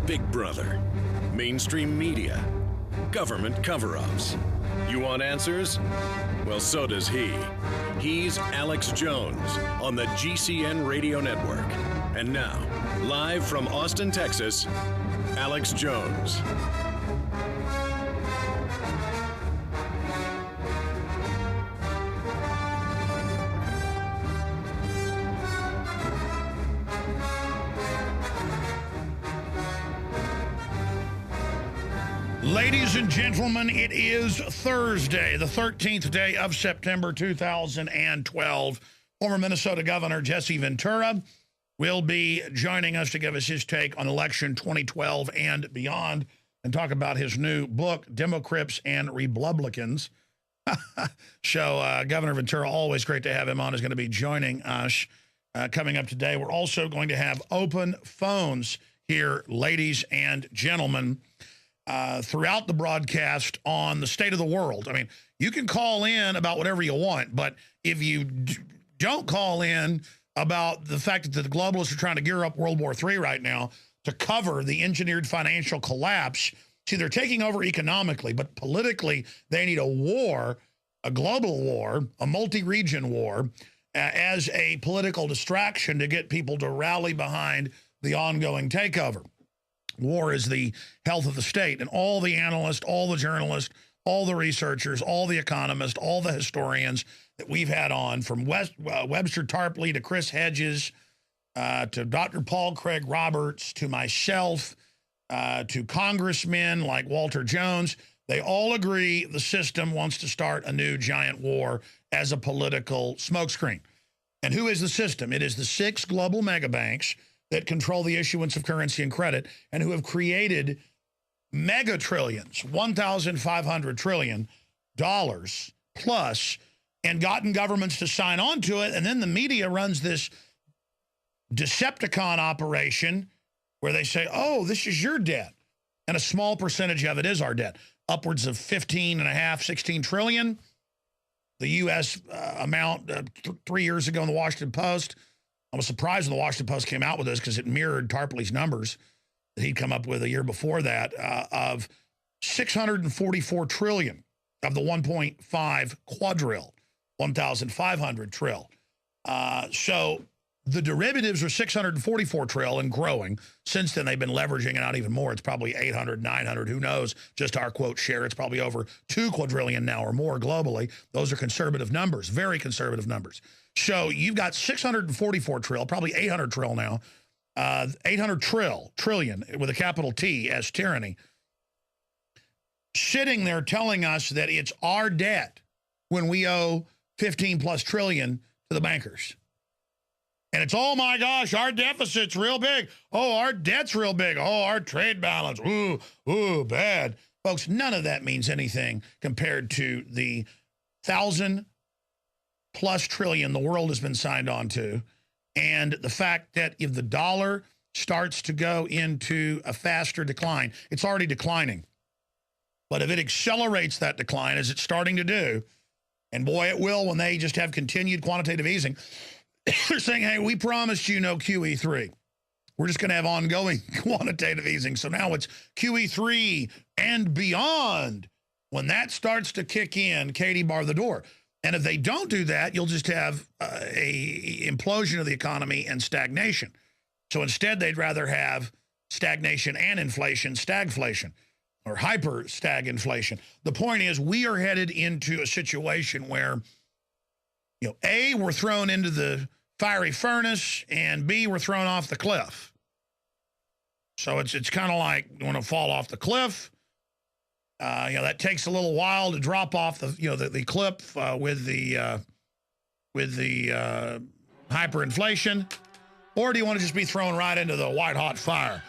Big Brother, mainstream media, government cover-ups. You want answers? Well, so does he. He's Alex Jones on the GCN Radio Network. And now, live from Austin, Texas, Alex Jones. Ladies and gentlemen, it is Thursday, the 13th day of September 2012. Former Minnesota Governor Jesse Ventura will be joining us to give us his take on election 2012 and beyond and talk about his new book, Democrats and Republicans. So Governor Ventura, always great to have him on, is going to be joining us coming up today. We're also going to have open phones here, ladies and gentlemen. Throughout the broadcast on the state of the world. I mean, you can call in about whatever you want, but if you don't call in about the fact that the globalists are trying to gear up World War III right now to cover the engineered financial collapse, see, they're taking over economically, but politically they need a war, a global war, a multi-region war, as a political distraction to get people to rally behind the ongoing takeover. War is the health of the state, and all the analysts, all the journalists, all the researchers, all the economists, all the historians that we've had on, from Webster Tarpley to Chris Hedges, to Dr. Paul Craig Roberts, to myself, to congressmen like Walter Jones, they all agree the system wants to start a new giant war as a political smokescreen. And who is the system? It is the 6 global megabanks that control the issuance of currency and credit, and who have created mega trillions, $1,500 trillion plus, and gotten governments to sign on to it. And then the media runs this Decepticon operation where they say, oh, this is your debt. And a small percentage of it is our debt, upwards of 16 trillion. The U.S. amount 3 years ago in the Washington Post. I was surprised when the Washington Post came out with this because it mirrored Tarpley's numbers that he'd come up with a year before that of 644 trillion of the 1.5 quadrille, 1,500 trill. So the derivatives are 644 trill and growing. Since then, they've been leveraging it out even more. It's probably 800, 900, who knows, just our quote share. It's probably over 2 quadrillion now or more globally. Those are conservative numbers, very conservative numbers. So you've got 644 trill, probably 800 trill now, 800 trillion with a capital T as tyranny, sitting there telling us that it's our debt when we owe 15 plus trillion to the bankers. And it's, oh my gosh, our deficit's real big. Oh, our debt's real big. Oh, our trade balance, ooh, bad. Folks, none of that means anything compared to the 1,000+ trillion the world has been signed on to, and the fact that if the dollar starts to go into a faster decline, it's already declining, but if it accelerates that decline, as it's starting to do, and boy, it will when they just have continued quantitative easing, they're saying, hey, we promised you no QE3. We're just going to have ongoing quantitative easing. So now it's QE3 and beyond. When that starts to kick in, Katie, bar the door. And if they don't do that, you'll just have a implosion of the economy and stagnation. So instead, they'd rather have stagnation and inflation, stagflation, or hyper-stag-inflation. The point is, we are headed into a situation where, you know, A, we're thrown into the fiery furnace, and B, we're thrown off the cliff. So it's kind of like you want to fall off the cliff. You know, that takes a little while to drop off the, you know, the cliff with the hyperinflation, or do you want to just be thrown right into the white hot fire?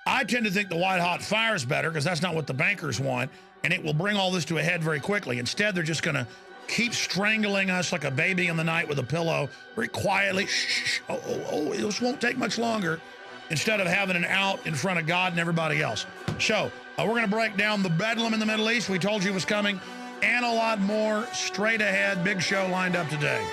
I tend to think the white hot fire is better because that's not what the bankers want, and it will bring all this to a head very quickly. Instead, they're just going to keep strangling us like a baby in the night with a pillow, very quietly. Shh, this won't take much longer, instead of having an out in front of God and everybody else. So we're going to break down the bedlam in the Middle East we told you was coming, and a lot more straight ahead. Big show lined up today.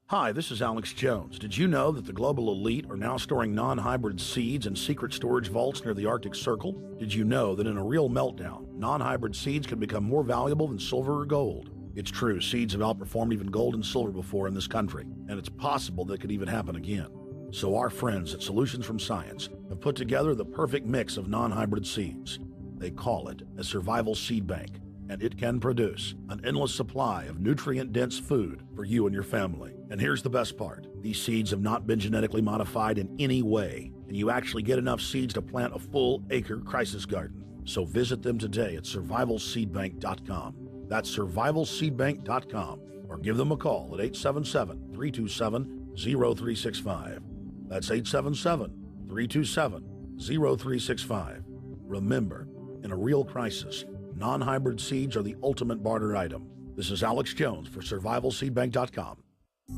Hi, this is Alex Jones. Did you know that the global elite are now storing non-hybrid seeds in secret storage vaults near the Arctic Circle? Did you know that in a real meltdown, non-hybrid seeds can become more valuable than silver or gold? It's true, seeds have outperformed even gold and silver before in this country, and it's possible that could even happen again. So our friends at Solutions from Science have put together the perfect mix of non-hybrid seeds. They call it a survival seed bank, and it can produce an endless supply of nutrient-dense food for you and your family. And here's the best part. These seeds have not been genetically modified in any way, and you actually get enough seeds to plant a full-acre crisis garden. So visit them today at survivalseedbank.com. That's survivalseedbank.com, or give them a call at 877-327-0365. That's 877-327-0365. Remember, in a real crisis, non-hybrid seeds are the ultimate barter item. This is Alex Jones for survivalseedbank.com.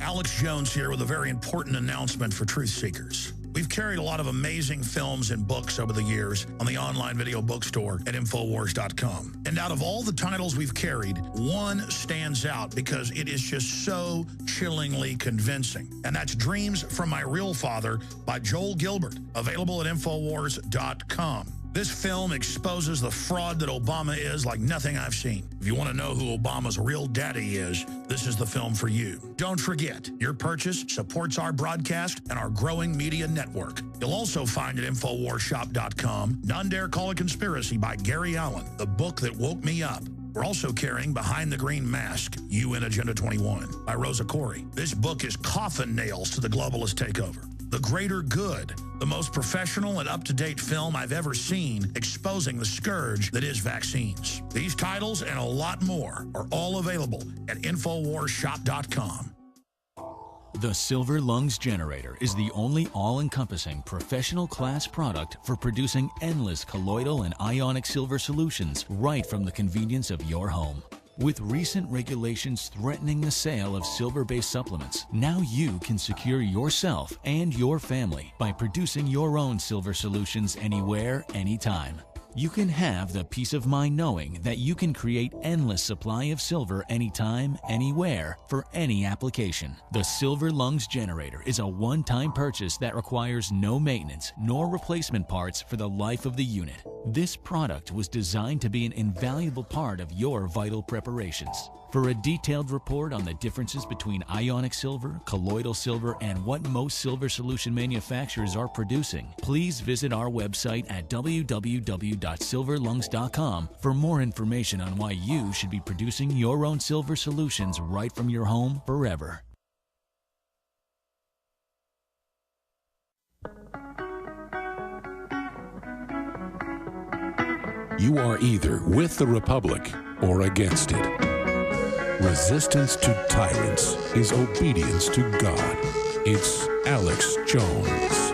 Alex Jones here with a very important announcement for truth seekers. We've carried a lot of amazing films and books over the years on the online video bookstore at Infowars.com. And out of all the titles we've carried, one stands out because it is just so chillingly convincing. And that's Dreams from My Real Father by Joel Gilbert, available at Infowars.com. This film exposes the fraud that Obama is like nothing I've seen. If you want to know who Obama's real daddy is, this is the film for you. Don't forget, your purchase supports our broadcast and our growing media network. You'll also find at InfoWarsShop.com, None Dare Call It Conspiracy by Gary Allen, the book that woke me up. We're also carrying Behind the Green Mask, UN Agenda 21 by Rosa Corey. This book is coffin nails to the globalist takeover. The Greater Good, the most professional and up-to-date film I've ever seen exposing the scourge that is vaccines. These titles and a lot more are all available at InfoWarsShop.com. The Silver Lungs Generator is the only all-encompassing professional class product for producing endless colloidal and ionic silver solutions right from the convenience of your home. With recent regulations threatening the sale of silver-based supplements, now you can secure yourself and your family by producing your own silver solutions anywhere, anytime. You can have the peace of mind knowing that you can create endless supply of silver anytime, anywhere, for any application. The Silver Lungs Generator is a one-time purchase that requires no maintenance nor replacement parts for the life of the unit. This product was designed to be an invaluable part of your vital preparations. For a detailed report on the differences between ionic silver, colloidal silver, and what most silver solution manufacturers are producing, please visit our website at www.silverlungs.com for more information on why you should be producing your own silver solutions right from your home forever. You are either with the Republic or against it. Resistance to tyrants is obedience to God. It's Alex Jones.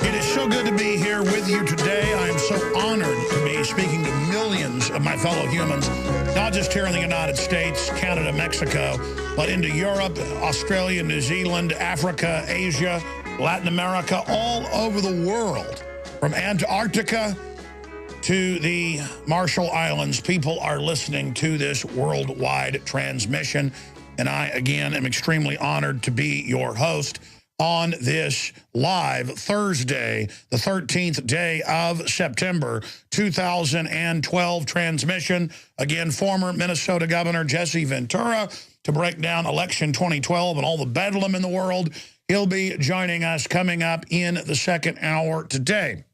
It is so good to be here with you today. I am so honored to be speaking to millions of my fellow humans, not just here in the United States, Canada, Mexico, but into Europe, Australia, New Zealand, Africa, Asia, Latin America, all over the world, from Antarctica to the Marshall Islands. People are listening to this worldwide transmission, and I, again, am extremely honored to be your host on this live Thursday, the 13th day of September 2012 transmission. Again, former Minnesota Governor Jesse Ventura to break down election 2012 and all the bedlam in the world. He'll be joining us coming up in the second hour today.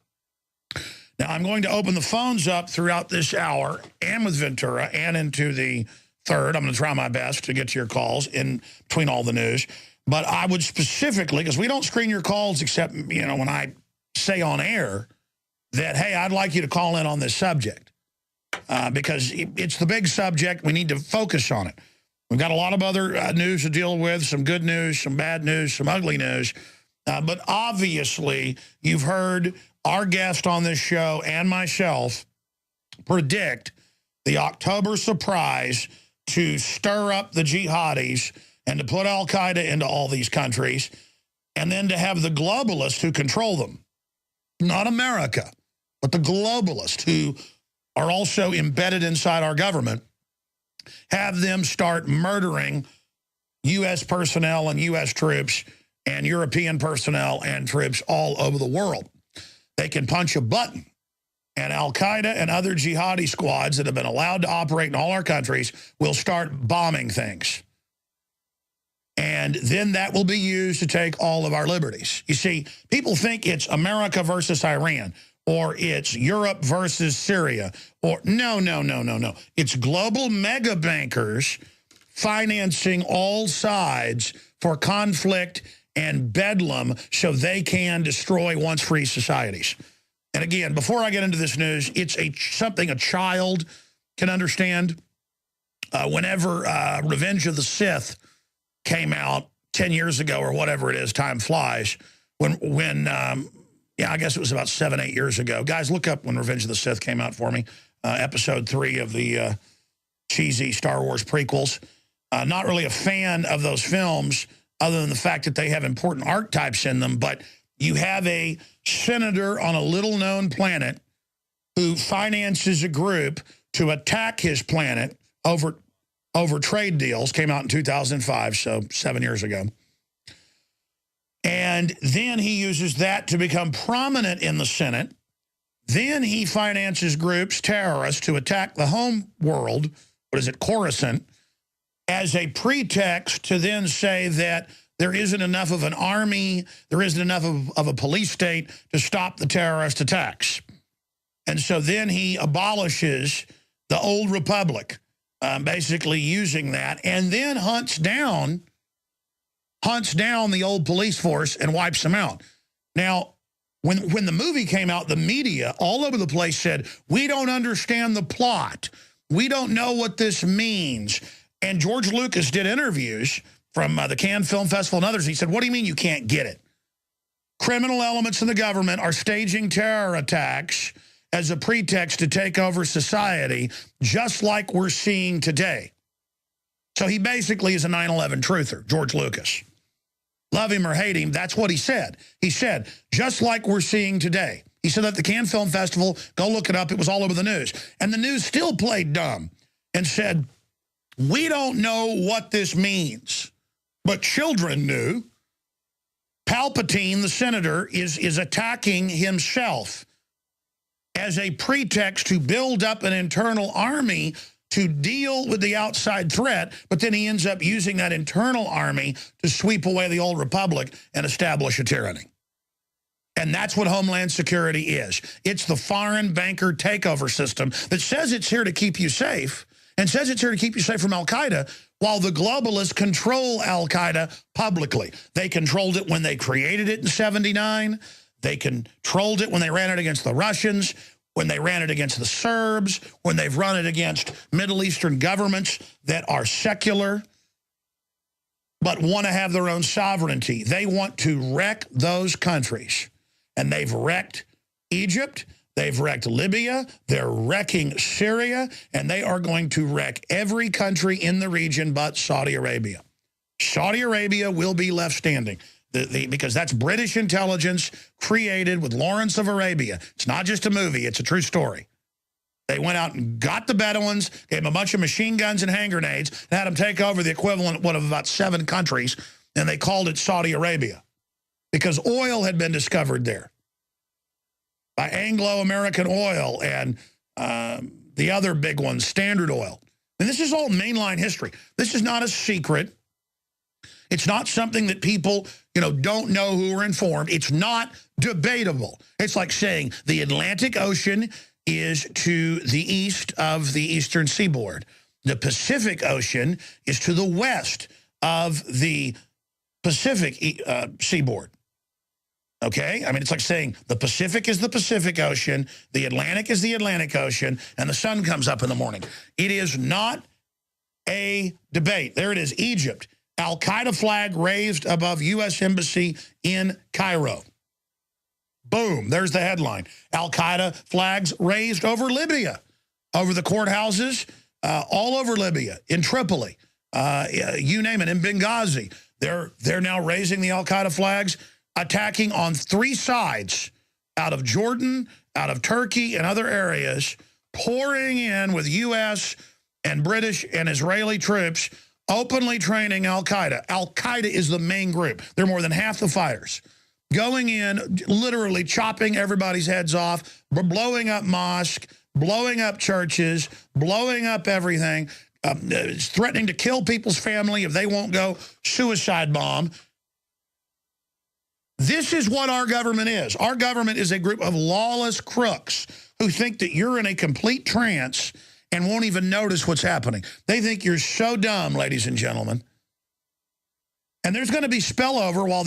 Now, I'm going to open the phones up throughout this hour and with Ventura and into the third. I'm going to try my best to get to your calls in between all the news. But I would specifically, because we don't screen your calls except, you know, when I say on air that, hey, I'd like you to call in on this subject because it's the big subject. We need to focus on it. We've got a lot of other news to deal with, some good news, some bad news, some ugly news. But obviously, you've heard our guest on this show and myself predict the October surprise to stir up the jihadis and to put al-Qaeda into all these countries, and then to have the globalists who control them. Not America, but the globalists who are also embedded inside our government. have them start murdering U.S. personnel and U.S. troops and European personnel and troops all over the world. They can punch a button, and Al-Qaeda and other jihadi squads that have been allowed to operate in all our countries will start bombing things. And then that will be used to take all of our liberties. You see, people think it's America versus Iran, or it's Europe versus Syria, or no. It's global mega bankers financing all sides for conflict and bedlam so they can destroy once free societies. And again, before I get into this news, it's something a child can understand. Whenever Revenge of the Sith came out 10 years ago or whatever it is, time flies, yeah, I guess it was about 7-8 years ago. Guys, look up when Revenge of the Sith came out for me, episode 3 of the cheesy Star Wars prequels. Not really a fan of those films other than the fact that they have important archetypes in them, but you have a senator on a little-known planet who finances a group to attack his planet over trade deals, came out in 2005, so 7 years ago. And then he uses that to become prominent in the Senate. Then he finances groups, terrorists, to attack the home world, Coruscant, as a pretext to then say that there isn't enough of an army, there isn't enough of a police state to stop the terrorist attacks. And so then he abolishes the old republic, basically using that, and then hunts down the old police force and wipes them out. Now, when the movie came out, the media all over the place said, we don't understand the plot. We don't know what this means. And George Lucas did interviews from the Cannes Film Festival and others. He said, what do you mean you can't get it? Criminal elements in the government are staging terror attacks as a pretext to take over society, just like we're seeing today. So he basically is a 9/11 truther, George Lucas. Love him or hate him, that's what he said. He said, just like we're seeing today. He said at the Cannes Film Festival, go look it up, it was all over the news. And the news still played dumb and said, we don't know what this means. But children knew. Palpatine, the senator, is attacking himself as a pretext to build up an internal army to deal with the outside threat, but then he ends up using that internal army to sweep away the old republic and establish a tyranny. And that's what Homeland Security is. It's the foreign banker takeover system that says it's here to keep you safe and says it's here to keep you safe from Al-Qaeda, while the globalists control Al-Qaeda publicly. They controlled it when they created it in '79. They controlled it when they ran it against the Russians, when they ran it against the Serbs, when they've run it against Middle Eastern governments that are secular but want to have their own sovereignty. They want to wreck those countries. And they've wrecked Egypt, they've wrecked Libya, they're wrecking Syria, and they are going to wreck every country in the region but Saudi Arabia. Saudi Arabia will be left standing. Because that's British intelligence created with Lawrence of Arabia. It's not just a movie, it's a true story. They went out and got the Bedouins, gave them a bunch of machine guns and hand grenades, and had them take over the equivalent of about 7 countries, and they called it Saudi Arabia. Because oil had been discovered there by Anglo-American Oil and the other big ones, Standard Oil. And this is all mainline history. This is not a secret. It's not something that people, don't know who are informed. It's not debatable. It's like saying the Atlantic Ocean is to the east of the eastern seaboard. The Pacific Ocean is to the west of the Pacific seaboard. Okay? I mean, it's like saying the Pacific is the Pacific Ocean, the Atlantic is the Atlantic Ocean, and the sun comes up in the morning. It is not a debate. There it is, Egypt. Al-Qaeda flag raised above U.S. Embassy in Cairo. Boom, there's the headline. Al-Qaeda flags raised over Libya, over the courthouses, all over Libya, in Tripoli, you name it, in Benghazi. They're now raising the Al-Qaeda flags, attacking on 3 sides, out of Jordan, out of Turkey, and other areas, pouring in with U.S. and British and Israeli troops openly training al-Qaeda. Al-Qaeda is the main group. They're more than half the fighters. Going in, literally chopping everybody's heads off, blowing up mosques, blowing up churches, blowing up everything, threatening to kill people's family if they won't go, suicide bomb. This is what our government is. Our government is a group of lawless crooks who think that you're in a complete trance and won't even notice what's happening. They think you're so dumb, ladies and gentlemen. And there's going to be spillover while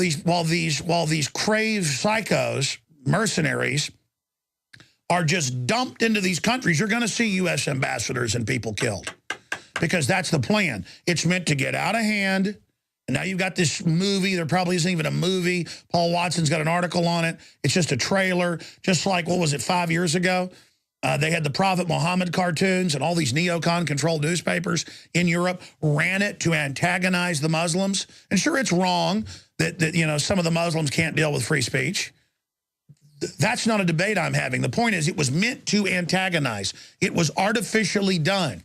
these crave psychos, mercenaries, are just dumped into these countries. You're going to see U.S. ambassadors and people killed because that's the plan. It's meant to get out of hand. And now you've got this movie. There probably isn't even a movie. Paul Watson's got an article on it. It's just a trailer, just like, what was it, 5 years ago? They had the Prophet Muhammad cartoons, and all these neocon-controlled newspapers in Europe ran it to antagonize the Muslims. And sure, it's wrong that you know, some of the Muslims can't deal with free speech. That's not a debate I'm having. The point is, it was meant to antagonize. It was artificially done.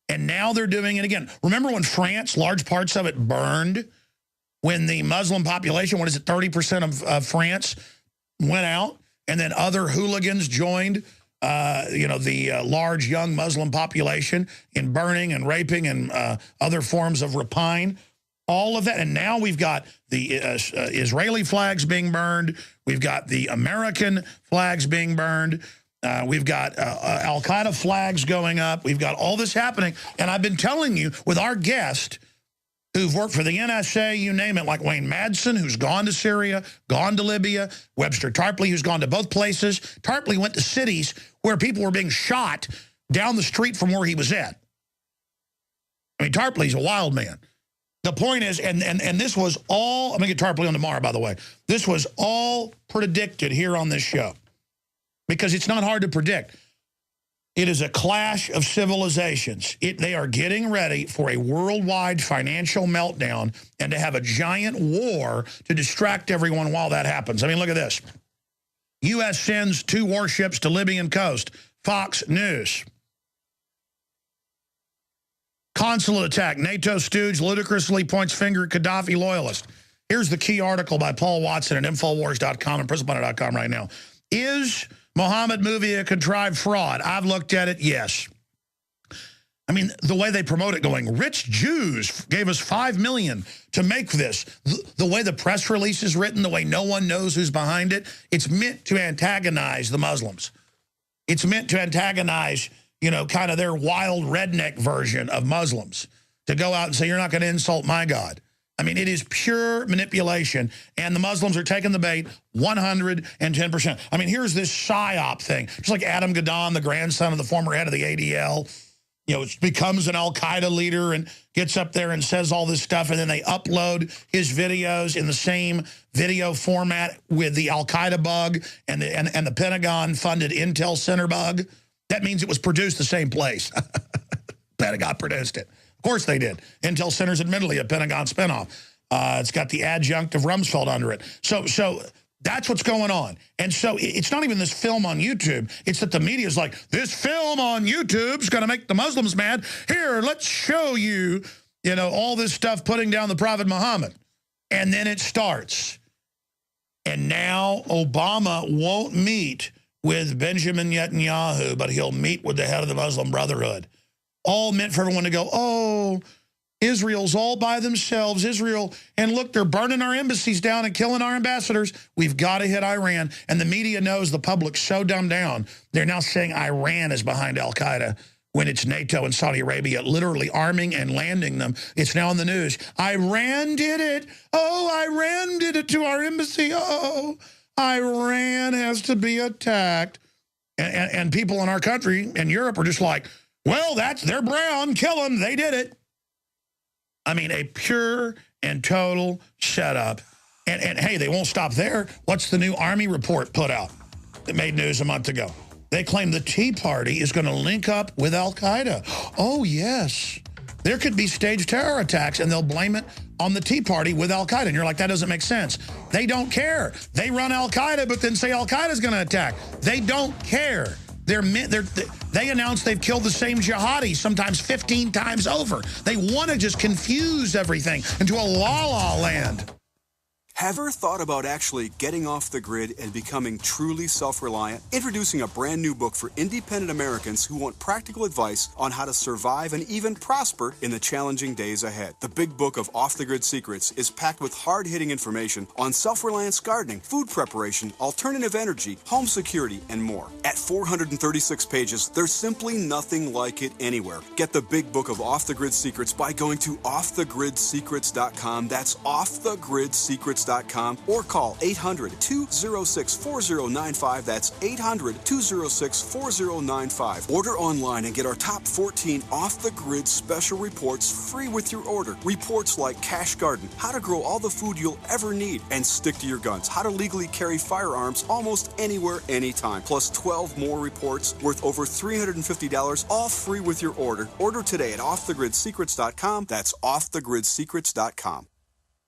And now they're doing it again. Remember when France, large parts of it burned? When the Muslim population, what is it, 30% of France went out, and then other hooligans joined you know, the large young Muslim population in burning and raping and other forms of rapine, all of that. And now we've got the Israeli flags being burned. We've got the American flags being burned. We've got al-Qaeda flags going up. We've got all this happening. And I've been telling you, with our guest who've worked for the NSA, you name it, like Wayne Madsen, who's gone to Syria, gone to Libya, Webster Tarpley, who's gone to both places. Tarpley went to cities where people were being shot down the street from where he was at. I mean, Tarpley's a wild man. The point is, and this was all, I'm going to get Tarpley on tomorrow, by the way. This was all predicted here on this show because it's not hard to predict. It is a clash of civilizations. They are getting ready for a worldwide financial meltdown and to have a giant war to distract everyone while that happens. I mean, look at this. U.S. sends 2 warships to Libyan coast. Fox News. Consulate attack. NATO stooge ludicrously points finger at Gaddafi loyalist. Here's the key article by Paul Watson at Infowars.com and PrisonPlanet.com right now. Is Muhammad movie a contrived fraud? I've looked at it, yes. I mean, the way they promote it, going, rich Jews gave us $5 million to make this. The way the press release is written, the way no one knows who's behind it, it's meant to antagonize the Muslims. It's meant to antagonize, you know, kind of their wild redneck version of Muslims, to go out and say, you're not going to insult my God. I mean, it is pure manipulation, and the Muslims are taking the bait 110%. I mean, here's this PSYOP thing. Just like Adam Gadon, the grandson of the former head of the ADL, you know, becomes an al-Qaeda leader and gets up there and says all this stuff, and then they upload his videos in the same video format with the al-Qaeda bug and the Pentagon-funded Intel Center bug. That means it was produced the same place. Pentagon produced it. Of course they did. Intel Center's admittedly a Pentagon spinoff. It's got the adjunct of Rumsfeld under it. So that's what's going on. And so it's not even this film on YouTube. It's that the media is like, this film on YouTube's going to make the Muslims mad. Here, let's show you, you know, all this stuff putting down the Prophet Muhammad. And then it starts. And now Obama won't meet with Benjamin Netanyahu, but he'll meet with the head of the Muslim Brotherhood. All meant for everyone to go, oh, Israel's all by themselves. Israel, and look, they're burning our embassies down and killing our ambassadors. We've got to hit Iran. And the media knows the public's so dumbed down. They're now saying Iran is behind al-Qaeda when it's NATO and Saudi Arabia literally arming and landing them. It's now in the news. Iran did it. Oh, Iran did it to our embassy. Oh, Iran has to be attacked. And people in our country and Europe are just like, well, they're brown, kill them, they did it. I mean, a pure and total setup. And hey, they won't stop there. What's the new Army report put out that made news a month ago? They claim the Tea Party is going to link up with al-Qaeda. Oh, yes. There could be staged terror attacks, and they'll blame it on the Tea Party with al-Qaeda. And you're like, that doesn't make sense. They don't care. They run al-Qaeda, but then say al-Qaeda's going to attack. They don't care. They announced they've killed the same jihadis, sometimes 15 times over. They want to just confuse everything into a la-la land. Have you ever thought about actually getting off the grid and becoming truly self-reliant? Introducing a brand new book for independent Americans who want practical advice on how to survive and even prosper in the challenging days ahead. The Big Book of Off the Grid Secrets is packed with hard-hitting information on self-reliance gardening, food preparation, alternative energy, home security, and more. At 436 pages, there's simply nothing like it anywhere. Get the Big Book of Off the Grid Secrets by going to offthegridsecrets.com. That's offthegridsecrets.com. Or call 800-206-4095. That's 800-206-4095. Order online and get our top 14 off-the-grid special reports free with your order. Reports like Cash Garden, how to grow all the food you'll ever need, and Stick to Your Guns, how to legally carry firearms almost anywhere, anytime. Plus 12 more reports worth over $350, all free with your order. Order today at offthegridsecrets.com. That's offthegridsecrets.com.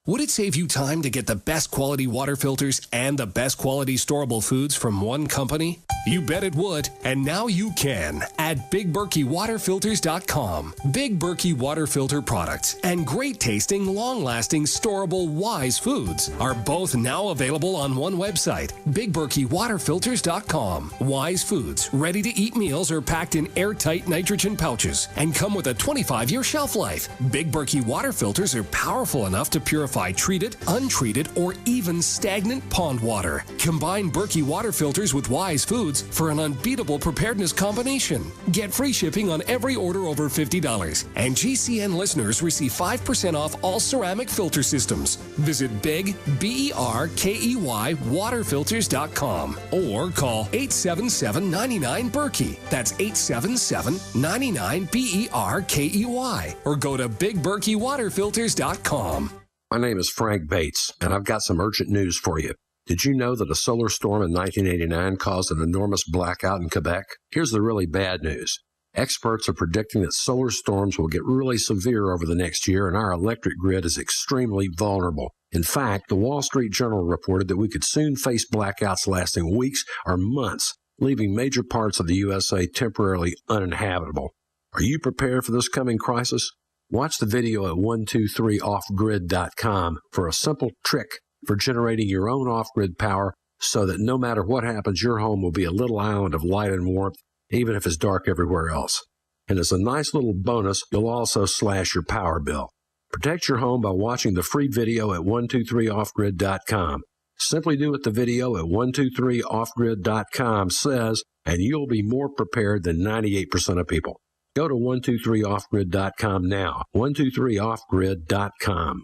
Would it save you time to get the best quality water filters and the best quality storable foods from one company? You bet it would, and now you can at BigBerkeyWaterFilters.com. Big Berkey water filter products and great tasting, long-lasting, storable Wise foods are both now available on one website, BigBerkeyWaterFilters.com. Wise foods, ready-to-eat meals are packed in airtight nitrogen pouches and come with a 25-year shelf life. Big Berkey water filters are powerful enough to purify treated, untreated, or even stagnant pond water. Combine Berkey water filters with Wise foods for an unbeatable preparedness combination. Get free shipping on every order over $50. And GCN listeners receive 5% off all ceramic filter systems. Visit Big, B-E-R-K-E-Y, waterfilters.com or call 877-99-BERKEY. That's 877-99-BERKEY. Or go to BigBerkeyWaterFilters.com. My name is Frank Bates, and I've got some urgent news for you. Did you know that a solar storm in 1989 caused an enormous blackout in Quebec? Here's the really bad news. Experts are predicting that solar storms will get really severe over the next year, and our electric grid is extremely vulnerable. In fact, the Wall Street Journal reported that we could soon face blackouts lasting weeks or months, leaving major parts of the USA temporarily uninhabitable. Are you prepared for this coming crisis? Watch the video at 123offgrid.com for a simple trick for generating your own off-grid power so that no matter what happens, your home will be a little island of light and warmth, even if it's dark everywhere else. And as a nice little bonus, you'll also slash your power bill. Protect your home by watching the free video at 123offgrid.com. Simply do what the video at 123offgrid.com says, and you'll be more prepared than 98% of people. Go to 123offgrid.com now. 123offgrid.com.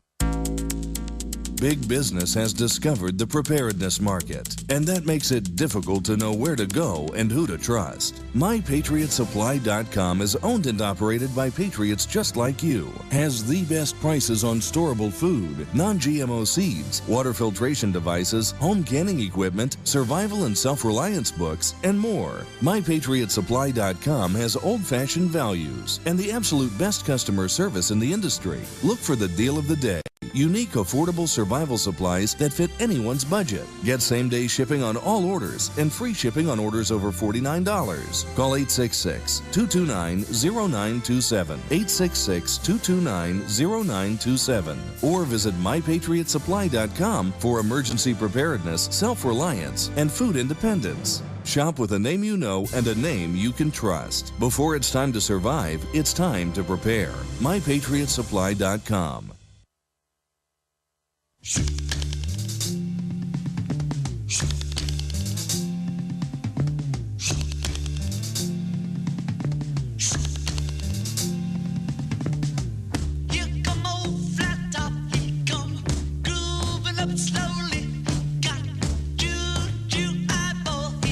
Big business has discovered the preparedness market, and that makes it difficult to know where to go and who to trust. MyPatriotSupply.com is owned and operated by patriots just like you, has the best prices on storable food, non-GMO seeds, water filtration devices, home canning equipment, survival and self-reliance books, and more. MyPatriotSupply.com has old-fashioned values and the absolute best customer service in the industry. Look for the deal of the day. Unique, affordable survival supplies that fit anyone's budget. Get same-day shipping on all orders and free shipping on orders over $49. Call 866-229-0927, 866-229-0927, or visit MyPatriotSupply.com for emergency preparedness, self-reliance, and food independence. Shop with a name you know and a name you can trust. Before it's time to survive, it's time to prepare. MyPatriotSupply.com.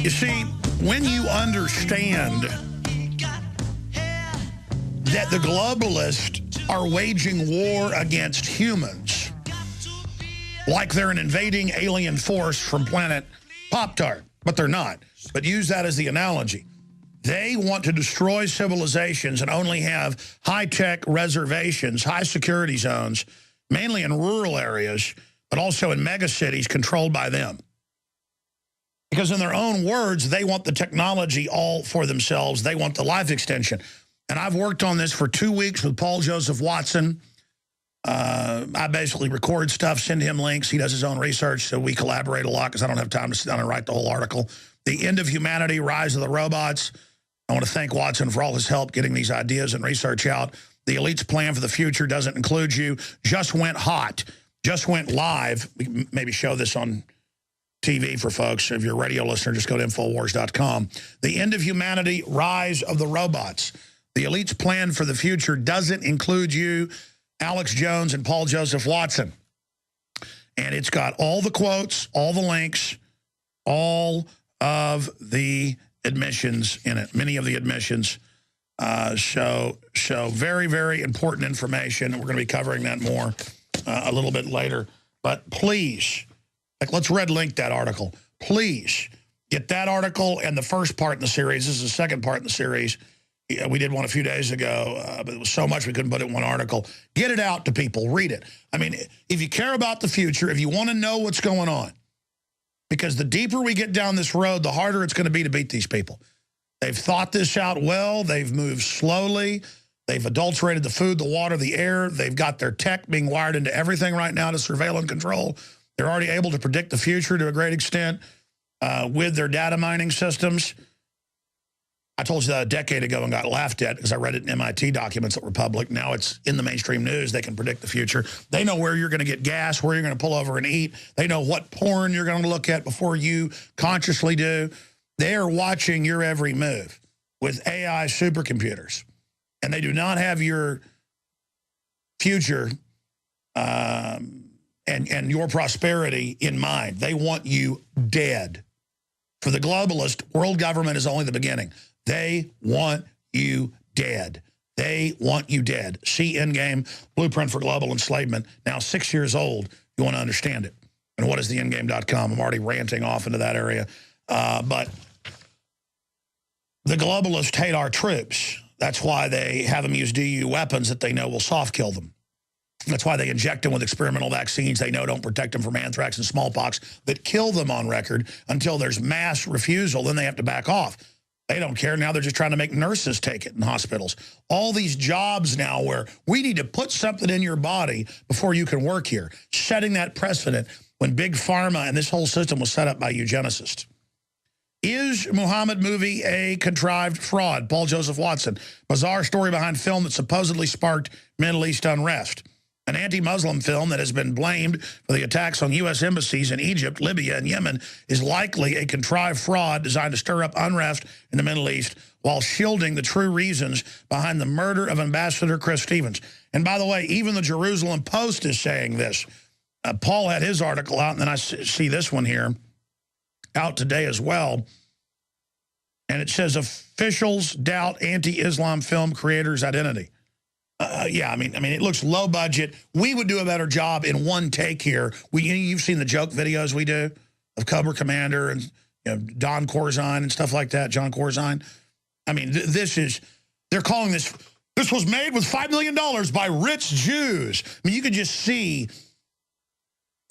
You see, when you understand that the globalists are waging war against humans, like they're an invading alien force from planet Pop-Tart, but they're not. But use that as the analogy. They want to destroy civilizations and only have high-tech reservations, high-security zones, mainly in rural areas, but also in megacities controlled by them. Because in their own words, they want the technology all for themselves. They want the life extension. And I've worked on this for 2 weeks with Paul Joseph Watson. I basically record stuff, send him links. He does his own research, so we collaborate a lot because I don't have time to sit down and write the whole article. The End of Humanity, Rise of the Robots. I want to thank Watson for all his help getting these ideas and research out. The Elite's Plan for the Future doesn't include you. Just went hot. Just went live. We can maybe show this on TV for folks. If you're a radio listener, just go to Infowars.com. The End of Humanity, Rise of the Robots. The Elite's Plan for the Future doesn't include you, Alex Jones, and Paul Joseph Watson. And it's got all the quotes, all the links, all of the admissions in it, many of the admissions. So very, very important information. We're going to be covering that more a little bit later. But please, let's red link that article. Please get that article and the first part in the series. This is the second part in the series. We did one a few days ago, but it was so much we couldn't put it in one article. Get it out to people. Read it. I mean, if you care about the future, if you want to know what's going on, because the deeper we get down this road, the harder it's going to be to beat these people. They've thought this out well. They've moved slowly. They've adulterated the food, the water, the air. They've got their tech being wired into everything right now to surveil and control. They're already able to predict the future to a great extent with their data mining systems. I told you that a decade ago and got laughed at because I read it in MIT documents that were public. Now it's in the mainstream news. They can predict the future. They know where you're going to get gas, where you're going to pull over and eat. They know what porn you're going to look at before you consciously do. They are watching your every move with AI supercomputers. And they do not have your future and your prosperity in mind. They want you dead. For the globalist, world government is only the beginning. They want you dead. They want you dead. See Endgame, Blueprint for Global Enslavement, now 6 years old. You want to understand it. And what is the endgame.com? I'm already ranting off into that area. But the globalists hate our troops. That's why they have them use DU weapons that they know will soft kill them. That's why they inject them with experimental vaccines they know don't protect them from anthrax and smallpox that kill them on record until there's mass refusal. Then they have to back off. They don't care. Now they're just trying to make nurses take it in hospitals. All these jobs now where we need to put something in your body before you can work here, setting that precedent when Big Pharma and this whole system was set up by eugenicists. Is Muhammad movie a contrived fraud? Paul Joseph Watson. Bizarre story behind film that supposedly sparked Middle East unrest. An anti-Muslim film that has been blamed for the attacks on U.S. embassies in Egypt, Libya, and Yemen is likely a contrived fraud designed to stir up unrest in the Middle East while shielding the true reasons behind the murder of Ambassador Chris Stevens. And by the way, even the Jerusalem Post is saying this. Paul had his article out, and then I see this one here out today as well. And it says, officials doubt anti-Islam film creator's identity. Yeah, I mean, it looks low budget. We would do a better job in one take here. You've seen the joke videos we do of Cobra Commander and Don Corzine and stuff like that, John Corzine. I mean, they're calling this was made with $5 million by rich Jews. I mean, you could just see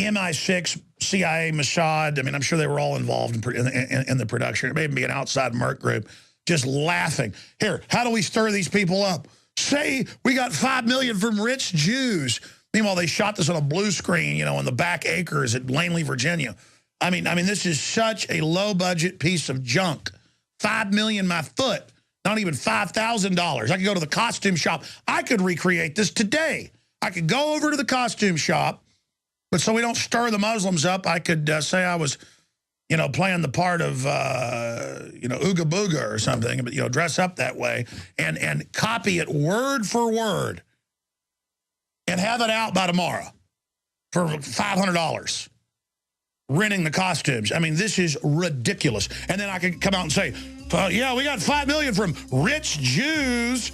MI6, CIA, Mossad. I mean, I'm sure they were all involved in the production. It may even be an outside Merc group just laughing. Here, how do we stir these people up? Say we got $5 million from rich Jews. Meanwhile, they shot this on a blue screen, in the back acres at Langley, Virginia. I mean, this is such a low-budget piece of junk. $5 million my foot, not even $5,000. I could go to the costume shop. I could recreate this today. I could go over to the costume shop, but so we don't stir the Muslims up, I could say I was, playing the part of, Ooga Booga or something, but, dress up that way and copy it word for word and have it out by tomorrow for $500, renting the costumes. I mean, this is ridiculous. And then I could come out and say, yeah, we got $5 million from rich Jews.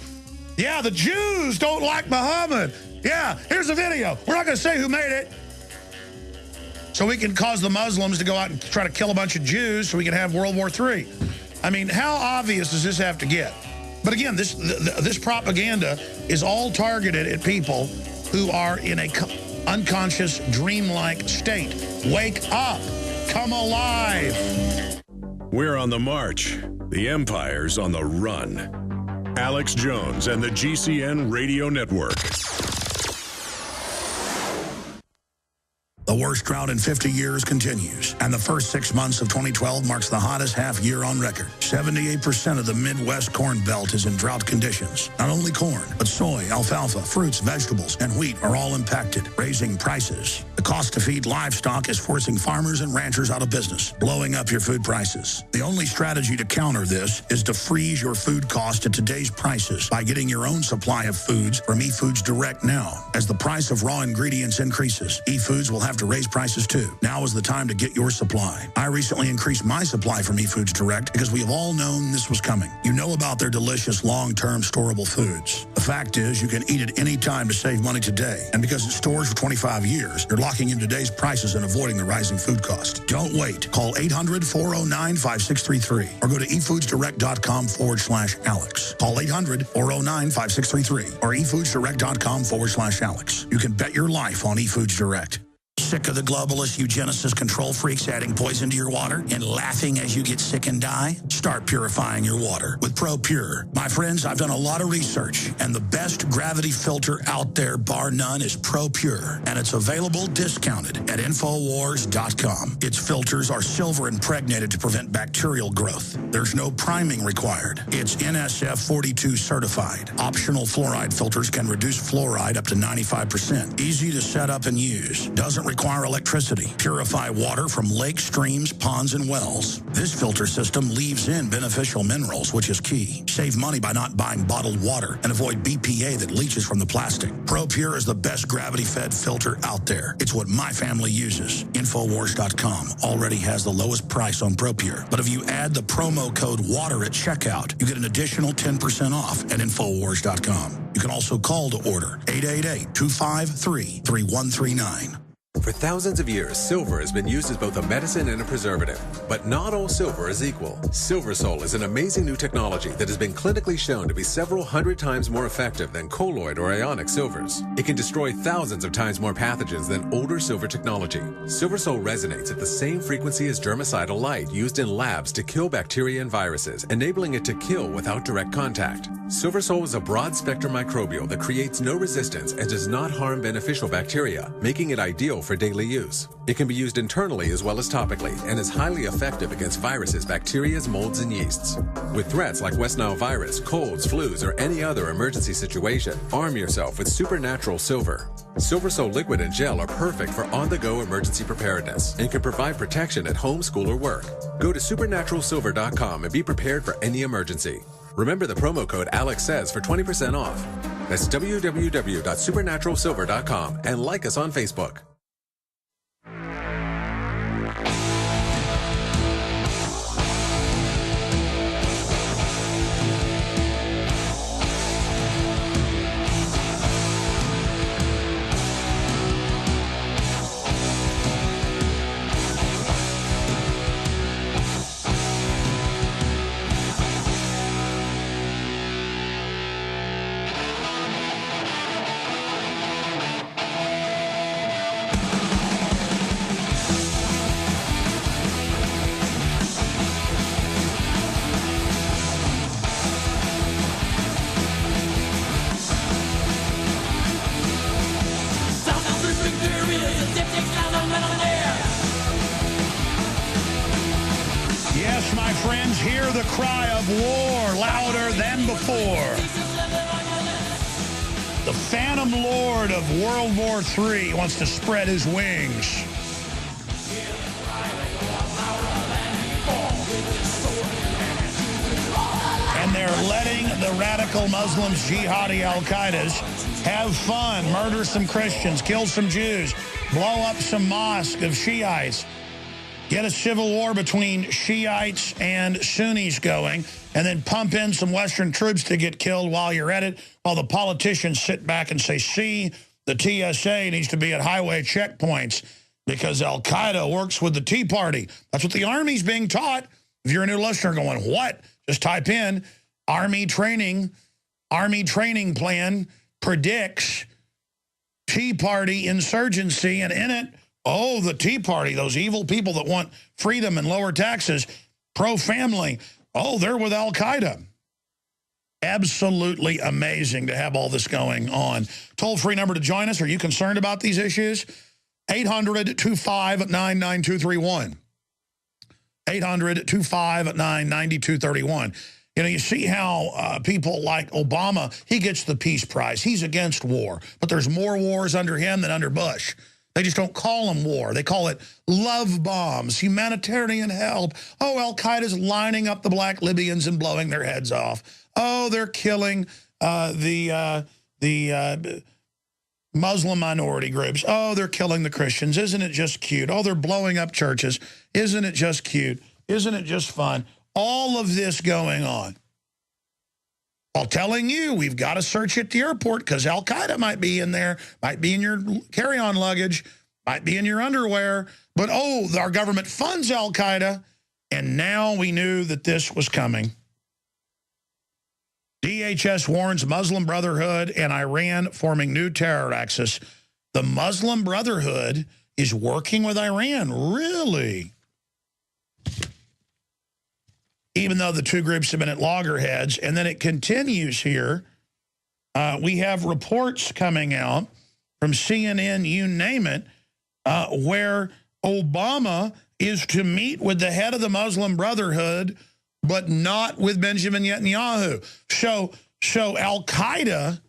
Yeah, the Jews don't like Muhammad. Yeah, here's the video. We're not going to say who made it. So we can cause the Muslims to go out and try to kill a bunch of Jews so we can have World War III. I mean, how obvious does this have to get? But again, this propaganda is all targeted at people who are in a unconscious, dreamlike state. Wake up. come alive. We're on the march. The empire's on the run. Alex Jones and the GCN Radio Network. The worst drought in 50 years continues, and the first 6 months of 2012 marks the hottest half year on record. 78% of the Midwest Corn Belt is in drought conditions. Not only corn, but soy, alfalfa, fruits, vegetables, and wheat are all impacted, raising prices. The cost to feed livestock is forcing farmers and ranchers out of business, blowing up your food prices. The only strategy to counter this is to freeze your food cost at today's prices by getting your own supply of foods from eFoods Direct now. As the price of raw ingredients increases, eFoods will have to raise prices too. Now is the time to get your supply. I recently increased my supply from eFoods Direct because we have all known this was coming. You know about their delicious long-term storable foods. The fact is, you can eat it any time to save money today. And because it stores for 25 years, you're locking in today's prices and avoiding the rising food cost. Don't wait. Call 800-409-5633 or go to efoodsdirect.com/Alex. Call 800-409-5633 or efoodsdirect.com/Alex. You can bet your life on eFoods Direct. Sick of the globalist eugenicist control freaks adding poison to your water and laughing as you get sick and die? Start purifying your water with ProPure. My friends, I've done a lot of research, and the best gravity filter out there, bar none, is ProPure, and it's available discounted at Infowars.com. Its filters are silver impregnated to prevent bacterial growth. There's no priming required. It's NSF 42 certified. Optional fluoride filters can reduce fluoride up to 95%. Easy to set up and use. Doesn't require electricity. Purify water from lakes, streams, ponds, and wells. This filter system leaves in beneficial minerals, which is key. Save money by not buying bottled water and avoid BPA that leaches from the plastic. ProPure is the best gravity-fed filter out there. It's what my family uses. Infowars.com already has the lowest price on ProPure. But if you add the promo code WATER at checkout, you get an additional 10% off at Infowars.com. You can also call to order 888-253-3139. For thousands of years, silver has been used as both a medicine and a preservative. But not all silver is equal. SilverSol is an amazing new technology that has been clinically shown to be several hundred times more effective than colloid or ionic silvers. It can destroy thousands of times more pathogens than older silver technology. SilverSol resonates at the same frequency as germicidal light used in labs to kill bacteria and viruses, enabling it to kill without direct contact. SilverSol is a broad-spectrum microbial that creates no resistance and does not harm beneficial bacteria, making it ideal for daily use. It can be used internally as well as topically and is highly effective against viruses, bacteria, molds, and yeasts. With threats like West Nile virus, colds, flus, or any other emergency situation, arm yourself with supernatural silver. SilverSol liquid and gel are perfect for on-the-go emergency preparedness and can provide protection at home, school, or work. Go to supernaturalsilver.com and be prepared for any emergency. Remember the promo code AlexSays for 20% off. That's www.supernaturalsilver.com and like us on Facebook. Yes, my friends, hear the cry of war louder than before. The Phantom Lord of World War III wants to spread his wings. And they're letting the radical Muslims, jihadi al-Qaedas, have fun, murder some Christians, kill some Jews, blow up some mosques of Shiites, get a civil war between Shiites and Sunnis going, and then pump in some Western troops to get killed while you're at it, while the politicians sit back and say, see, the TSA needs to be at highway checkpoints because al-Qaeda works with the Tea Party. That's what the Army's being taught. If you're a new listener going, what? Just type in Army training plan predicts Tea Party insurgency, and in it, Oh, the Tea Party, those evil people that want freedom and lower taxes, pro-family. Oh, they're with Al-Qaeda. Absolutely amazing to have all this going on. Toll-free number to join us. Are you concerned about these issues? 800-259-9231. 800-259-9231. You know, you see how people like Obama, he gets the Peace Prize. He's against war. But there's more wars under him than under Bush. They just don't call them war. They call it love bombs, humanitarian help. Oh, Al-Qaeda's lining up the black Libyans and blowing their heads off. Oh, they're killing the Muslim minority groups. Oh, they're killing the Christians. Isn't it just cute? Oh, they're blowing up churches. Isn't it just cute? Isn't it just fun? All of this going on. While telling you we've got to search at the airport because Al-Qaeda might be in there, might be in your carry-on luggage, might be in your underwear. But, oh, our government funds Al-Qaeda, and now we knew that this was coming. DHS warns Muslim Brotherhood and Iran forming new terror axis. The Muslim Brotherhood is working with Iran. Really? Even though the two groups have been at loggerheads. And then it continues here. We have reports coming out from CNN, you name it, where Obama is to meet with the head of the Muslim Brotherhood, but not with Benjamin Netanyahu. So Al-Qaeda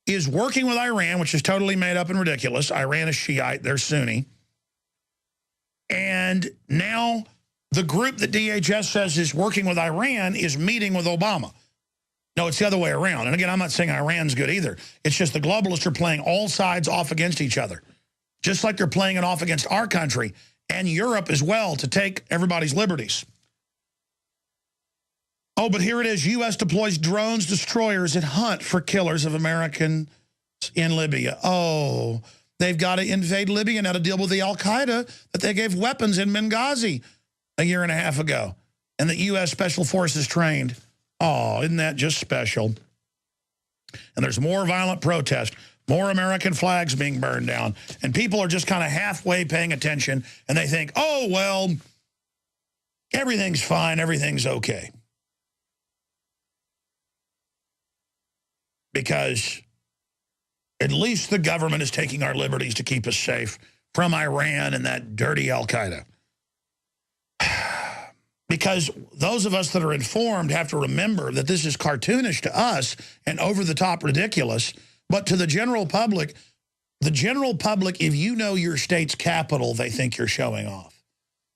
is working with Iran, which is totally made up and ridiculous. Iran is Shiite, they're Sunni. And now the group that DHS says is working with Iran is meeting with Obama. No, it's the other way around. And again, I'm not saying Iran's good either. It's just the globalists are playing all sides off against each other, just like they're playing it off against our country and Europe as well to take everybody's liberties. Oh, but here it is. U.S. deploys drones, destroyers, and hunt for killers of Americans in Libya. Oh, they've got to invade Libya now to deal with the Al-Qaeda that they gave weapons in Benghazi a year and a half ago, and the U.S. Special Forces trained. Oh, isn't that just special? And there's more violent protest, more American flags being burned down, and people are just kind of halfway paying attention, and they think, oh, well, everything's fine, everything's okay. Because at least the government is taking our liberties to keep us safe from Iran and that dirty Al-Qaeda. Because those of us that are informed have to remember that this is cartoonish to us and over-the-top ridiculous, but to the general public, if you know your state's capital, they think you're showing off.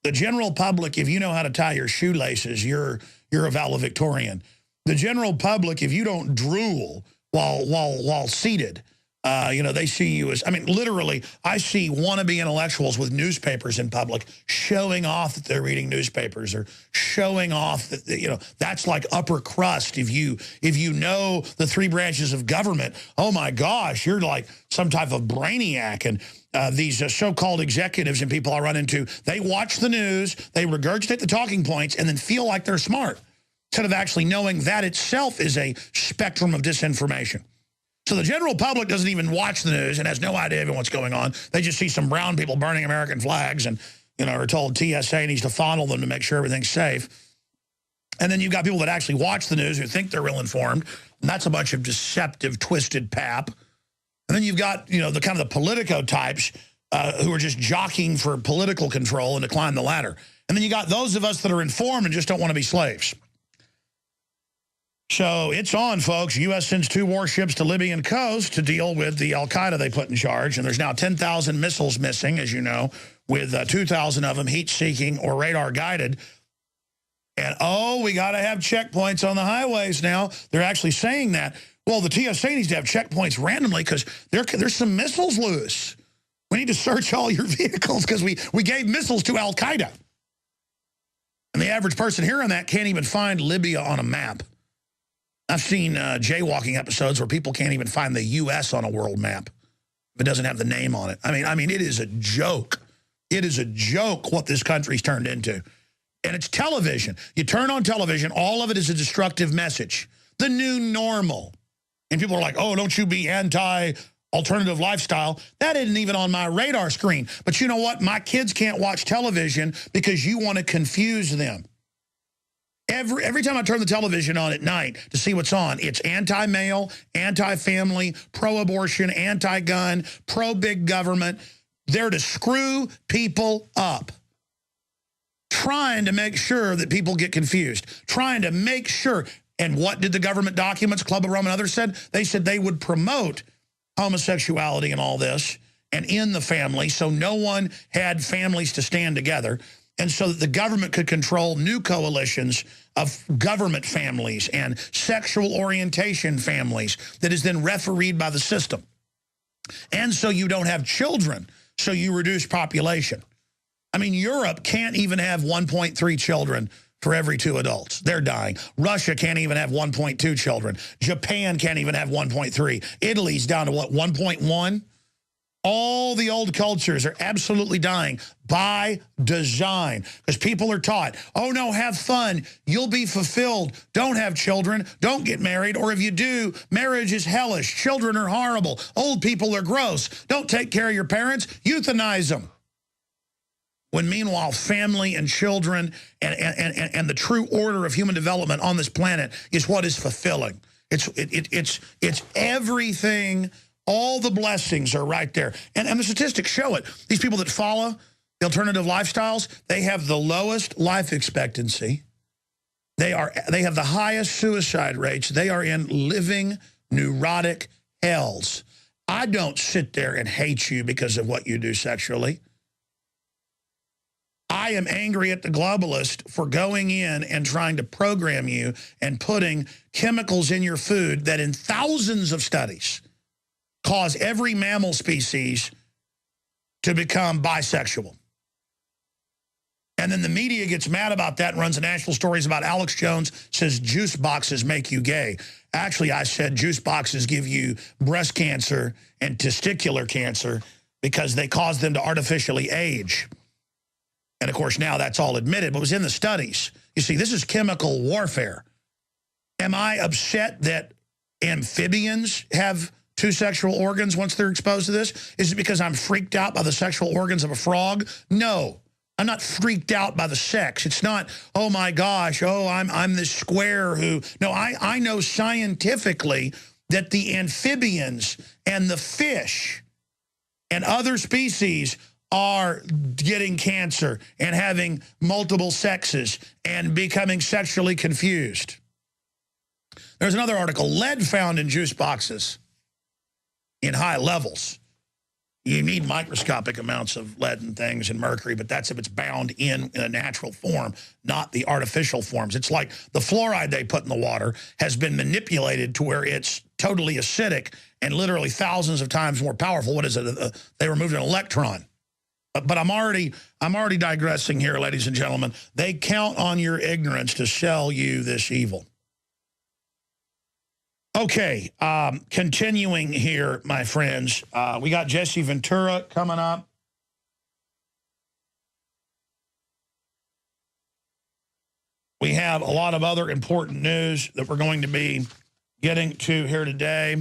The general public, if you know how to tie your shoelaces, you're a valedictorian. The general public, if you don't drool while seated, you know, they see you as, I mean, literally, I see wannabe intellectuals with newspapers in public showing off that they're reading newspapers or showing off that, you know, that's like upper crust. If you know the three branches of government, oh my gosh, you're like some type of brainiac. And these so-called executives and people I run into, they watch the news, they regurgitate the talking points and then feel like they're smart instead of actually knowing that itself is a spectrum of disinformation. So the general public doesn't even watch the news and has no idea even what's going on. They just see some brown people burning American flags and, you know, are told TSA needs to fondle them to make sure everything's safe. And then you've got people that actually watch the news who think they're real informed. And that's a bunch of deceptive, twisted pap. And then you've got, you know, the kind of the politico types who are just jockeying for political control and to climb the ladder. And then you got those of us that are informed and just don't want to be slaves. So it's on, folks. U.S. sends 2 warships to Libyan coast to deal with the Al-Qaeda they put in charge. And there's now 10,000 missiles missing, as you know, with 2,000 of them heat-seeking or radar-guided. And, oh, we got to have checkpoints on the highways now. They're actually saying that. Well, the TSA needs to have checkpoints randomly because there's some missiles loose. We need to search all your vehicles because we gave missiles to Al-Qaeda. And the average person hearing that can't even find Libya on a map. I've seen jaywalking episodes where people can't even find the U.S. on a world map if it doesn't have the name on it. I mean, it is a joke. It is a joke what this country's turned into. And it's television. You turn on television, all of it is a destructive message. The new normal. And people are like, oh, don't you be anti alternative lifestyle. That isn't even on my radar screen. But you know what? My kids can't watch television because you want to confuse them. Every time I turn the television on at night to see what's on, it's anti-male, anti-family, pro-abortion, anti-gun, pro-big government. They're to screw people up. Trying to make sure that people get confused. Trying to make sure. And what did the government documents, Club of Rome and others said? They said they would promote homosexuality and all this and in the family, so no one had families to stand together, and so that the government could control new coalitions of government families and sexual orientation families that is then refereed by the system. And so you don't have children, so you reduce population. I mean, Europe can't even have 1.3 children for every 2 adults. They're dying. Russia can't even have 1.2 children. Japan can't even have 1.3. Italy's down to what, 1.1? All the old cultures are absolutely dying by design because people are taught, oh no, have fun, you'll be fulfilled, don't have children, don't get married, or if you do, marriage is hellish, children are horrible, old people are gross, don't take care of your parents, euthanize them. When meanwhile, family and children and the true order of human development on this planet is what is fulfilling. It's everything. All the blessings are right there. And the statistics show it. These people that follow the alternative lifestyles, they have the lowest life expectancy. They have the highest suicide rates. They are in living neurotic hells. I don't sit there and hate you because of what you do sexually. I am angry at the globalist for going in and trying to program you and putting chemicals in your food that in thousands of studies cause every mammal species to become bisexual. And then the media gets mad about that and runs national stories about Alex Jones says juice boxes make you gay. Actually, I said juice boxes give you breast cancer and testicular cancer because they cause them to artificially age. And, of course, now that's all admitted, but it was in the studies. You see, this is chemical warfare. Am I upset that amphibians have 2 sexual organs once they're exposed to this? Is it because I'm freaked out by the sexual organs of a frog? No, I'm not freaked out by the sex. It's not, oh, my gosh, oh, I'm this square who... No, I know scientifically that the amphibians and the fish and other species are getting cancer and having multiple sexes and becoming sexually confused. There's another article, lead found in juice boxes in high levels. You need microscopic amounts of lead and things and mercury, but that's if it's bound in a natural form, not the artificial forms. It's like the fluoride they put in the water has been manipulated to where it's totally acidic and literally thousands of times more powerful. What is it? They removed an electron. But I'm already digressing here, ladies and gentlemen. They count on your ignorance to sell you this evil. Okay, continuing here, my friends. We got Jesse Ventura coming up. We have a lot of other important news that we're going to be getting to here today.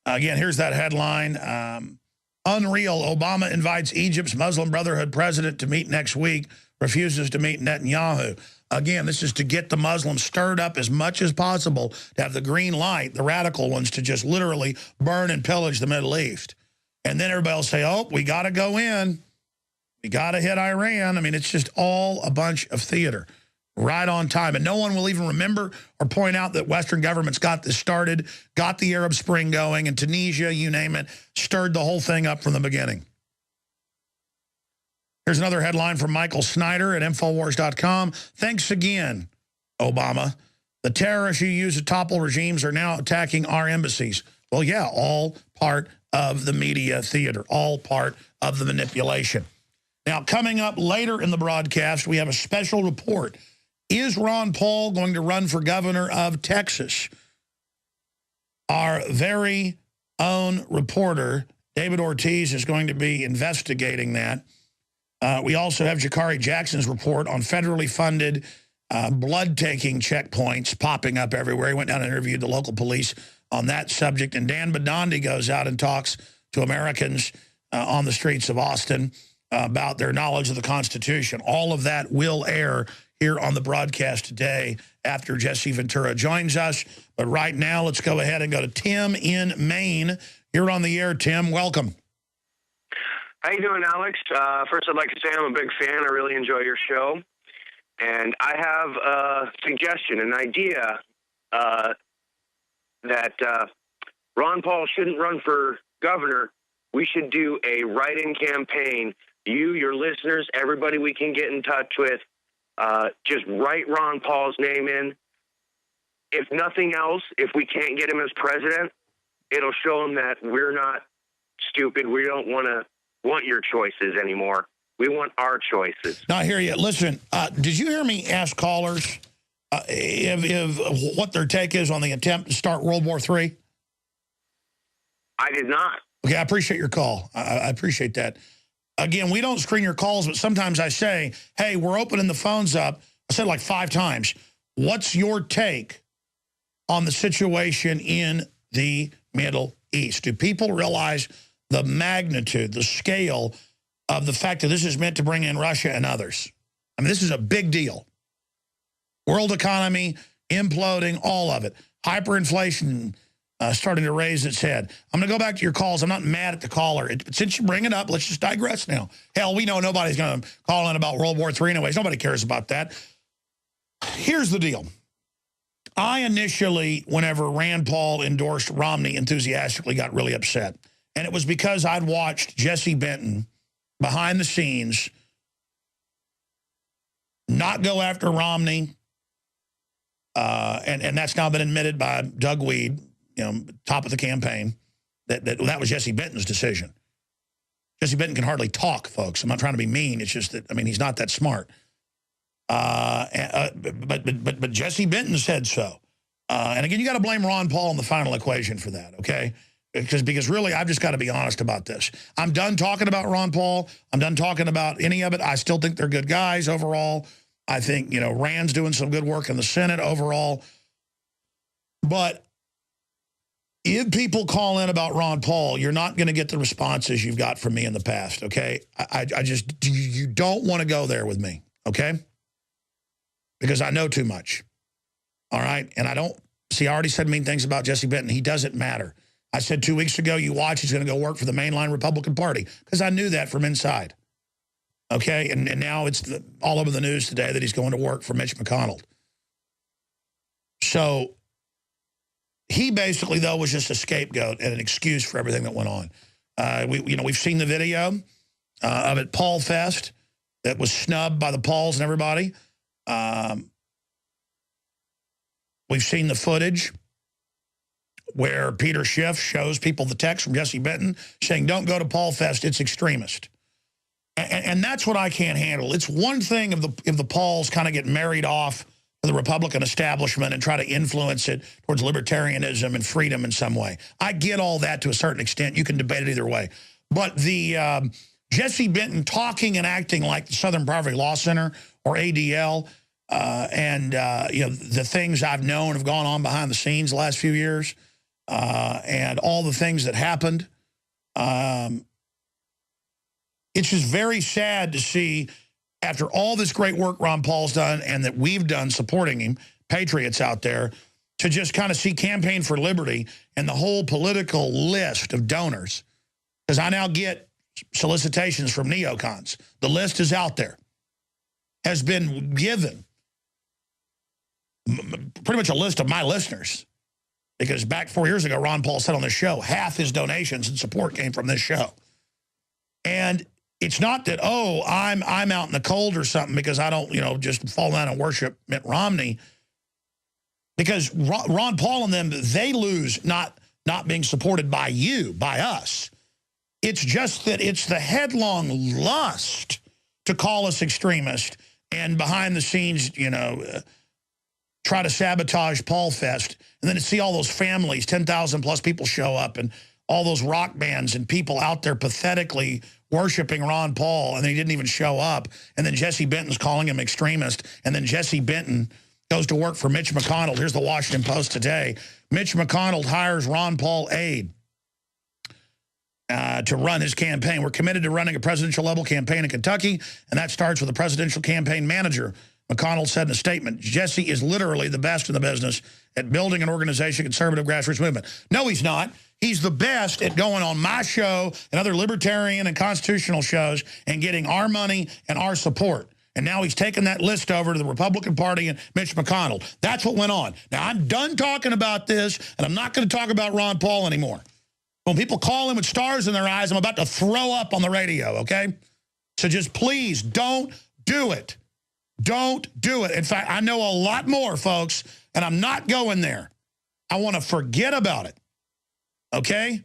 Again, here's that headline. Unreal, Obama invites Egypt's Muslim Brotherhood president to meet next week, refuses to meet Netanyahu. Again, this is to get the Muslims stirred up as much as possible to have the green light, the radical ones, to just literally burn and pillage the Middle East. And then everybody will say, oh, we got to go in. We got to hit Iran. I mean, it's just all a bunch of theater. Right on time. And no one will even remember or point out that Western governments got this started, got the Arab Spring going, and Tunisia, you name it, stirred the whole thing up from the beginning. Here's another headline from Michael Snyder at Infowars.com. Thanks again, Obama. The terrorists you use to topple regimes are now attacking our embassies. Well, yeah, all part of the media theater, all part of the manipulation. Now, coming up later in the broadcast, we have a special report. Is Ron Paul going to run for governor of Texas? Our very own reporter, David Ortiz, is going to be investigating that. We also have Jakari Jackson's report on federally funded blood-taking checkpoints popping up everywhere. He went down and interviewed the local police on that subject. And Dan Bidandi goes out and talks to Americans on the streets of Austin about their knowledge of the Constitution. All of that will air here on the broadcast today after Jesse Ventura joins us. But right now, let's go ahead and go to Tim in Maine. You're on the air, Tim. Welcome. How you doing, Alex? First, I'd like to say I'm a big fan. I really enjoy your show. And I have a suggestion, an idea that Ron Paul shouldn't run for governor. We should do a write-in campaign. You, your listeners, everybody we can get in touch with, just write Ron Paul's name in. If nothing else, if we can't get him as president, it'll show him that we're not stupid. We don't want your choices anymore. We want our choices. Now, I hear you. Listen, did you hear me ask callers if what their take is on the attempt to start World War III? I did not. Okay, I appreciate your call. I appreciate that. Again, we don't screen your calls, but sometimes I say, hey, we're opening the phones up. I said like 5 times. What's your take on the situation in the Middle East? Do people realize the magnitude, the scale of the fact that this is meant to bring in Russia and others? I mean, this is a big deal. World economy imploding, all of it. Hyperinflation starting to raise its head. I'm going to go back to your calls. I'm not mad at the caller. Since you bring it up, let's just digress now. Hell, we know nobody's going to call in about World War III anyways. Nobody cares about that. Here's the deal. I initially, whenever Rand Paul endorsed Romney enthusiastically, got really upset. And it was because I'd watched Jesse Benton behind the scenes not go after Romney. And that's now been admitted by Doug Weed, you know, top of the campaign, that was Jesse Benton's decision. Jesse Benton can hardly talk, folks. I'm not trying to be mean. It's just that, I mean, he's not that smart. But Jesse Benton said so. And again, you got to blame Ron Paul in the final equation for that, okay? Because really, I've just got to be honest about this. I'm done talking about Ron Paul. I'm done talking about any of it. I still think they're good guys overall. I think, you know, Rand's doing some good work in the Senate overall. But if people call in about Ron Paul, you're not going to get the responses you've got from me in the past, okay? I just, you don't want to go there with me, okay? Because I know too much, all right? And I don't, see, I already said mean things about Jesse Benton. He doesn't matter. I said 2 weeks ago, you watch, he's going to go work for the mainline Republican Party, because I knew that from inside, okay? And now it's all over the news today that he's going to work for Mitch McConnell. So he basically, though, was just a scapegoat and an excuse for everything that went on. We've seen the video of it, Paul Fest, that was snubbed by the Pauls and everybody. We've seen the footage where Peter Schiff shows people the text from Jesse Benton saying, don't go to Paul Fest, it's extremist. And that's what I can't handle. It's one thing if the Pauls kind of get married off to the Republican establishment and try to influence it towards libertarianism and freedom in some way. I get all that to a certain extent. You can debate it either way. But the Jesse Benton talking and acting like the Southern Poverty Law Center or ADL and the things I've known have gone on behind the scenes the last few years and all the things that happened. It's just very sad to see, after all this great work Ron Paul's done and that we've done supporting him, patriots out there, to just kind of see Campaign for Liberty and the whole political list of donors. Because I now get solicitations from neocons. The list is out there. Has been given pretty much a list of my listeners. Because back 4 years ago, Ron Paul said on this show, half his donations and support came from this show. And it's not that, oh, I'm out in the cold or something because I don't, just fall down and worship Mitt Romney. Because Ron Paul and them, they lose not being supported by you, by us. It's just that it's the headlong lust to call us extremist and behind the scenes, try to sabotage Paul Fest. And then to see all those families, 10,000 plus people show up and all those rock bands and people out there pathetically worshiping Ron Paul, and then he didn't even show up. And then Jesse Benton's calling him extremist. And then Jesse Benton goes to work for Mitch McConnell. Here's the Washington Post today. Mitch McConnell hires Ron Paul aide to run his campaign. We're committed to running a presidential-level campaign in Kentucky, and that starts with a presidential campaign manager. McConnell said in a statement, Jesse is literally the best in the business at building an organization, conservative grassroots movement. No, he's not. He's the best at going on my show and other libertarian and constitutional shows and getting our money and our support. And now he's taken that list over to the Republican Party and Mitch McConnell. That's what went on. Now, I'm done talking about this, and I'm not going to talk about Ron Paul anymore. When people call him with stars in their eyes, I'm about to throw up on the radio, okay? So just please don't do it. Don't do it. In fact, I know a lot more, folks, and I'm not going there. I want to forget about it, okay?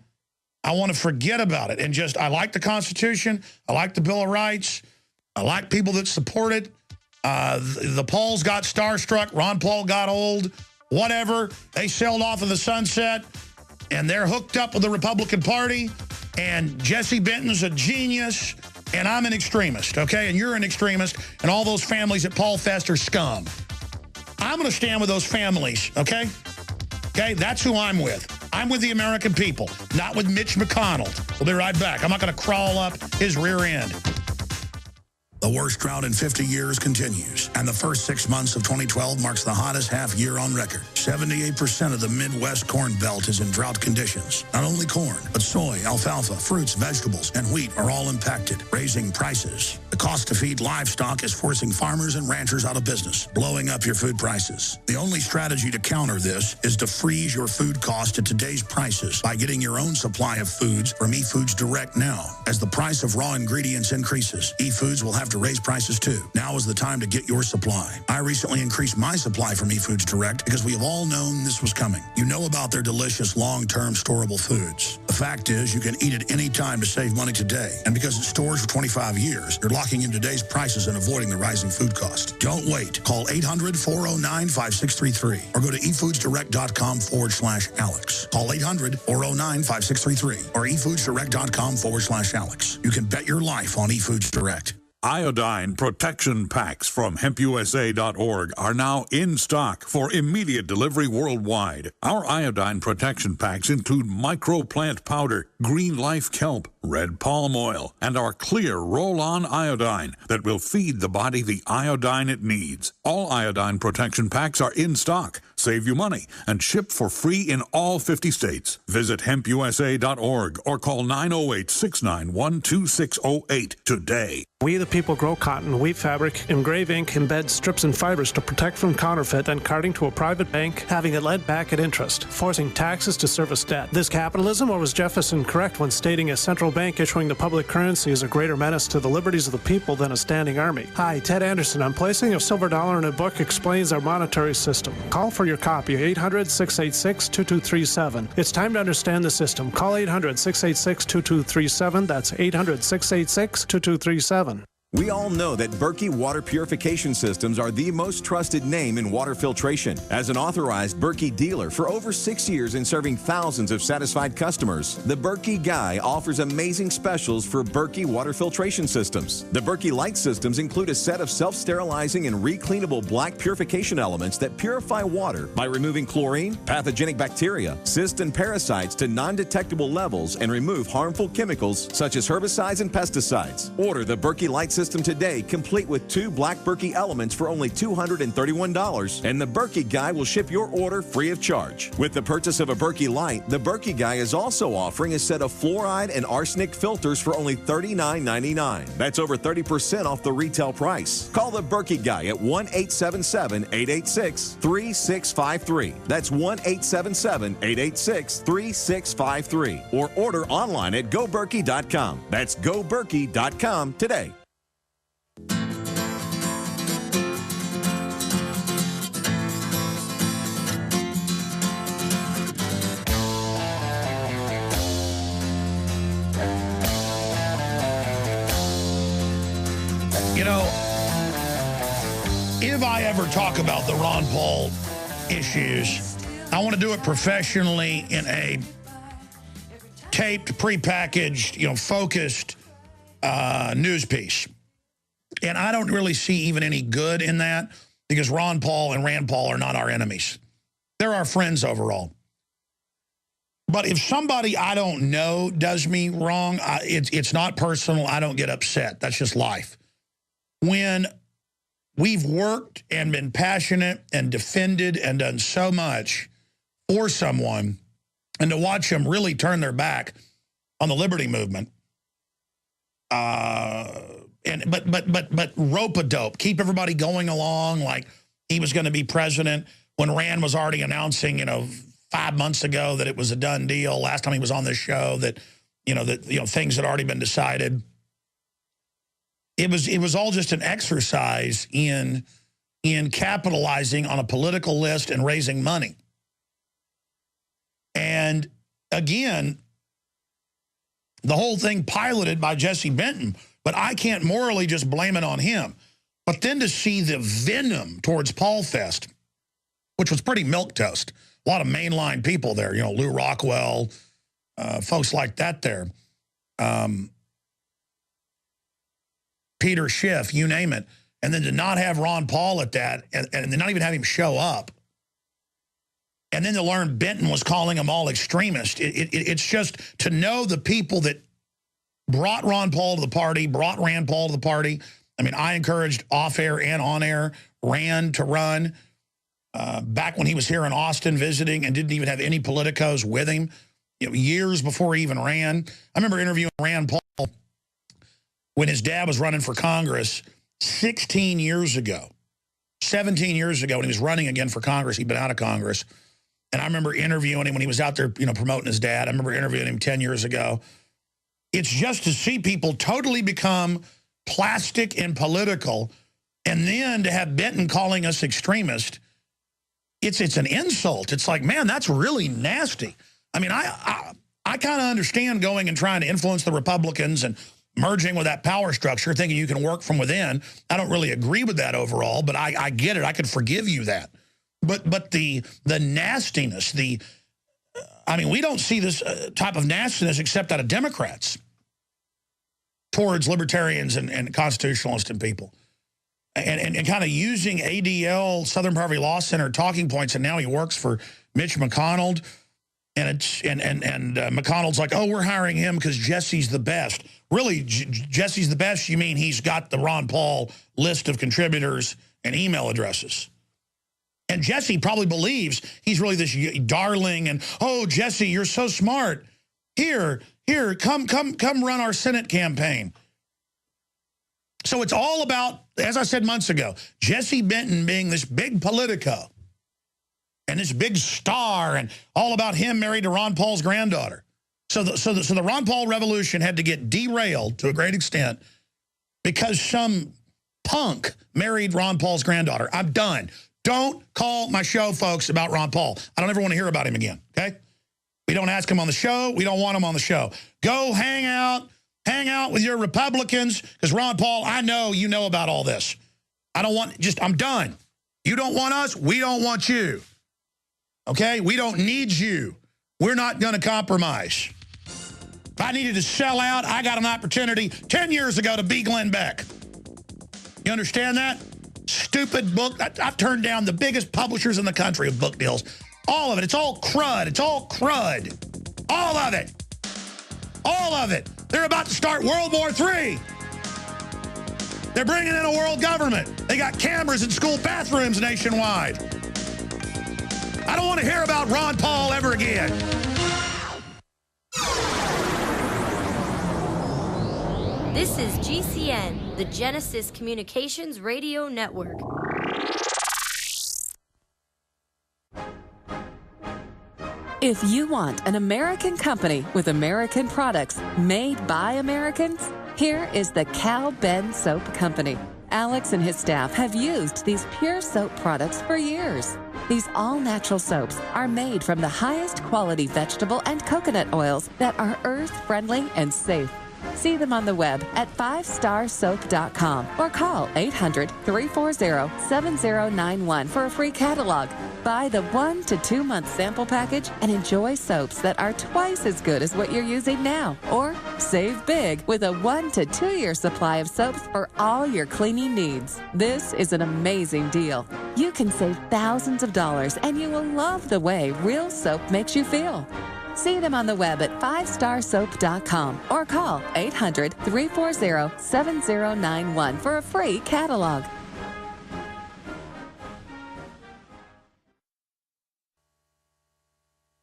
I want to forget about it. And just, I like the Constitution. I like the Bill of Rights. I like people that support it. The Pauls got starstruck. Ron Paul got old. Whatever. They sailed off of the sunset, and they're hooked up with the Republican Party. And Jesse Benton's a genius, and I'm an extremist, okay? And you're an extremist, and all those families at Paul Fest are scum. I'm going to stand with those families, okay? Okay, that's who I'm with. I'm with the American people, not with Mitch McConnell. We'll be right back. I'm not going to crawl up his rear end. The worst drought in 50 years continues, and the first 6 months of 2012 marks the hottest half year on record. 78% of the Midwest Corn Belt is in drought conditions. Not only corn, but soy, alfalfa, fruits, vegetables, and wheat are all impacted, raising prices. The cost to feed livestock is forcing farmers and ranchers out of business, blowing up your food prices. The only strategy to counter this is to freeze your food cost at today's prices by getting your own supply of foods from eFoods Direct now. As the price of raw ingredients increases, eFoods will have to raise prices too. Now is the time to get your supply. I recently increased my supply from eFoods Direct because we have all known this was coming. You know about their delicious long-term storable foods. The fact is you can eat it any time to save money today. And because it stores for 25 years, you're locking in today's prices and avoiding the rising food cost. Don't wait. Call 800-409-5633 or go to efoodsdirect.com/Alex. Call 800-409-5633 or efoodsdirect.com/Alex. You can bet your life on eFoods Direct. Iodine protection packs from hempusa.org are now in stock for immediate delivery worldwide. Our iodine protection packs include microplant powder, green life kelp, red palm oil, and our clear roll-on iodine that will feed the body the iodine it needs. All iodine protection packs are in stock, save you money, and ship for free in all 50 states. Visit hempusa.org or call 908-691-2608 today. We the people grow cotton, weave fabric, engrave ink, embed strips and fibers to protect from counterfeit, then carting to a private bank, having it lent back at interest, forcing taxes to service debt. This capitalism, or was Jefferson correct when stating a central bank issuing the public currency is a greater menace to the liberties of the people than a standing army? Hi, Ted Anderson. I'm placing a silver dollar in a book explains our monetary system. Call for your copy, 800-686-2237. It's time to understand the system. Call 800-686-2237. That's 800-686-2237. We all know that Berkey Water Purification Systems are the most trusted name in water filtration. As an authorized Berkey dealer for over 6 years and serving thousands of satisfied customers, the Berkey Guy offers amazing specials for Berkey Water Filtration Systems. The Berkey Light Systems include a set of self-sterilizing and recleanable black purification elements that purify water by removing chlorine, pathogenic bacteria, cysts, and parasites to non-detectable levels and remove harmful chemicals such as herbicides and pesticides. Order the Berkey Light System today, complete with 2 black Berkey elements for only $231, and the Berkey Guy will ship your order free of charge. With the purchase of a Berkey Light, the Berkey Guy is also offering a set of fluoride and arsenic filters for only $39.99. That's over 30% off the retail price. Call the Berkey Guy at 1-877-886-3653. That's 1-877-886-3653. Or order online at goberkey.com. That's goberkey.com today. You know, if I ever talk about the Ron Paul issues, I want to do it professionally in a taped, prepackaged, focused news piece. And I don't really see even any good in that. because Ron Paul and Rand Paul are not our enemies. They're our friends overall. But if somebody I don't know does me wrong, it's not personal. I don't get upset. That's just life. When we've worked and been passionate and defended and done so much for someone, and to watch them really turn their back on the liberty movement, but rope-a-dope, keep everybody going along like he was going to be president when Rand was already announcing, 5 months ago that it was a done deal. Last time he was on this show that, things had already been decided. It was all just an exercise in capitalizing on a political list and raising money. And again, the whole thing piloted by Jesse Benton, but I can't morally just blame it on him. But then to see the venom towards Paul Fest, which was pretty milquetoast. A lot of mainline people there, Lou Rockwell, folks like that there. Peter Schiff, you name it. And then to not have Ron Paul at that, and to not even have him show up. And then to learn Benton was calling them all extremists. It's just to know the people that brought Ron Paul to the party, brought Rand Paul to the party. I mean, I encouraged off-air and on-air Rand to run. Back when he was here in Austin visiting and didn't even have any politicos with him, years before he even ran. I remember interviewing Rand Paul when his dad was running for Congress 17 years ago when he was running again for Congress. He'd been out of Congress. And I remember interviewing him when he was out there, promoting his dad. I remember interviewing him 10 years ago. It's just to see people totally become plastic and political, and then to have Benton calling us extremist. It's an insult. It's like, man, that's really nasty. I mean, I kind of understand going and trying to influence the Republicans and merging with that power structure, thinking you can work from within. I don't really agree with that overall, but I get it. I could forgive you that. But the nastiness, we don't see this type of nastiness except out of Democrats towards libertarians and constitutionalists and people. And kind of using ADL, Southern Poverty Law Center talking points, and now he works for Mitch McConnell. And McConnell's like, oh, we're hiring him because Jesse's the best. Really, Jesse's the best? You mean he's got the Ron Paul list of contributors and email addresses? And Jesse probably believes he's really this darling, and, oh, Jesse, you're so smart. Here, come run our Senate campaign. So it's all about, as I said months ago, Jesse Benton being this big politico and this big star, and all about him married to Ron Paul's granddaughter. So the Ron Paul revolution had to get derailed to a great extent because some punk married Ron Paul's granddaughter. I'm done. Don't call my show, folks, about Ron Paul. I don't ever want to hear about him again, okay? We don't ask him on the show. We don't want him on the show. Go hang out with your Republicans, because Ron Paul, I know you know about all this. I'm done. You don't want us, we don't want you. Okay? We don't need you. We're not going to compromise. If I needed to sell out, I got an opportunity 10 years ago to be Glenn Beck. You understand that? Stupid book. I've turned down the biggest publishers in the country of book deals. All of it. It's all crud. It's all crud. All of it. All of it. They're about to start World War III. They're bringing in a world government. They got cameras in school bathrooms nationwide. I don't want to hear about Ron Paul ever again. This is GCN, the Genesis Communications Radio Network. If you want an American company with American products made by Americans, here is the Cal Ben Soap Company. Alex and his staff have used these pure soap products for years. These all-natural soaps are made from the highest quality vegetable and coconut oils that are earth-friendly and safe. See them on the web at 5starsoap.com or call 800-340-7091 for a free catalog. Buy the 1 to 2 month sample package and enjoy soaps that are twice as good as what you're using now. Or Save big with a 1 to 2 year supply of soaps for all your cleaning needs. This is an amazing deal. You can save thousands of dollars, and you will love the way real soap makes you feel. See them on the web at 5starsoap.com or call 800-340-7091 for a free catalog.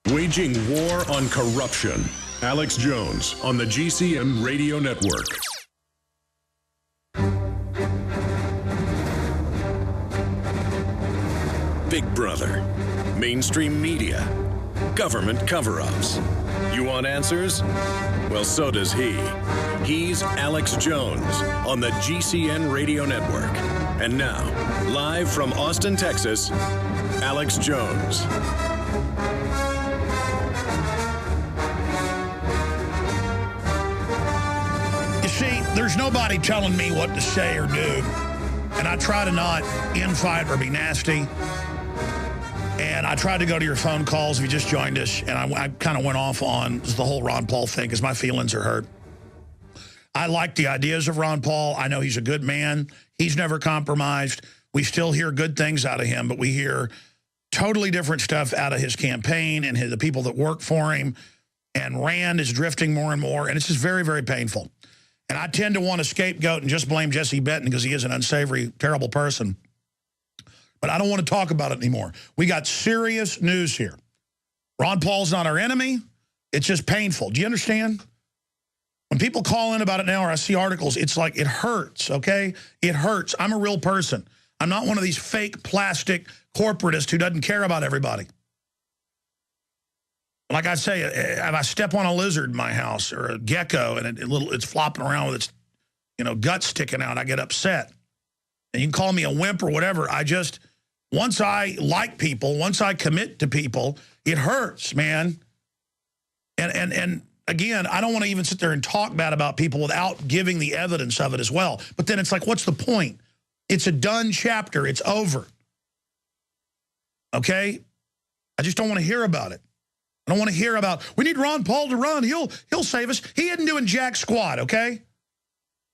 Waging war on corruption. Alex Jones on the GCN Radio Network. Big Brother. Mainstream media. Government cover-ups. You want answers? Well, so does he. He's Alex Jones on the GCN Radio Network. And now, live from Austin, Texas, Alex Jones. See, there's nobody telling me what to say or do. And I try to not infight or be nasty. And I tried to go to your phone calls if you just joined us. And I kind of went off on the whole Ron Paul thing because my feelings are hurt. I like the ideas of Ron Paul. I know he's a good man. He's never compromised. We still hear good things out of him, but we hear totally different stuff out of his campaign and the people that work for him. And Rand is drifting more and more. And it's just very, very painful. And I tend to want to scapegoat and just blame Jesse Benton because he is an unsavory, terrible person. But I don't want to talk about it anymore. We got serious news here. Ron Paul's not our enemy. It's just painful. Do you understand? When people call in about it now or I see articles, it's like it hurts, okay? It hurts. I'm a real person. I'm not one of these fake plastic corporatists who doesn't care about everybody. Like I say, if I step on a lizard in my house or a gecko and it's flopping around with its, guts sticking out, I get upset. And you can call me a wimp or whatever. Once I like people, once I commit to people, it hurts, man. And again, I don't want to even sit there and talk bad about people without giving the evidence of it as well. But then it's like, what's the point? It's a done chapter. It's over. Okay? I just don't want to hear about it. I don't want to hear about, we need Ron Paul to run. He'll save us. He isn't doing jack squat, okay?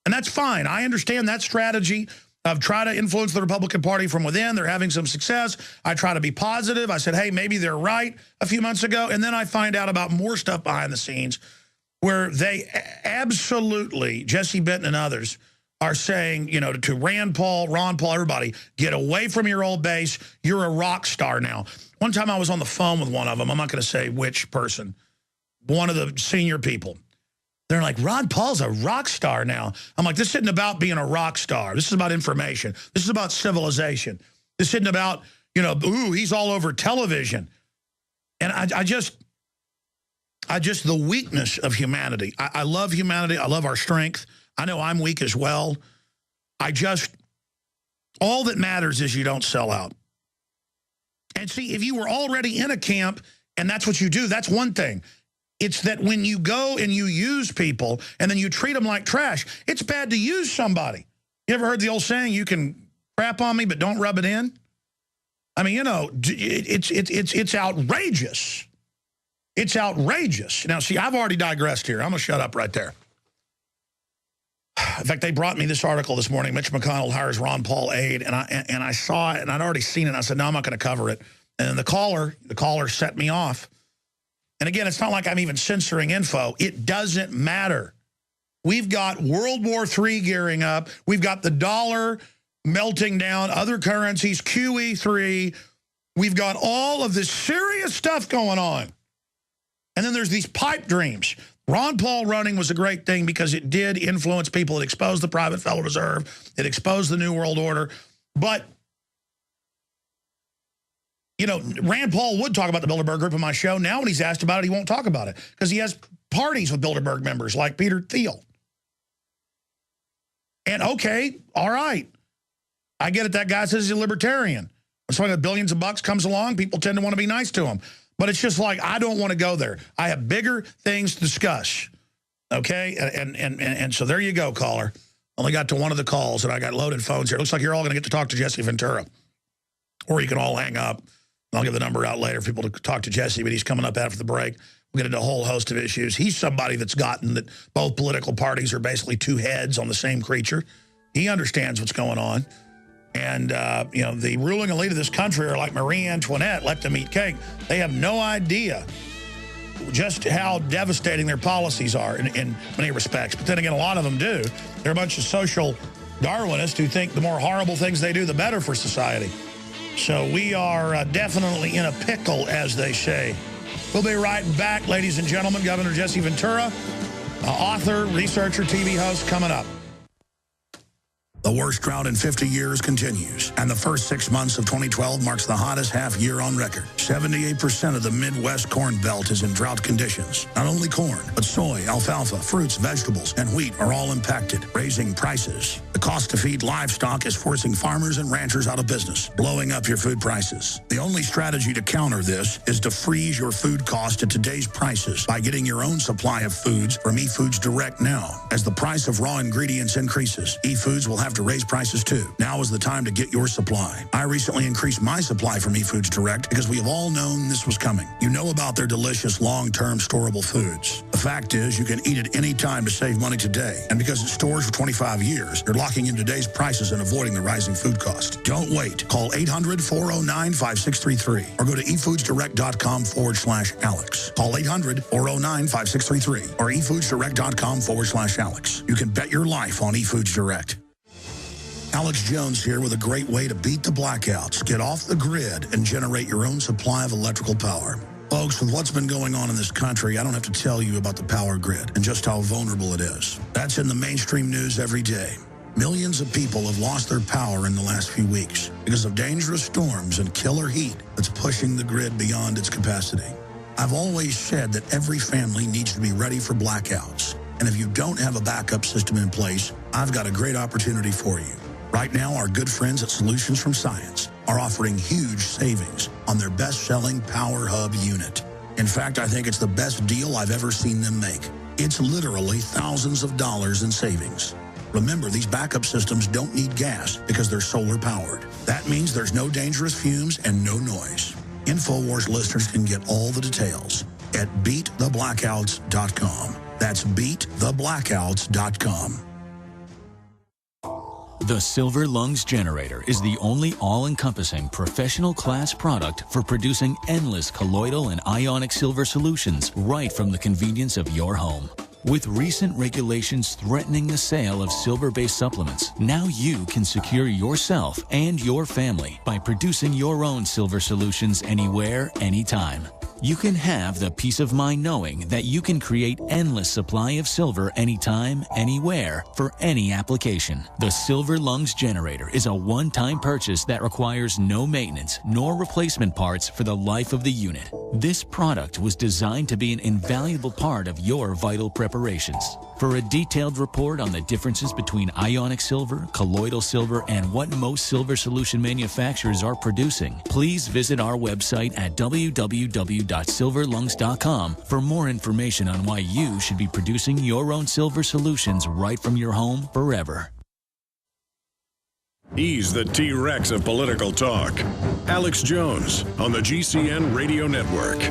And that's fine. I understand that strategy of try to influence the Republican Party from within. They're having some success. I try to be positive. I said, hey, maybe they're right a few months ago. And then I find out about more stuff behind the scenes where they absolutely, Jesse Benton and others, are saying, to Rand Paul, Ron Paul, everybody, get away from your old base. You're a rock star now. One time I was on the phone with one of them. I'm not going to say which person. One of the senior people. They're like, Ron Paul's a rock star now. I'm like, this isn't about being a rock star. This is about information. This is about civilization. This isn't about, ooh, he's all over television. And I just the weakness of humanity. I love humanity. I love our strength. I know I'm weak as well. All that matters is you don't sell out. And see, if you were already in a camp and that's what you do, that's one thing. It's that when you go and you use people and then you treat them like trash, it's bad to use somebody. You ever heard the old saying, you can crap on me, but don't rub it in? I mean, it's outrageous. It's outrageous. Now, see, I've already digressed here. I'm going to shut up right there. In fact, they brought me this article this morning. Mitch McConnell hires Ron Paul aide, and I saw it, and I'd already seen it. And I said, no, I'm not going to cover it. And the caller set me off. And again, it's not like I'm even censoring info. It doesn't matter. We've got World War III gearing up. We've got the dollar melting down, other currencies, QE3. We've got all of this serious stuff going on. And then there's these pipe dreams. Ron Paul running was a great thing because it did influence people. It exposed the private Federal Reserve. It exposed the New World Order. But Rand Paul would talk about the Bilderberg Group on my show. Now when he's asked about it, he won't talk about it because he has parties with Bilderberg members like Peter Thiel. And okay, all right. I get it. That guy says he's a libertarian. When someone with billions of bucks comes along, people tend to want to be nice to him. But it's just like, I don't want to go there. I have bigger things to discuss. Okay? And so there you go, caller. Only got to one of the calls, and I got loaded phones here. It looks like you're all going to get to talk to Jesse Ventura. Or you can all hang up. I'll give the number out later for people to talk to Jesse, but he's coming up after the break. We'll get into a whole host of issues. He's somebody that's gotten that both political parties are basically two heads on the same creature. He understands what's going on. And, you know, the ruling elite of this country are like Marie Antoinette, let them eat cake. They have no idea just how devastating their policies are in many respects. But then again, a lot of them do. They're a bunch of social Darwinists who think the more horrible things they do, the better for society. So we are definitely in a pickle, as they say. We'll be right back, ladies and gentlemen. Governor Jesse Ventura, author, researcher, TV host, coming up. The worst drought in 50 years continues, and the first 6 months of 2012 marks the hottest half year on record. 78% of the Midwest Corn Belt is in drought conditions. Not only corn, but soy, alfalfa, fruits, vegetables, and wheat are all impacted, raising prices. The cost to feed livestock is forcing farmers and ranchers out of business, blowing up your food prices. The only strategy to counter this is to freeze your food cost at today's prices by getting your own supply of foods from eFoods Direct now. As the price of raw ingredients increases, eFoods will have to raise prices too. Now is the time to get your supply. I recently increased my supply from eFoods Direct because we have all known this was coming. You know about their delicious long-term storable foods. The fact is, you can eat it any time to save money today. And because it stores for 25 years, you're locking in today's prices and avoiding the rising food cost. Don't wait. Call 800-409-5633 or go to efoodsdirect.com/Alex. Call 800-409-5633 or efoodsdirect.com/Alex. You can bet your life on eFoods Direct. Alex Jones here with a great way to beat the blackouts, get off the grid, and generate your own supply of electrical power. Folks, with what's been going on in this country, I don't have to tell you about the power grid and just how vulnerable it is. That's in the mainstream news every day. Millions of people have lost their power in the last few weeks because of dangerous storms and killer heat that's pushing the grid beyond its capacity. I've always said that every family needs to be ready for blackouts. And if you don't have a backup system in place, I've got a great opportunity for you. Right now, our good friends at Solutions from Science are offering huge savings on their best-selling Power Hub unit. In fact, I think it's the best deal I've ever seen them make. It's literally thousands of dollars in savings. Remember, these backup systems don't need gas because they're solar-powered. That means there's no dangerous fumes and no noise. InfoWars listeners can get all the details at beattheblackouts.com. That's beattheblackouts.com. The Silver Lungs Generator is the only all-encompassing professional-class product for producing endless colloidal and ionic silver solutions right from the convenience of your home. With recent regulations threatening the sale of silver-based supplements, now you can secure yourself and your family by producing your own silver solutions anywhere, anytime. You can have the peace of mind knowing that you can create endless supply of silver anytime, anywhere, for any application. The Silver Lungs Generator is a one-time purchase that requires no maintenance nor replacement parts for the life of the unit. This product was designed to be an invaluable part of your vital preparations. For a detailed report on the differences between ionic silver, colloidal silver, and what most silver solution manufacturers are producing, please visit our website at www.silverlungs.com for more information on why you should be producing your own silver solutions right from your home forever. He's the T-Rex of political talk. Alex Jones on the GCN Radio Network.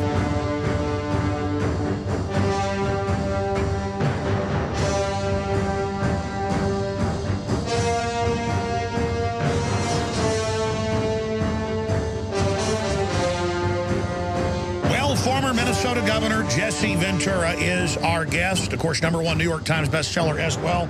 Former Minnesota Governor Jesse Ventura is our guest. Of course, #1 New York Times bestseller as well.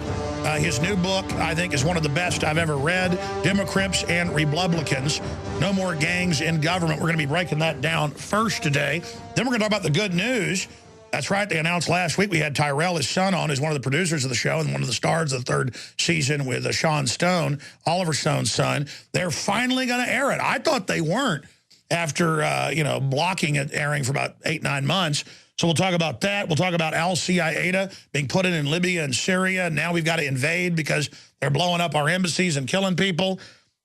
His new book, I think, is one of the best I've ever read. Democrats and Republicans. No more gangs in government. We're going to be breaking that down first today. Then we're going to talk about the good news. That's right. They announced last week we had Tyrell, his son, on as one of the producers of the show and one of the stars of the third season with Sean Stone, Oliver Stone's son. They're finally going to air it. I thought they weren't, after, blocking it airing for about 8-9 months. So we'll talk about that. We'll talk about al-Qaeda being put in Libya and Syria. Now we've got to invade because they're blowing up our embassies and killing people.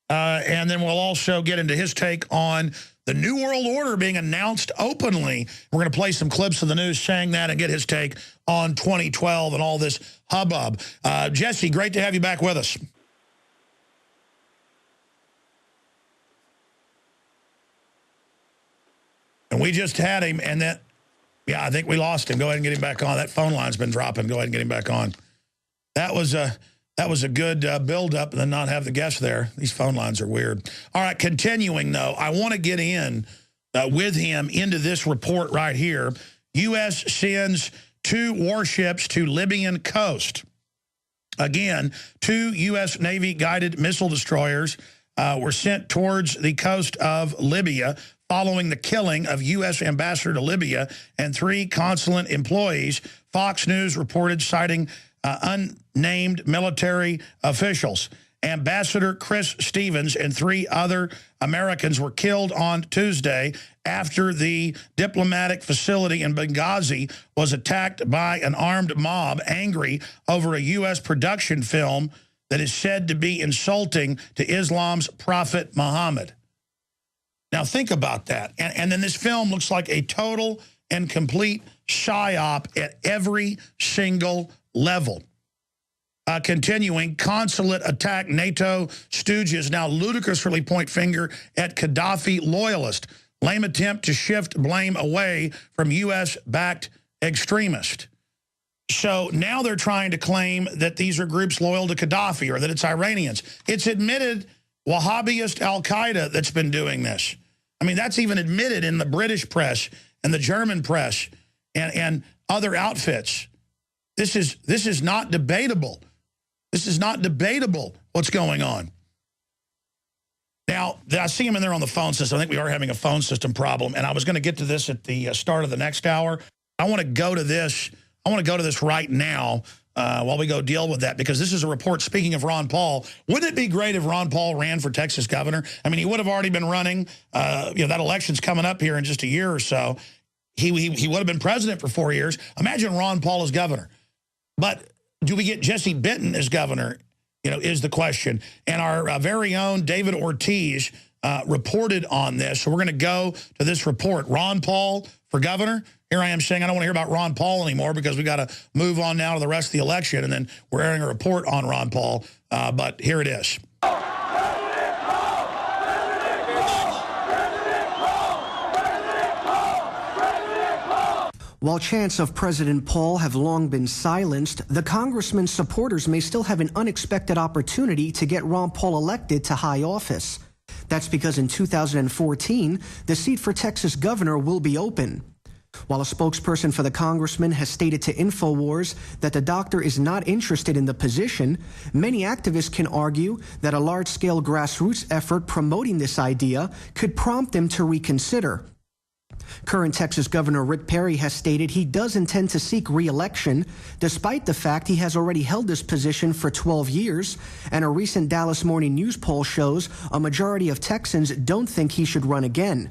And then we'll also get into his take on the New World Order being announced openly. We're going to play some clips of the news saying that and get his take on 2012 and all this hubbub. Jesse, great to have you back with us. And we just had him, and then, yeah, I think we lost him. Go ahead and get him back on. That phone line's been dropping. Go ahead and get him back on. That was a good build-up, and then not have the guest there. These phone lines are weird. All right, continuing, though, I want to get in with him into this report right here. U.S. sends 2 warships to Libyan coast. Again, 2 U.S. Navy guided missile destroyers were sent towards the coast of Libya following the killing of U.S. ambassador to Libya and 3 consulate employees, Fox News reported, citing unnamed military officials. Ambassador Chris Stevens and 3 other Americans were killed on Tuesday after the diplomatic facility in Benghazi was attacked by an armed mob angry over a U.S. production film that is said to be insulting to Islam's prophet Muhammad. Now think about that. And then this film looks like a total and complete psyop at every single level. Continuing, consulate attack, NATO stooges now ludicrously point finger at Gaddafi loyalist. Lame attempt to shift blame away from U.S.-backed extremists. So now they're trying to claim that these are groups loyal to Gaddafi or that it's Iranians. It's admitted Wahhabist al-Qaeda that's been doing this. I mean, that's even admitted in the British press and the German press and other outfits. This is not debatable. This is not debatable what's going on. Now, I see him in there on the phone system. I think we are having a phone system problem, and I was going to get to this at the start of the next hour. I want to go to this. I want to go to this right now while we go deal with that, because this is a report, speaking of Ron Paul. Wouldn't it be great if Ron Paul ran for Texas governor? I mean, he would have already been running. That election's coming up here in just a year or so. He would have been president for 4 years. Imagine Ron Paul as governor. But do we get Jesse Benton as governor, is the question. And our very own David Ortiz reported on this. So we're going to go to this report. Ron Paul for governor. Here I am saying I don't want to hear about Ron Paul anymore because we got to move on now to the rest of the election. And then we're airing a report on Ron Paul. But here it is. While chants of President Paul have long been silenced, the congressman's supporters may still have an unexpected opportunity to get Ron Paul elected to high office. That's because in 2014, the seat for Texas governor will be open. While a spokesperson for the congressman has stated to InfoWars that the doctor is not interested in the position, many activists can argue that a large-scale grassroots effort promoting this idea could prompt him to reconsider. Current Texas Governor Rick Perry has stated he does intend to seek re-election, despite the fact he has already held this position for 12 years, and a recent Dallas Morning News poll shows a majority of Texans don't think he should run again.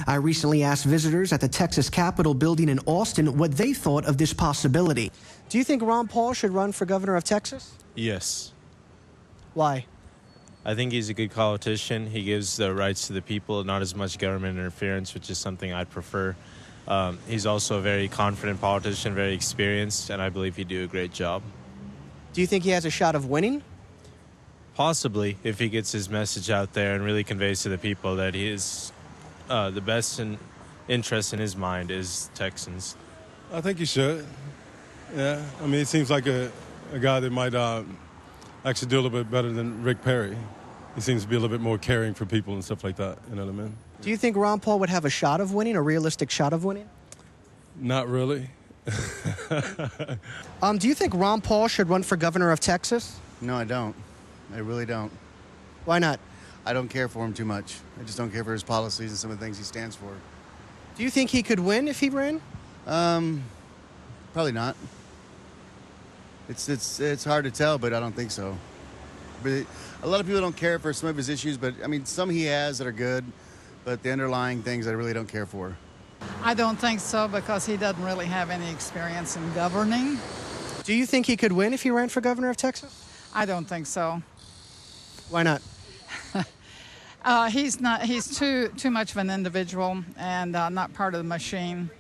I recently asked visitors at the Texas Capitol building in Austin what they thought of this possibility. Do you think Ron Paul should run for governor of Texas? Yes. Why? I think he's a good politician. He gives the rights to the people, not as much government interference, which is something I'd prefer. He's also a very confident politician, very experienced, and I believe he'd do a great job. Do you think he has a shot of winning? Possibly, if he gets his message out there and really conveys to the people that he is the best interest in his mind is Texans. I think he should. Yeah, I mean, it seems like a guy that might actually do a little bit better than Rick Perry. He seems to be a little bit more caring for people and stuff like that, you know what I mean? Do you think Ron Paul would have a shot of winning, a realistic shot of winning? Not really. Do you think Ron Paul should run for governor of Texas? No, I don't. I really don't. Why not? I don't care for him too much. I just don't care for his policies and some of the things he stands for. Do you think he could win if he ran? Probably not. It's hard to tell, but I don't think so. But a lot of people don't care for some of his issues, but I mean, some he has that are good, but the underlying things I really don't care for. I don't think so, because he doesn't really have any experience in governing. Do you think he could win if he ran for governor of Texas? I don't think so. Why not? He's too much of an individual and not part of the machine.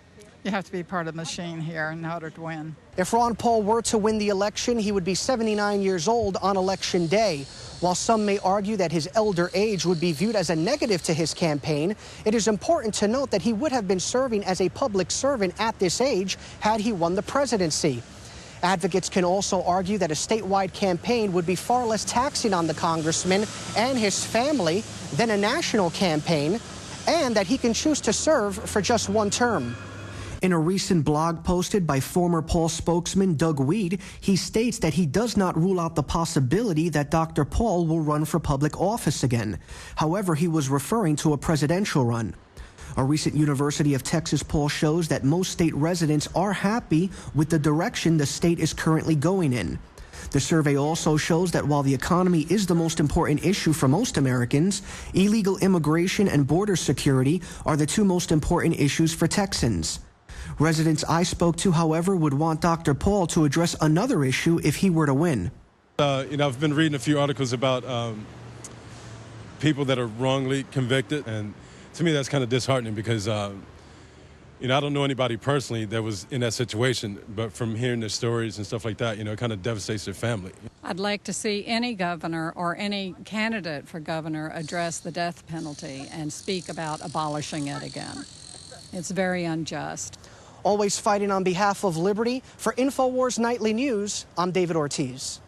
You have to be part of the machine here in order to win. If Ron Paul were to win the election, he would be 79 years old on Election Day. While some may argue that his elder age would be viewed as a negative to his campaign, it is important to note that he would have been serving as a public servant at this age had he won the presidency. Advocates can also argue that a statewide campaign would be far less taxing on the congressman and his family than a national campaign, and that he can choose to serve for just one term. In a recent blog posted by former Paul spokesman Doug Weed, he states that he does not rule out the possibility that Dr. Paul will run for public office again. However, he was referring to a presidential run. A recent University of Texas poll shows that most state residents are happy with the direction the state is currently going in. The survey also shows that while the economy is the most important issue for most Americans, illegal immigration and border security are the two most important issues for Texans. Residents I spoke to, however, would want Dr. Paul to address another issue if he were to win. I've been reading a few articles about people that are wrongly convicted, and to me that's kind of disheartening because, I don't know anybody personally that was in that situation, but from hearing their stories and stuff like that, it kind of devastates their family. I'd like to see any governor or any candidate for governor address the death penalty and speak about abolishing it again. It's very unjust. Always fighting on behalf of liberty. For InfoWars Nightly News, I'm David Ortiz.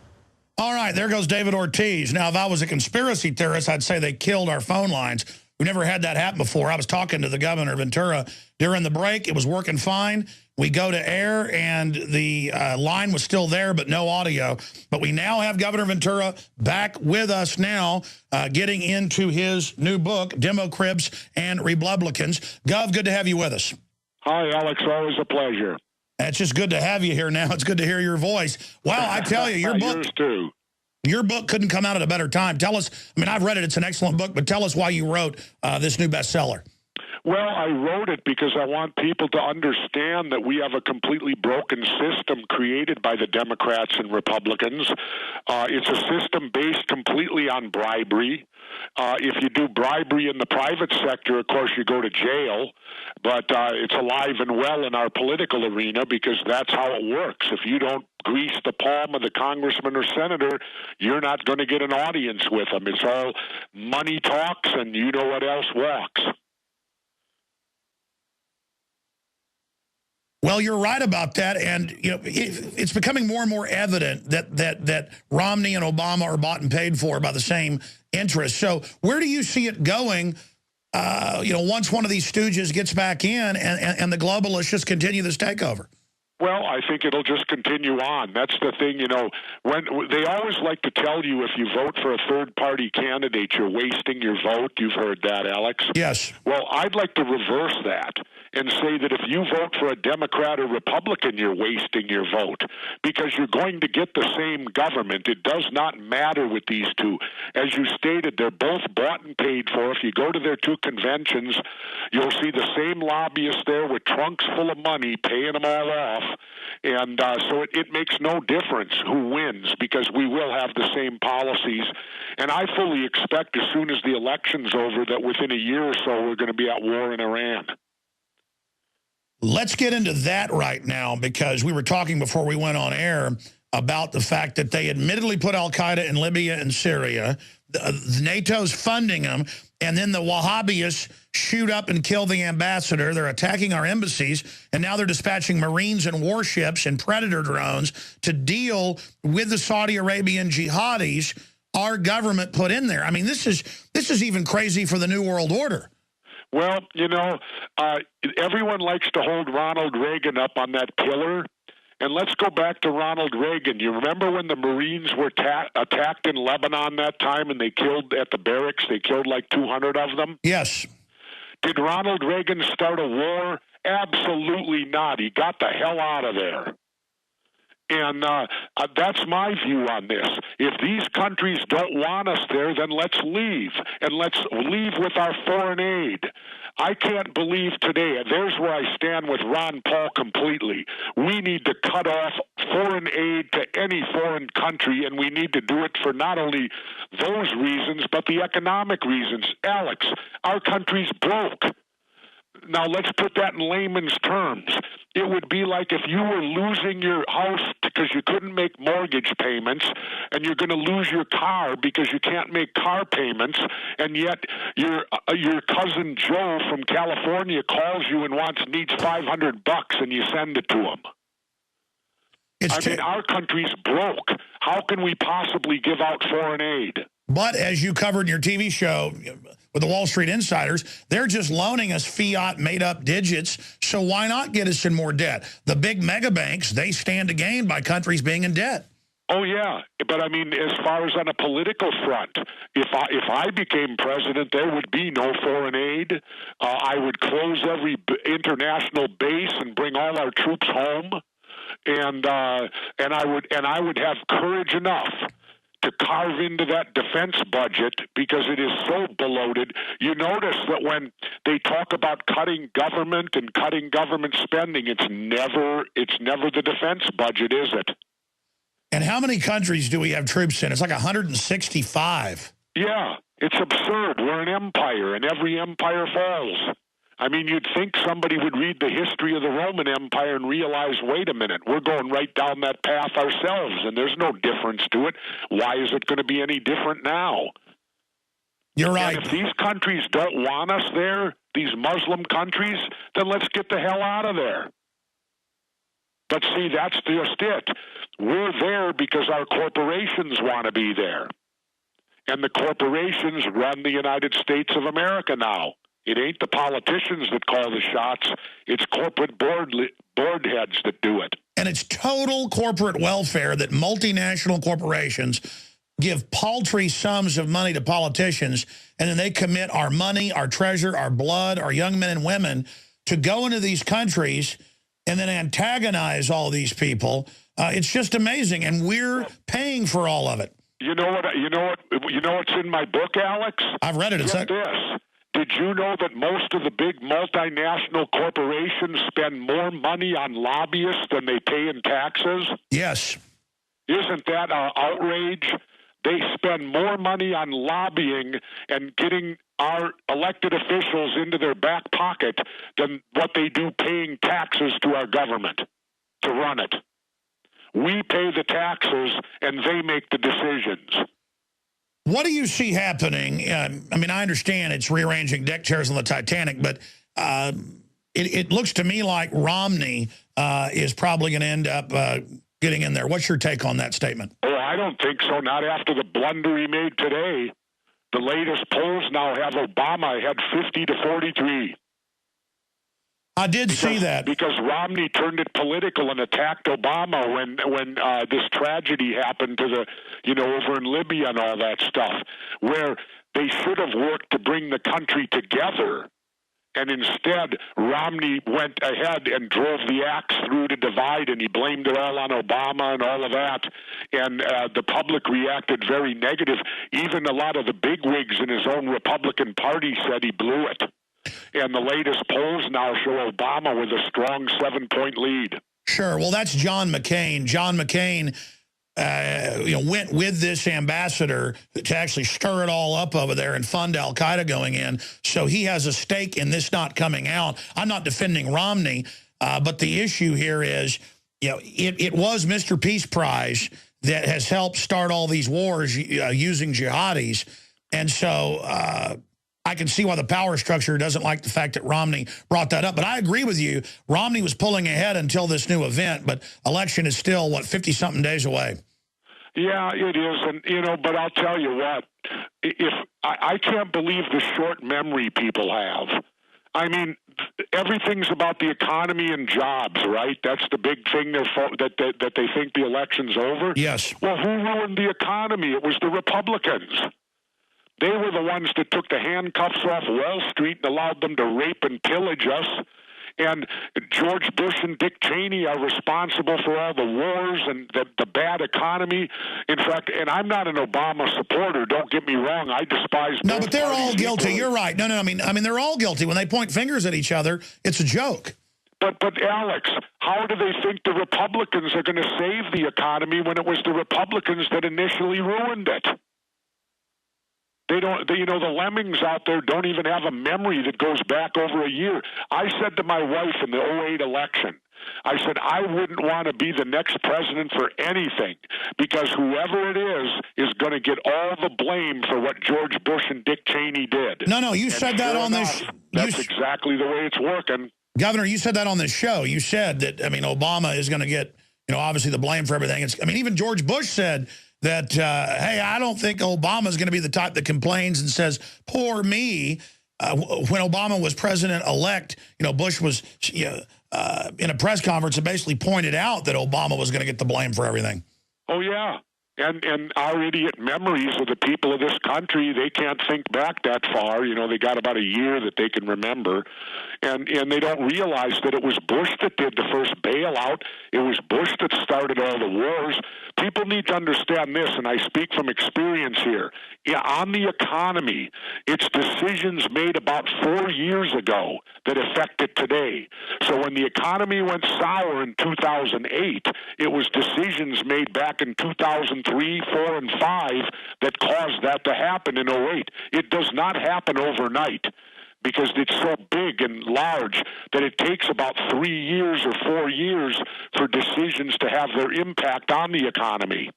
All right, there goes David Ortiz. Now, if I was a conspiracy theorist, I'd say they killed our phone lines. We never had that happen before. I was talking to the governor, Ventura, during the break. It was working fine. We go to air, and the line was still there, but no audio. But we now have Governor Ventura back with us now, getting into his new book, Democribs and Republicans. Gov, good to have you with us. Hi, Alex. Always a pleasure. It's just good to have you here now. It's good to hear your voice. Wow, I tell you, your book... Yours too. Your book couldn't come out at a better time. Tell us, I mean, I've read it. It's an excellent book, but tell us why you wrote this new bestseller. Well, I wrote it because I want people to understand that we have a completely broken system created by the Democrats and Republicans. It's a system based completely on bribery. If you do bribery in the private sector, of course, you go to jail. But it's alive and well in our political arena because that's how it works. If you don't grease the palm of the congressman or senator, you're not going to get an audience with them. It's all money talks, and you know what else walks. Well, you're right about that, and it's becoming more and more evident that Romney and Obama are bought and paid for by the same interests. So where do you see it going? Once one of these stooges gets back in, and the globalists just continue this takeover. Well, I think it'll just continue on. That's the thing, when they always like to tell you if you vote for a third-party candidate, you're wasting your vote. You've heard that, Alex? Yes. Well, I'd like to reverse that and say that if you vote for a Democrat or Republican, you're wasting your vote because you're going to get the same government. It does not matter with these two. As you stated, they're both bought and paid for. If you go to their two conventions, you'll see the same lobbyists there with trunks full of money paying them all off. And so it makes no difference who wins because we will have the same policies. And I fully expect as soon as the election's over that within a year or so we're going to be at war in Iran. Let's get into that right now because we were talking before we went on air about the fact that they admittedly put al-Qaeda in Libya and Syria. NATO's funding them, and then the Wahhabis shoot up and kill the ambassador. They're attacking our embassies, and now they're dispatching Marines and warships and Predator drones to deal with the Saudi Arabian jihadis our government put in there. I mean, this is even crazy for the New World Order. Well, everyone likes to hold Ronald Reagan up on that pillar. And let's go back to Ronald Reagan. You remember when the Marines were attacked in Lebanon that time and they killed at the barracks? They killed like 200 of them? Yes. Did Ronald Reagan start a war? Absolutely not. He got the hell out of there. And that's my view on this. If these countries don't want us there, then let's leave. And let's leave with our foreign aid. I can't believe today, there's where I stand with Ron Paul completely. We need to cut off foreign aid to any foreign country, and we need to do it for not only those reasons, but the economic reasons. Alex, our country's broke. Now, let's put that in layman's terms. It would be like if you were losing your house because you couldn't make mortgage payments, and you're going to lose your car because you can't make car payments, and yet your cousin Joe from California calls you and needs $500, and you send it to him. I mean, our country's broke. How can we possibly give out foreign aid? But as you covered in your TV show with the Wall Street Insiders, they're just loaning us fiat made-up digits, so why not get us in more debt? The big mega banks, they stand to gain by countries being in debt. Oh, yeah. But, I mean, as far as on a political front, if I became president, there would be no foreign aid. I would close every international base and bring all our troops home. And I would have courage enough to carve into that defense budget because it is so bloated. You notice that when they talk about cutting government and cutting government spending, it's never the defense budget, is it? And how many countries do we have troops in? It's like 165. Yeah, it's absurd. We're an empire, and every empire falls. I mean, you'd think somebody would read the history of the Roman Empire and realize, wait a minute, we're going right down that path ourselves, and there's no difference to it. Why is it going to be any different now? You're right. And if these countries don't want us there, these Muslim countries, then let's get the hell out of there. But see, that's just it. We're there because our corporations want to be there. And the corporations run the United States of America now. It ain't the politicians that call the shots. It's corporate board heads that do it. And it's total corporate welfare that multinational corporations give paltry sums of money to politicians, and then they commit our money, our treasure, our blood, our young men and women to go into these countries and then antagonize all these people. It's just amazing, and we're paying for all of it. You know what's in my book, Alex? I've read it. Get this. Did you know that most of the big multinational corporations spend more money on lobbyists than they pay in taxes? Yes. Isn't that outrage? They spend more money on lobbying and getting our elected officials into their back pocket than what they do paying taxes to our government to run it. We pay the taxes, and they make the decisions. What do you see happening? I mean, I understand it's rearranging deck chairs on the Titanic, but it looks to me like Romney is probably going to end up getting in there. What's your take on that statement? Oh, I don't think so. Not after the blunder he made today. The latest polls now have Obama ahead 50 to 43. I did see that. Because Romney turned it political and attacked Obama when this tragedy happened to over in Libya and all that stuff, where they should have worked to bring the country together. And instead, Romney went ahead and drove the axe through to divide, and he blamed it all on Obama and all of that. And the public reacted very negative. Even a lot of the bigwigs in his own Republican Party said he blew it. And the latest polls now show Obama with a strong 7-point lead. Sure. Well, that's John McCain. John McCain went with this ambassador to actually stir it all up over there and fund al-Qaeda going in. So he has a stake in this not coming out. I'm not defending Romney, but the issue here is, it was Mr. Peace Prize that has helped start all these wars using jihadis. And so I can see why the power structure doesn't like the fact that Romney brought that up. But I agree with you. Romney was pulling ahead until this new event, but election is still, 50-something days away. Yeah, it is. And, but I'll tell you what, if I can't believe the short memory people have. I mean, everything's about the economy and jobs, right? That's the big thing that they think the election's over. Yes. Well, who ruined the economy? It was the Republicans. They were the ones that took the handcuffs off Wall Street and allowed them to rape and pillage us. And George Bush and Dick Cheney are responsible for all the wars and the bad economy. In fact, and I'm not an Obama supporter, don't get me wrong. I despise No, but they're all guilty. You're right. No, I mean, they're all guilty. When they point fingers at each other, it's a joke. But Alex, how do they think the Republicans are going to save the economy when it was the Republicans that initially ruined it? They don't, you know, the lemmings out there don't even have a memory that goes back over a year. I said to my wife in the 2008 election, I said, I wouldn't want to be the next president for anything, because whoever it is going to get all the blame for what George Bush and Dick Cheney did. No, you said that on this. That's exactly the way it's working. Governor, you said that on this show. You said that, I mean, Obama is going to get, you know, obviously the blame for everything. I mean, even George Bush said that, hey, I don't think Obama is going to be the type that complains and says, poor me. When Obama was president-elect, you know, Bush was in a press conference and basically pointed out that Obama was going to get the blame for everything. Oh, yeah. And our idiot memories of the people of this country, they can't think back that far. You know, they got about a year that they can remember. And they don't realize that it was Bush that did the first bailout. It was Bush that started all the wars. People need to understand this, and I speak from experience here. Yeah, on the economy, it's decisions made about 4 years ago that affect it today. So when the economy went sour in 2008, it was decisions made back in 2003, 4, and 5 that caused that to happen in 08. It does not happen overnight, because it's so big and large that it takes about 3 years or 4 years for decisions to have their impact on the economy.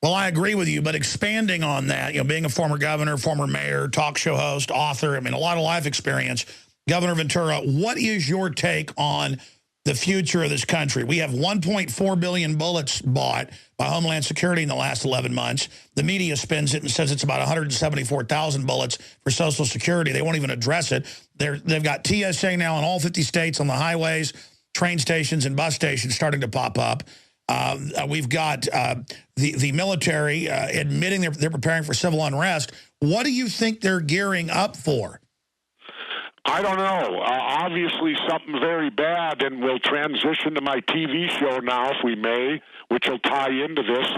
Well, I agree with you, but expanding on that, you know, being a former governor, former mayor, talk show host, author, I mean, a lot of life experience. Governor Ventura, what is your take on the future of this country? We have 1.4 billion bullets bought by Homeland Security in the last 11 months. The media spins it and says it's about 174,000 bullets for Social Security. They won't even address it. They've got TSA now in all 50 states on the highways, train stations, and bus stations starting to pop up. We've got the military admitting they're preparing for civil unrest. What do you think they're gearing up for? I don't know. Obviously something very bad, and we'll transition to my TV show now, if we may, which will tie into this.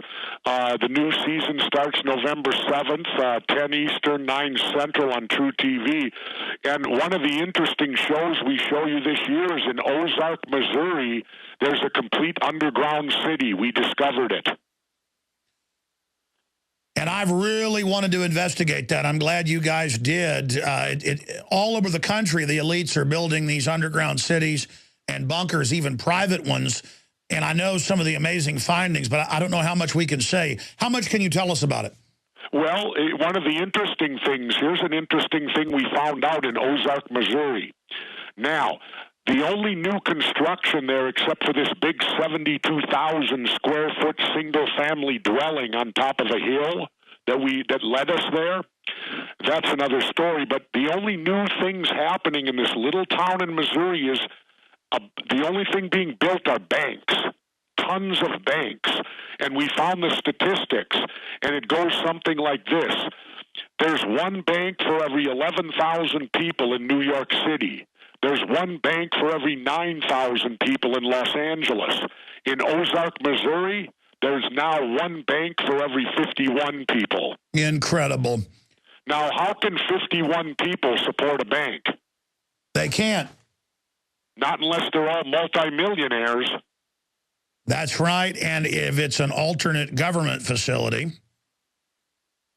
The new season starts November 7th, 10 Eastern, 9 Central on True TV. And one of the interesting shows we show you this year is in Ozark, Missouri. There's a complete underground city. We discovered it. And I've really wanted to investigate that. I'm glad you guys did. All over the country, the elites are building these underground cities and bunkers, even private ones. And I know some of the amazing findings, but I don't know how much we can say. How much can you tell us about it? Well, one of the interesting things, here's an interesting thing we found out in Ozark, Missouri. Now, the only new construction there, except for this big 72,000 square foot single family dwelling on top of a hill that led us there, that's another story. But the only new things happening in this little town in Missouri is the only thing being built are banks, tons of banks. And we found the statistics, and it goes something like this. There's one bank for every 11,000 people in New York City. There's one bank for every 9,000 people in Los Angeles. In Ozark, Missouri, there's now one bank for every 51 people. Incredible. Now, how can 51 people support a bank? They can't. Not unless they're all multimillionaires. That's right, and if it's an alternate government facility.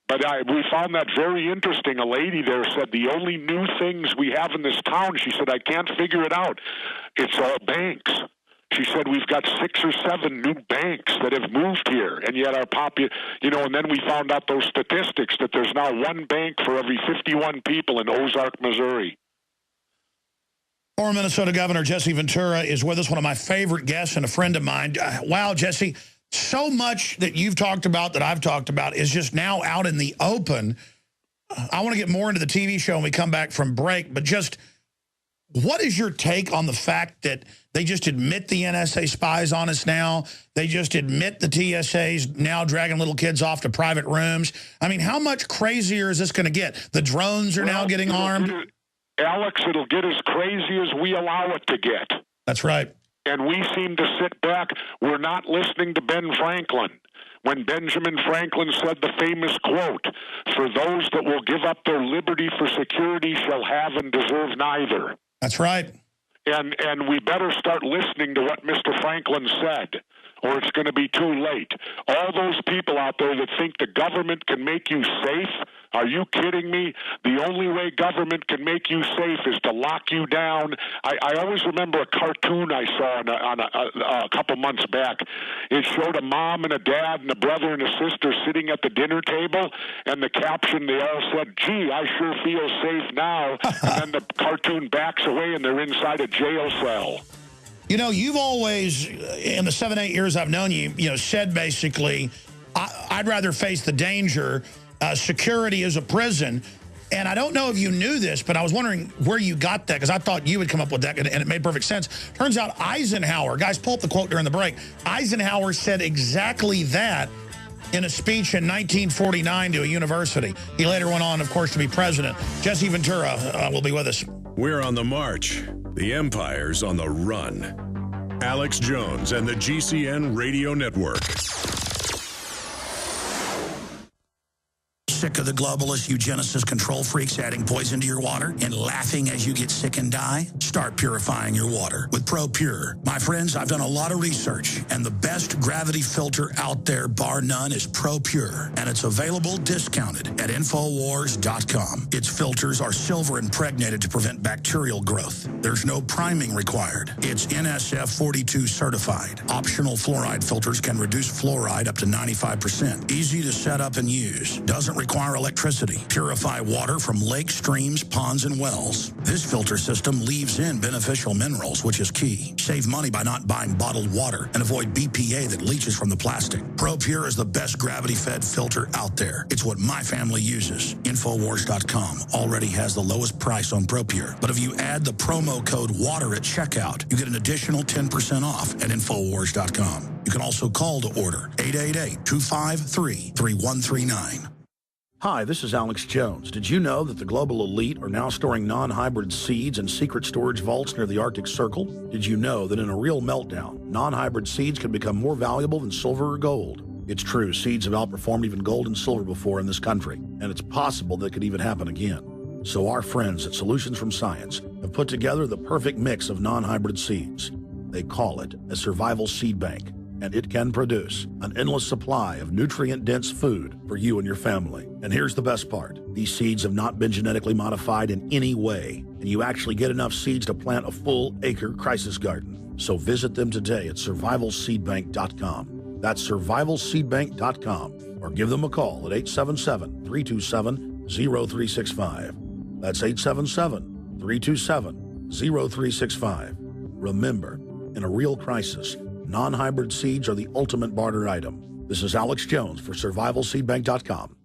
But we found that very interesting. A lady there said the only new things we have in this town, she said, I can't figure it out. It's all banks. She said we've got 6 or 7 new banks that have moved here, and yet our and then we found out those statistics that there's now one bank for every 51 people in Ozark, Missouri. Former Minnesota Governor Jesse Ventura is with us, one of my favorite guests and a friend of mine. Wow, Jesse, so much that you've talked about, that I've talked about, is just now out in the open. I want to get more into the TV show when we come back from break, but just what is your take on the fact that they just admit the NSA spies on us now? They just admit the TSA's now dragging little kids off to private rooms. I mean, how much crazier is this going to get? The drones are now getting armed. Alex, it'll get as crazy as we allow it to get. That's right. And we seem to sit back. We're not listening to Ben Franklin. When Benjamin Franklin said the famous quote, "For those that will give up their liberty for security shall have and deserve neither." That's right. And we better start listening to what Mr. Franklin said. or it's going to be too late. All those people out there that think the government can make you safe, are you kidding me? The only way government can make you safe is to lock you down. I always remember a cartoon I saw on a couple months back. It showed a mom and a dad and a brother and a sister sitting at the dinner table, and the caption, they all said, "Gee, I sure feel safe now." And then the cartoon backs away and they're inside a jail cell. You know, you've always, in the 7-8 years I've known you, said basically, I'd rather face the danger. Security is a prison. And I don't know if you knew this, but I was wondering where you got that, because I thought you would come up with that, and it made perfect sense. Turns out Eisenhower, guys, pull up the quote during the break, Eisenhower said exactly that in a speech in 1949 to a university. He later went on, of course, to be president. Jesse Ventura will be with us. We're on the march. The empire's on the run. Alex Jones and the GCN Radio Network. Sick of the globalist eugenicist control freaks adding poison to your water and laughing as you get sick and die? Start purifying your water with ProPure. My friends, I've done a lot of research, and the best gravity filter out there, bar none, is ProPure, and it's available discounted at Infowars.com. Its filters are silver impregnated to prevent bacterial growth. There's no priming required. It's NSF 42 certified. Optional fluoride filters can reduce fluoride up to 95%. Easy to set up and use. Doesn't require electricity. Purify water from lakes, streams, ponds, and wells. This filter system leaves in beneficial minerals, which is key. Save money by not buying bottled water and avoid BPA that leaches from the plastic. ProPure is the best gravity-fed filter out there. It's what my family uses. Infowars.com already has the lowest price on ProPure. But if you add the promo code WATER at checkout, you get an additional 10% off at Infowars.com. You can also call to order 888-253-3139. Hi, this is Alex Jones. Did you know that the global elite are now storing non-hybrid seeds in secret storage vaults near the Arctic Circle? Did you know that in a real meltdown, non-hybrid seeds can become more valuable than silver or gold? It's true, seeds have outperformed even gold and silver before in this country, and it's possible that could even happen again. So our friends at Solutions from Science have put together the perfect mix of non-hybrid seeds. They call it a survival seed bank, and it can produce an endless supply of nutrient-dense food for you and your family. And here's the best part. These seeds have not been genetically modified in any way, and you actually get enough seeds to plant a full-acre crisis garden. So visit them today at survivalseedbank.com. That's survivalseedbank.com, or give them a call at 877-327-0365. That's 877-327-0365. Remember, in a real crisis, non-hybrid seeds are the ultimate barter item. This is Alex Jones for survivalseedbank.com.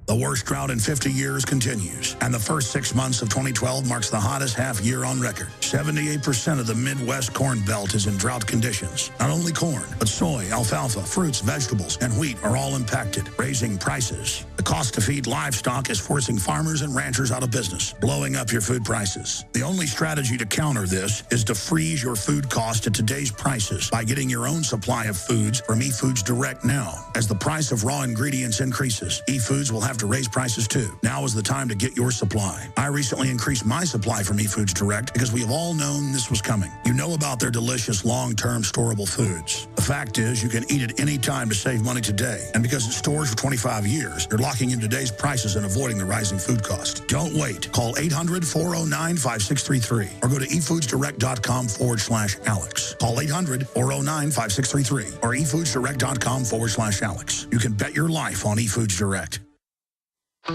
The worst drought in 50 years continues, and the first 6 months of 2012 marks the hottest half year on record. 78% of the Midwest Corn Belt is in drought conditions. Not only corn, but soy, alfalfa, fruits, vegetables, and wheat are all impacted, raising prices. The cost to feed livestock is forcing farmers and ranchers out of business, blowing up your food prices. The only strategy to counter this is to freeze your food cost at today's prices by getting your own supply of foods from eFoods Direct now. As the price of raw ingredients increases, eFoods will have to raise prices too. Now is the time to get your supply. I recently increased my supply from eFoods Direct because we have all known this was coming. You know about their delicious long-term storable foods. The fact is you can eat it any time to save money today. And because it stores for 25 years, you're locking in today's prices and avoiding the rising food cost. Don't wait. Call 800-409-5633 or go to efoodsdirect.com/Alex. Call 800-409-5633 or efoodsdirect.com/Alex. You can bet your life on eFoods Direct. The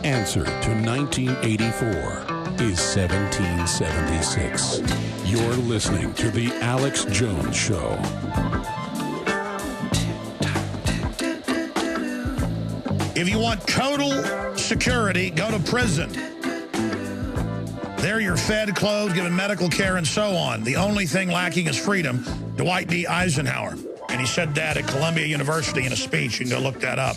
answer to 1984 is 1776. You're listening to The Alex Jones Show. If you want total security, go to prison. There you're fed, clothed, given medical care, and so on. The only thing lacking is freedom. Dwight D. Eisenhower. And he said that at Columbia University in a speech. You can go look that up.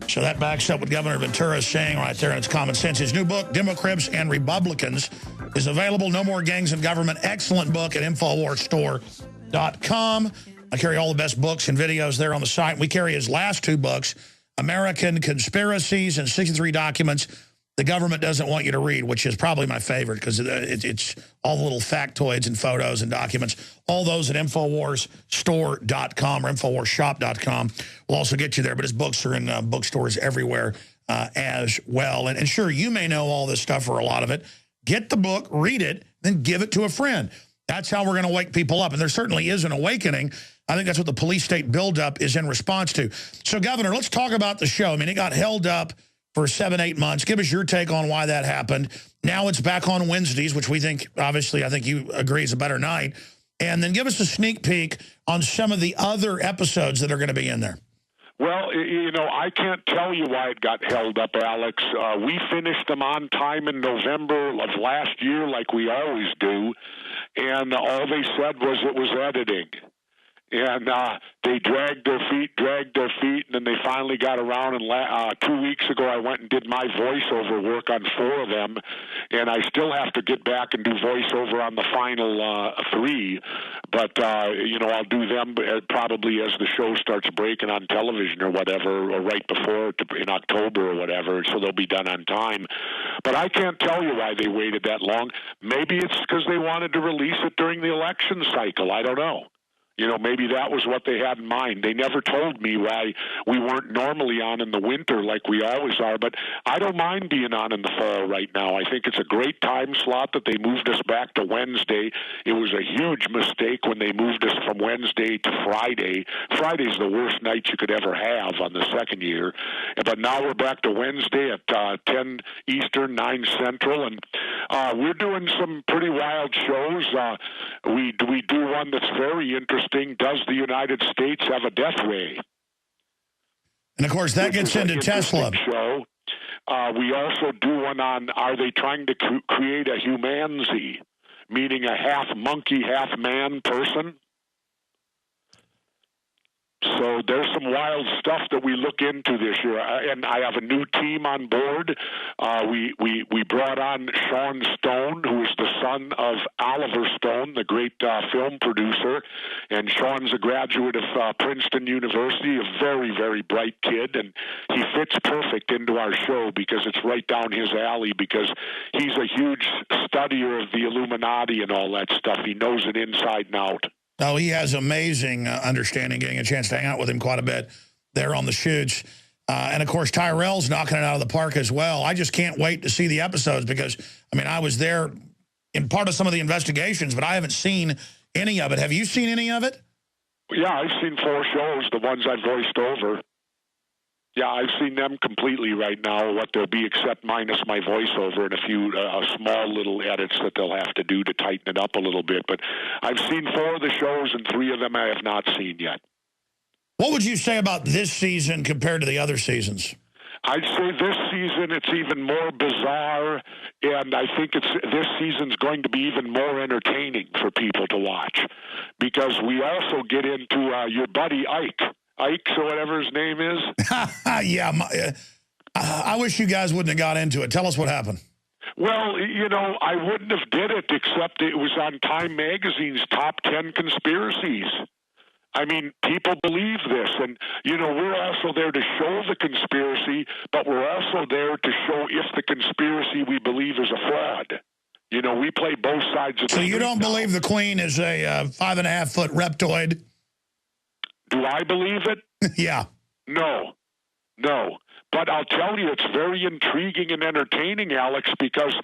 So that backs up what Governor Ventura is saying right there, and it's common sense. His new book, Democrats and Republicans, is available. No More Gangs in Government. Excellent book at InfoWarsStore.com. I carry all the best books and videos there on the site. We carry his last two books, American Conspiracies and 63 Documents the government doesn't want you to read, which is probably my favorite because it's all the little factoids and photos and documents. All those at InfoWarsStore.com or InfoWarsShop.com will also get you there. But his books are in bookstores everywhere as well. And sure, you may know all this stuff or a lot of it. Get the book, read it, then give it to a friend. That's how we're going to wake people up. And there certainly is an awakening. I think that's what the police state buildup is in response to. So, Governor, let's talk about the show. I mean, it got held up for 7-8 months. Give us your take on why that happened. Now it's back on Wednesdays, which we think, obviously, I think you agree is a better night. And then give us a sneak peek on some of the other episodes that are going to be in there. Well, you know, I can't tell you why it got held up, Alex. We finished them on time in November of last year like we always do, and all they said was it was editing. And they dragged their feet, and then they finally got around. And 2 weeks ago, I went and did my voiceover work on 4 of them, and I still have to get back and do voiceover on the final 3. But, you know, I'll do them probably as the show starts breaking on television or whatever, or right before in October or whatever, so they'll be done on time. But I can't tell you why they waited that long. Maybe it's because they wanted to release it during the election cycle. I don't know. You know, maybe that was what they had in mind. They never told me why we weren't normally on in the winter like we always are, but I don't mind being on in the fall right now. I think it's a great time slot that they moved us back to Wednesday. It was a huge mistake when they moved us from Wednesday to Friday. Friday's the worst night you could ever have on the second year. But now we're back to Wednesday at 10 Eastern, 9 Central, and we're doing some pretty wild shows. We do one that's very interesting. Does the United States have a death ray? And, of course, that gets into Tesla. Show. We also do one on, are they trying to create a humanity, meaning a half monkey, half man person? So there's some wild stuff that we look into this year, and I have a new team on board. We brought on Sean Stone, who is the son of Oliver Stone, the great film producer, and Sean's a graduate of Princeton University, a very, very bright kid, and he fits perfect into our show because it's right down his alley because he's a huge studier of the Illuminati and all that stuff. He knows it inside and out. Oh, he has amazing understanding, getting a chance to hang out with him quite a bit there on the shoots. And, of course, Tyrell's knocking it out of the park as well. I just can't wait to see the episodes because, I mean, I was there in part of some of the investigations, but I haven't seen any of it. Have you seen any of it? Yeah, I've seen 4 shows, the ones I voiced over. Yeah, I've seen them completely right now, what they'll be, except minus my voiceover and a few small little edits that they'll have to do to tighten it up a little bit. But I've seen 4 of the shows, and 3 of them I have not seen yet. What would you say about this season compared to the other seasons? I'd say this season it's even more bizarre, and I think this season's going to be even more entertaining for people to watch because we also get into your buddy Ike. Ike, or whatever his name is. Yeah, I wish you guys wouldn't have got into it. Tell us what happened. Well, you know, I wouldn't have did it except it was on Time Magazine's top 10 conspiracies. I mean, people believe this, and, you know, we're also there to show the conspiracy, but we're also there to show if the conspiracy we believe is a fraud. You know, we play both sides of the street. So you don't believe the Queen is a 5.5-foot reptoid? Do I believe it? Yeah. No. But I'll tell you, it's very intriguing and entertaining, Alex, because,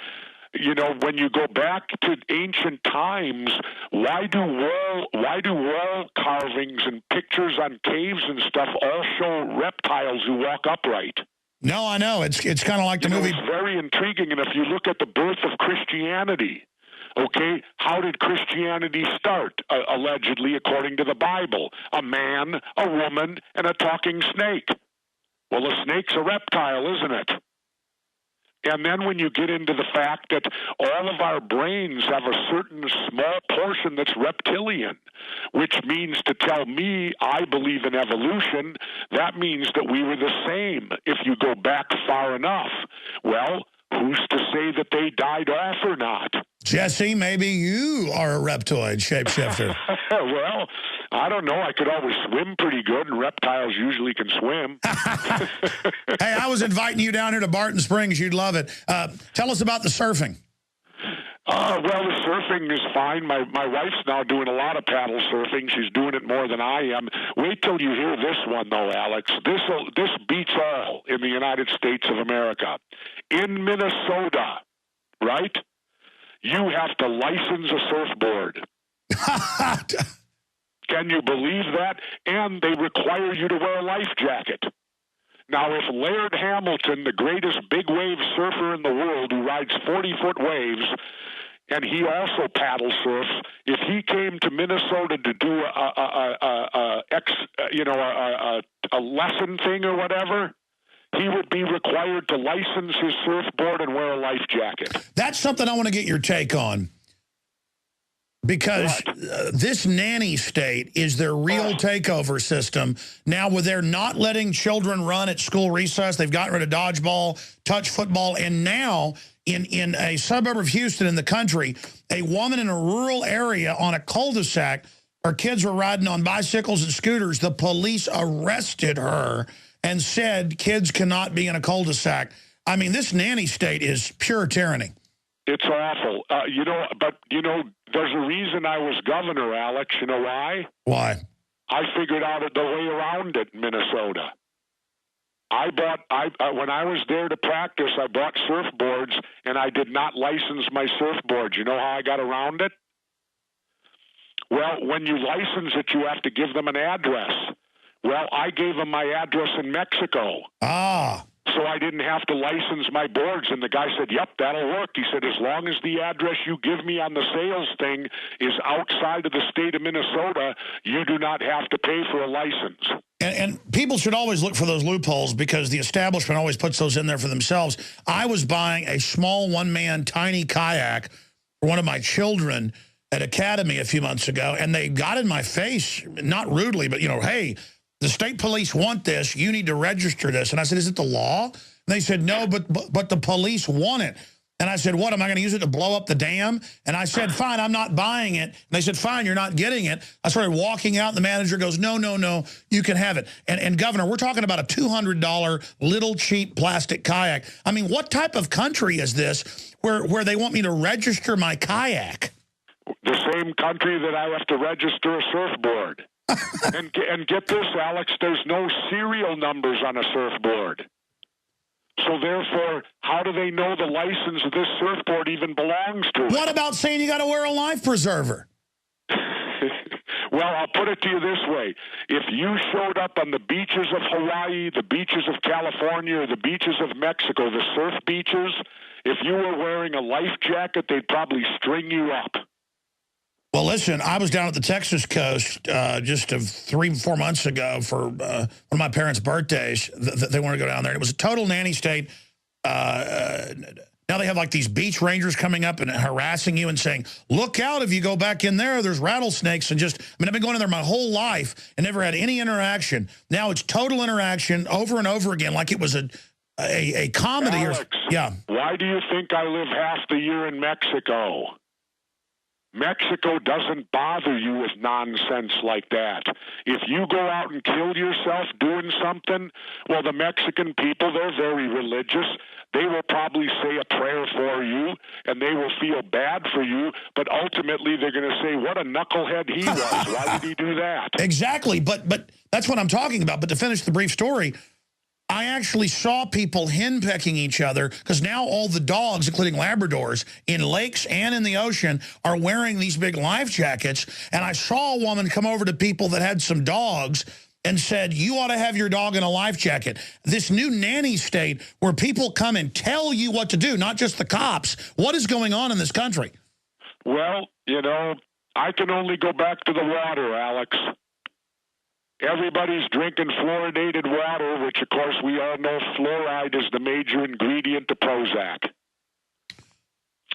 you know, when you go back to ancient times, why do wall carvings and pictures on caves and stuff all show reptiles who walk upright? No, I know. It's kind of like the movie. It's very intriguing, and if you look at the birth of Christianity, okay, how did Christianity start, allegedly, according to the Bible? A man, a woman, and a talking snake. Well, a snake's a reptile, isn't it? And then when you get into the fact that all of our brains have a certain small portion that's reptilian, which means to tell me I believe in evolution, that means that we were the same if you go back far enough. Well, who's to say that they died off or not? Jesse, maybe you are a reptoid shapeshifter. Well, I don't know. I could always swim pretty good, and reptiles usually can swim. Hey, I was inviting you down here to Barton Springs. You'd love it. Tell us about the surfing. Well, the surfing is fine. My wife's now doing a lot of paddle surfing. She's doing it more than I am. Wait till you hear this one, though, Alex. This beats all in the United States of America. In Minnesota, right, you have to license a surfboard. Can you believe that? And they require you to wear a life jacket. Now, if Laird Hamilton, the greatest big wave surfer in the world who rides 40-foot waves, and he also paddle surfs, if he came to Minnesota to do a lesson thing or whatever, he would be required to license his surfboard and wear a life jacket. That's something I want to get your take on. Because this nanny state is their real takeover system. Now, where they're not letting children run at school recess, they've gotten rid of dodgeball, touch football, and now in a suburb of Houston in the country, a woman in a rural area on a cul-de-sac, her kids were riding on bicycles and scooters. The police arrested her and said kids cannot be in a cul-de-sac. I mean, this nanny state is pure tyranny. It's awful. There's a reason I was governor, Alex. You know why? Why? I figured out the way around it in Minnesota. When I was there to practice, I bought surfboards, and I did not license my surfboards. You know how I got around it? Well, when you license it, you have to give them an address. Well, I gave them my address in Mexico. So I didn't have to license my boards. And the guy said, yep, that'll work. He said, as long as the address you give me on the sales thing is outside of the state of Minnesota, you do not have to pay for a license. And people should always look for those loopholes because the establishment always puts those in there for themselves. I was buying a small one-man tiny kayak for one of my children at Academy a few months ago, and they got in my face, not rudely, but, hey, the state police want this. You need to register this. And I said, is it the law? And they said, no, but the police want it. And I said, what, am I going to use it to blow up the dam? And I said, fine, I'm not buying it. And they said, fine, you're not getting it. I started walking out, and the manager goes, no, you can have it. And Governor, we're talking about a $200 little cheap plastic kayak. I mean, what type of country is this where they want me to register my kayak? The same country that I have to register a surfboard. and get this, Alex, there's no serial numbers on a surfboard. So therefore, how do they know the license of this surfboard even belongs to it? What about saying you got to wear a life preserver? Well, I'll put it to you this way. If you showed up on the beaches of Hawaii, the beaches of California, or the beaches of Mexico, the surf beaches, if you were wearing a life jacket, they'd probably string you up. Well, listen, I was down at the Texas coast just 3-4 months ago for one of my parents' birthdays. They wanted to go down there. And it was a total nanny state. Now they have like these beach rangers coming up and harassing you and saying, look out if you go back in there, there's rattlesnakes. And I've been going in there my whole life and never had any interaction. Now it's total interaction over and over again, like it was a comedy. Alex, why do you think I live half the year in Mexico? Mexico doesn't bother you with nonsense like that. If you go out and kill yourself doing something, well, the Mexican people, they're very religious. They will probably say a prayer for you, and they will feel bad for you, but ultimately they're going to say, what a knucklehead he was. Why did he do that? Exactly, but that's what I'm talking about. But to finish the brief story, I actually saw people henpecking each other because now all the dogs, including Labradors, in lakes and in the ocean are wearing these big life jackets. And I saw a woman come over to people that had some dogs and said, you ought to have your dog in a life jacket. This new nanny state where people come and tell you what to do, not just the cops. What is going on in this country? Well, I can only go back to the water, Alex. Everybody's drinking fluoridated water, which, of course, we all know fluoride is the major ingredient to Prozac.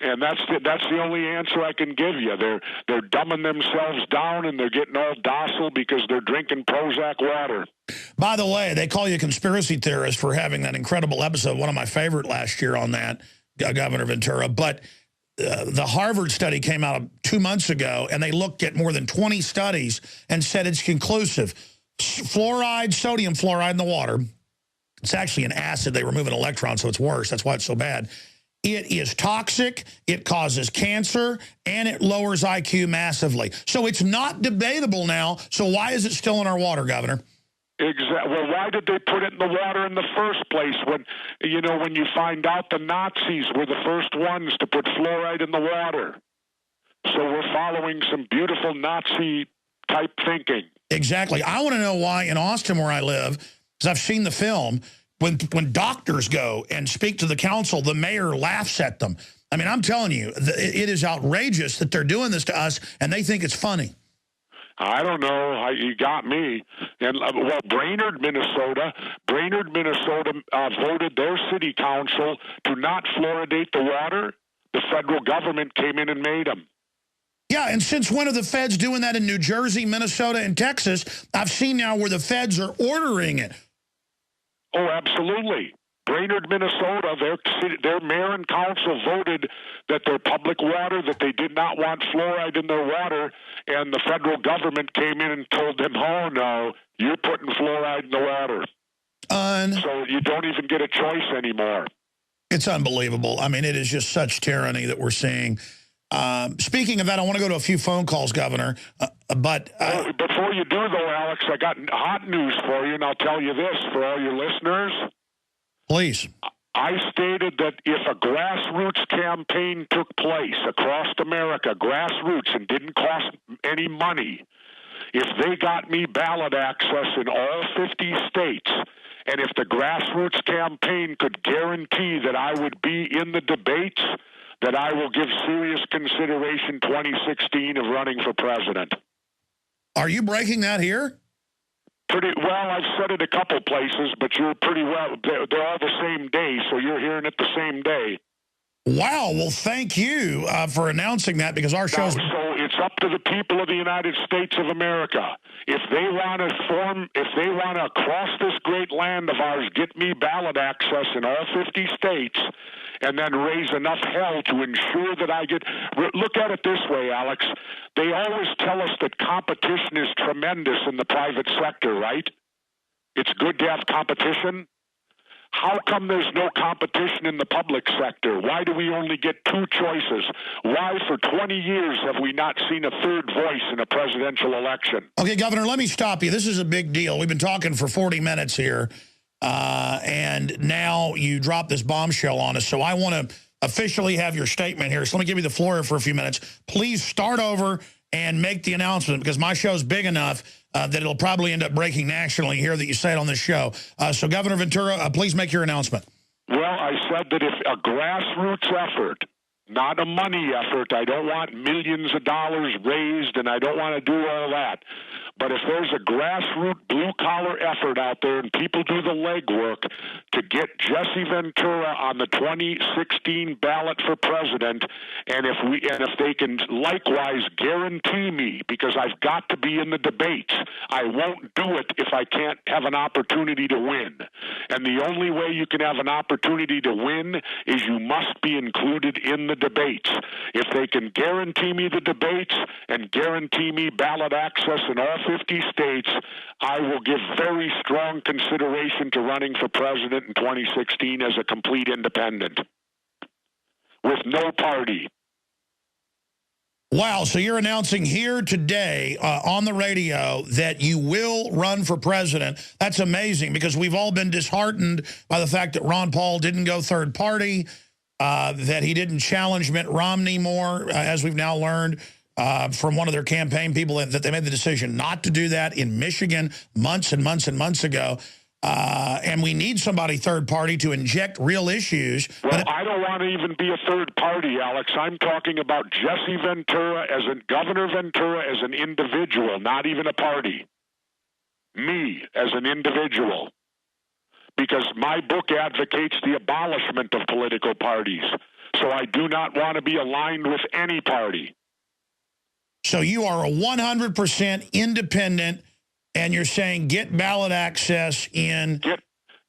And that's the only answer I can give you. They're dumbing themselves down, and they're getting all docile because they're drinking Prozac water. By the way, they call you a conspiracy theorist for having that incredible episode, one of my favorite last year on that, Governor Ventura. But the Harvard study came out 2 months ago, and they looked at more than 20 studies and said it's conclusive. Fluoride, sodium fluoride in the water, it's actually an acid. They remove an electron, so it's worse. That's why it's so bad. It is toxic, it causes cancer, and it lowers IQ massively. So it's not debatable now, so why is it still in our water, Governor? Exactly. Well, why did they put it in the water in the first place? When you find out the Nazis were the first ones to put fluoride in the water. So we're following some beautiful Nazi-type thinking. Exactly. I want to know why in Austin, where I live, because I've seen the film, when doctors go and speak to the council, the mayor laughs at them. I mean, I'm telling you, it is outrageous that they're doing this to us, and they think it's funny. I don't know. You got me. And well, Brainerd, Minnesota voted their city council to not fluoridate the water. The federal government came in and made them. Yeah, and since when are the feds doing that in New Jersey, Minnesota, and Texas? I've seen now where the feds are ordering it. Oh, absolutely. Brainerd, Minnesota, their mayor and council voted that their public water, that they did not want fluoride in their water, and the federal government came in and told them, oh, no, you're putting fluoride in the water. So you don't even get a choice anymore. It's unbelievable. I mean, it is just such tyranny that we're seeing. Speaking of that, I want to go to a few phone calls, Governor. Before you do, though, Alex, I got hot news for you, and I'll tell you this for all your listeners. Please. I stated that if a grassroots campaign took place across America, grassroots, and didn't cost any money, if they got me ballot access in all 50 states, and if the grassroots campaign could guarantee that I would be in the debates, that I will give serious consideration 2016 of running for president. Are you breaking that here? Pretty well. I've said it a couple places, but you're pretty well. They're all the same day, so you're hearing it the same day. Wow. Well, thank you for announcing that, because our show's... So it's up to the people of the United States of America. If they want to across this great land of ours, get me ballot access in all 50 states, and then raise enough hell to ensure that I get... Look at it this way, Alex. They always tell us that competition is tremendous in the private sector, right? It's good to have competition. How come there's no competition in the public sector? Why do we only get two choices? Why for 20 years have we not seen a third voice in a presidential election? Okay, Governor, let me stop you. This is a big deal. We've been talking for 40 minutes here, and now you drop this bombshell on us. So I want to officially have your statement here. So let me give you the floor for a few minutes. Please start over and make the announcement, because my show's big enough that it'll probably end up breaking nationally here that you say it on this show. So, Governor Ventura, please make your announcement. Well, I said that if a grassroots effort, not a money effort, I don't want millions of dollars raised, and I don't want to do all that. But if there's a grassroots blue-collar effort out there and people do the legwork to get Jesse Ventura on the 2016 ballot for president, and if they can likewise guarantee me, because I've got to be in the debates, I won't do it if I can't have an opportunity to win. And the only way you can have an opportunity to win is you must be included in the debates. If they can guarantee me the debates and guarantee me ballot access in all 50 states, I will give very strong consideration to running for president in 2016 as a complete independent with no party. Wow, so you're announcing here today on the radio that you will run for president. That's amazing, because we've all been disheartened by the fact that Ron Paul didn't go third party, that he didn't challenge Mitt Romney more, as we've now learned from one of their campaign people, that they made the decision not to do that in Michigan months and months and months ago. And we need somebody third party to inject real issues. Well, I don't want to even be a third party, Alex. I'm talking about Jesse Ventura Governor Ventura as an individual, not even a party. Me as an individual. Because my book advocates the abolishment of political parties. So I do not want to be aligned with any party. So you are a 100% independent, and you're saying get ballot access in...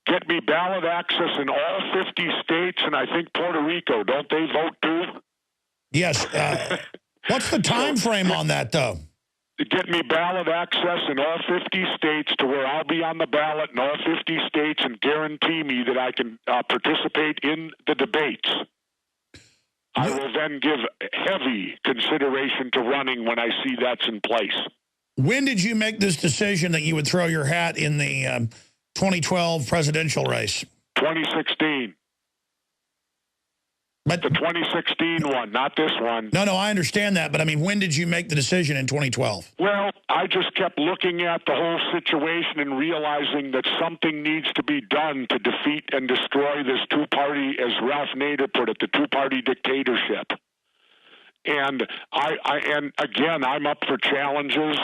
Get me ballot access in all 50 states, and I think Puerto Rico. Don't they vote too? Yes. What's the time frame on that, though? To get me ballot access in all 50 states to where I'll be on the ballot in all 50 states and guarantee me that I can participate in the debates. I will then give heavy consideration to running when I see that's in place. When did you make this decision that you would throw your hat in the 2012 presidential race? 2016. But the 2016 one, not this one. No, I understand that. But, I mean, when did you make the decision in 2012? Well, I just kept looking at the whole situation and realizing that something needs to be done to defeat and destroy this two-party, as Ralph Nader put it, the two-party dictatorship. And and again, I'm up for challenges,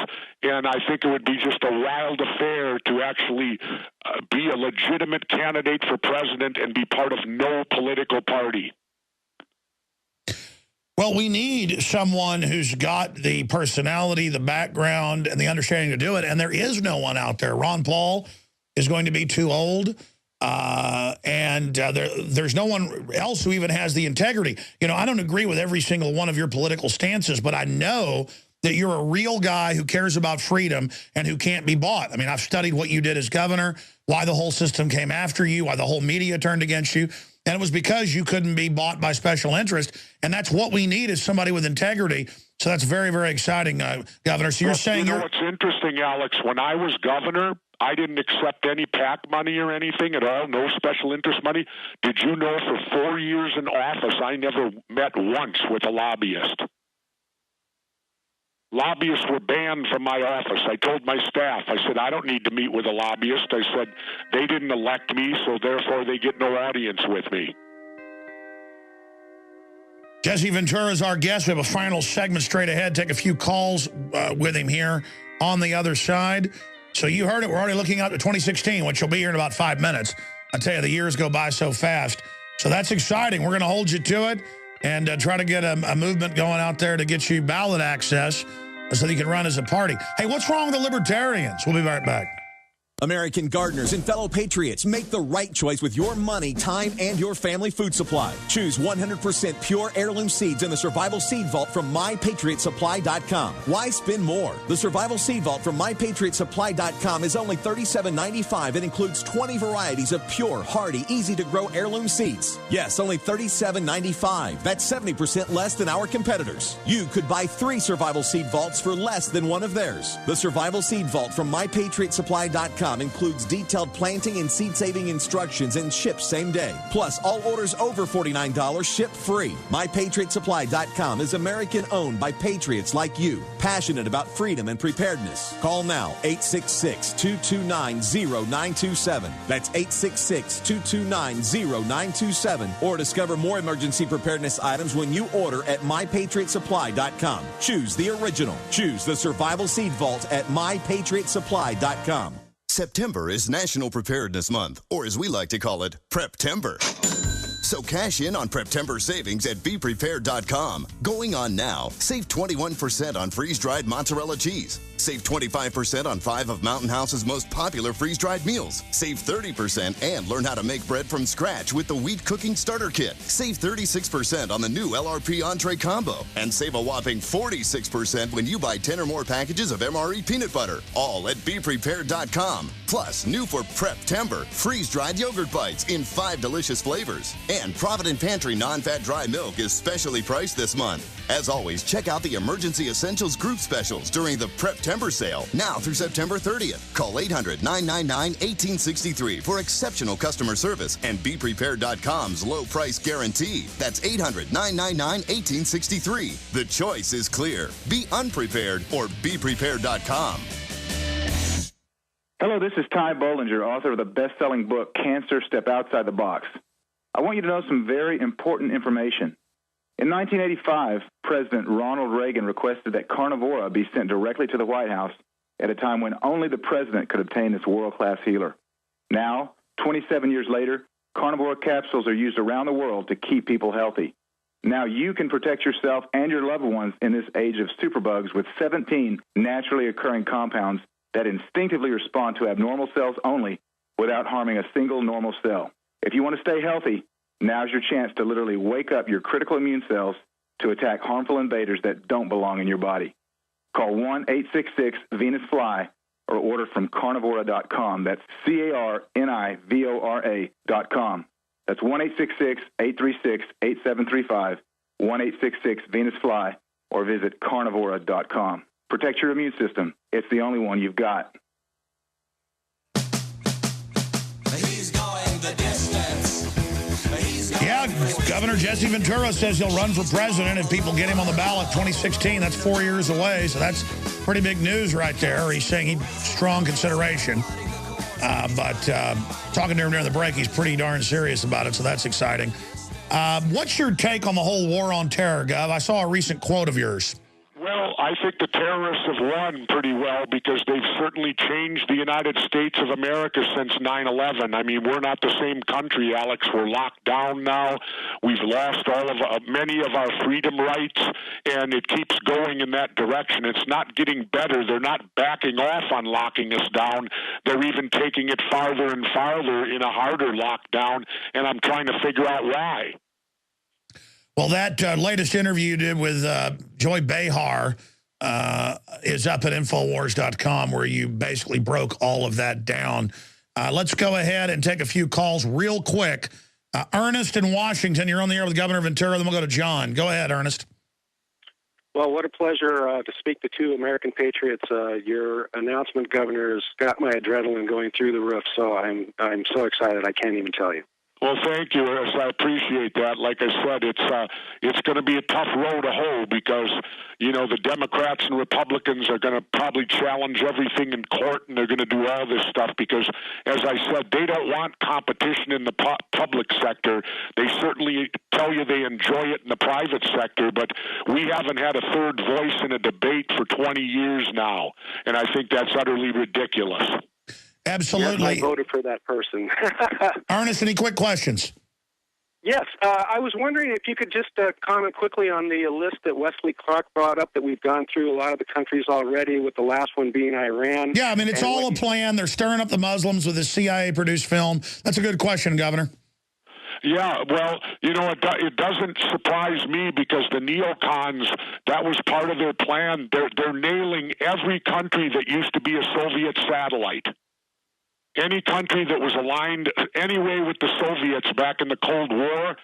and I think it would be just a wild affair to actually be a legitimate candidate for president and be part of no political party. Well, we need someone who's got the personality, the background, and the understanding to do it, and there is no one out there. Ron Paul is going to be too old, and there's no one else who even has the integrity. You know, I don't agree with every single one of your political stances, but I know that you're a real guy who cares about freedom and who can't be bought. I mean, I've studied what you did as governor, why the whole system came after you, why the whole media turned against you. And it was because you couldn't be bought by special interest. And that's what we need is somebody with integrity. So that's very, very exciting, Governor. So you're saying... You know what's interesting, Alex? When I was governor, I didn't accept any PAC money or anything at all, no special interest money. Did you know for 4 years in office, I never met once with a lobbyist? Lobbyists were banned from my office. I told my staff, I said, I don't need to meet with a lobbyist. I said, they didn't elect me, so therefore they get no audience with me. Jesse Ventura is our guest. We have a final segment straight ahead. Take a few calls with him here on the other side. So you heard it. We're already looking out to 2016, which will be here in about 5 minutes. I tell you, the years go by so fast. So that's exciting. We're going to hold you to it and try to get a movement going out there to get you ballot access so that you can run as a party. Hey, what's wrong with the Libertarians? We'll be right back. American gardeners and fellow patriots, make the right choice with your money, time, and your family food supply. Choose 100% pure heirloom seeds in the Survival Seed Vault from MyPatriotSupply.com. Why spend more? The Survival Seed Vault from MyPatriotSupply.com is only $37.95 and includes 20 varieties of pure, hardy, easy-to-grow heirloom seeds. Yes, only $37.95. That's 70% less than our competitors. You could buy 3 Survival Seed Vaults for less than one of theirs. The Survival Seed Vault from MyPatriotSupply.com includes detailed planting and seed-saving instructions and ships same day. Plus, all orders over $49 ship free. MyPatriotSupply.com is American-owned by patriots like you, passionate about freedom and preparedness. Call now, 866-229-0927. That's 866-229-0927. Or discover more emergency preparedness items when you order at MyPatriotSupply.com. Choose the original. Choose the Survival Seed Vault at MyPatriotSupply.com. September is National Preparedness Month, or as we like to call it, Preptember. So cash in on Preptember savings at BePrepared.com. Going on now, save 21% on freeze-dried mozzarella cheese. Save 25% on 5 of Mountain House's most popular freeze-dried meals. Save 30% and learn how to make bread from scratch with the Wheat Cooking Starter Kit. Save 36% on the new LRP Entree Combo. And save a whopping 46% when you buy 10 or more packages of MRE peanut butter. All at BePrepared.com. Plus, new for Preptember, freeze-dried yogurt bites in 5 delicious flavors. And Provident Pantry non-fat dry milk is specially priced this month. As always, check out the Emergency Essentials group specials during the Preptember sale, now through September 30th. Call 800-999-1863 for exceptional customer service and BePrepared.com's low price guarantee. That's 800-999-1863. The choice is clear. Be unprepared or BePrepared.com. Hello, this is Ty Bollinger, author of the best-selling book, Cancer, Step Outside the Box. I want you to know some very important information. In 1985, President Ronald Reagan requested that Carnivora be sent directly to the White House at a time when only the president could obtain this world-class healer. Now, 27 years later, Carnivora capsules are used around the world to keep people healthy. Now you can protect yourself and your loved ones in this age of superbugs with 17 naturally occurring compounds that instinctively respond to abnormal cells only without harming a single normal cell. If you want to stay healthy, now's your chance to literally wake up your critical immune cells to attack harmful invaders that don't belong in your body. Call 1-866-VENUS-FLY or order from carnivora.com. That's carnivora.com. That's 1-866-836-8735, 1-866-VENUS-FLY, or visit carnivora.com. Protect your immune system. It's the only one you've got. Yeah, Governor Jesse Ventura says he'll run for president if people get him on the ballot 2016. That's 4 years away, so that's pretty big news right there. He's saying he's strong consideration. But talking to him during the break, he's pretty darn serious about it, so that's exciting. What's your take on the whole war on terror, Gov? I saw a recent quote of yours. Well, I think the terrorists have won pretty well because they've certainly changed the United States of America since 9/11. I mean, we're not the same country, Alex. We're locked down now. We've lost many of our freedom rights, and it keeps going in that direction. It's not getting better. They're not backing off on locking us down. They're even taking it farther and farther in a harder lockdown, and I'm trying to figure out why. Well, that latest interview you did with Joy Behar is up at Infowars.com, where you basically broke all of that down. Let's go ahead and take a few calls real quick. Ernest in Washington, you're on the air with Governor Ventura. Then we'll go to John. Go ahead, Ernest. Well, what a pleasure to speak to two American patriots. Your announcement, Governor, has got my adrenaline going through the roof, so I'm so excited I can't even tell you. Well, thank you, Ernest. I appreciate that. Like I said, it's going to be a tough road to hoe because, you know, the Democrats and Republicans are going to probably challenge everything in court, and they're going to do all this stuff because, as I said, they don't want competition in the public sector. They certainly tell you they enjoy it in the private sector, but we haven't had a third voice in a debate for 20 years now, and I think that's utterly ridiculous. Absolutely. Yes, I voted for that person. Ernest, any quick questions? Yes. I was wondering if you could just comment quickly on the list that Wesley Clark brought up that we've gone through a lot of the countries already, with the last one being Iran. Yeah, I mean, it's all a plan. They're stirring up the Muslims with this CIA-produced film. That's a good question, Governor. Yeah, well, you know, it doesn't surprise me because the neocons, that was part of their plan. They're nailing every country that used to be a Soviet satellite. Any country that was aligned anyway with the Soviets back in the Cold War,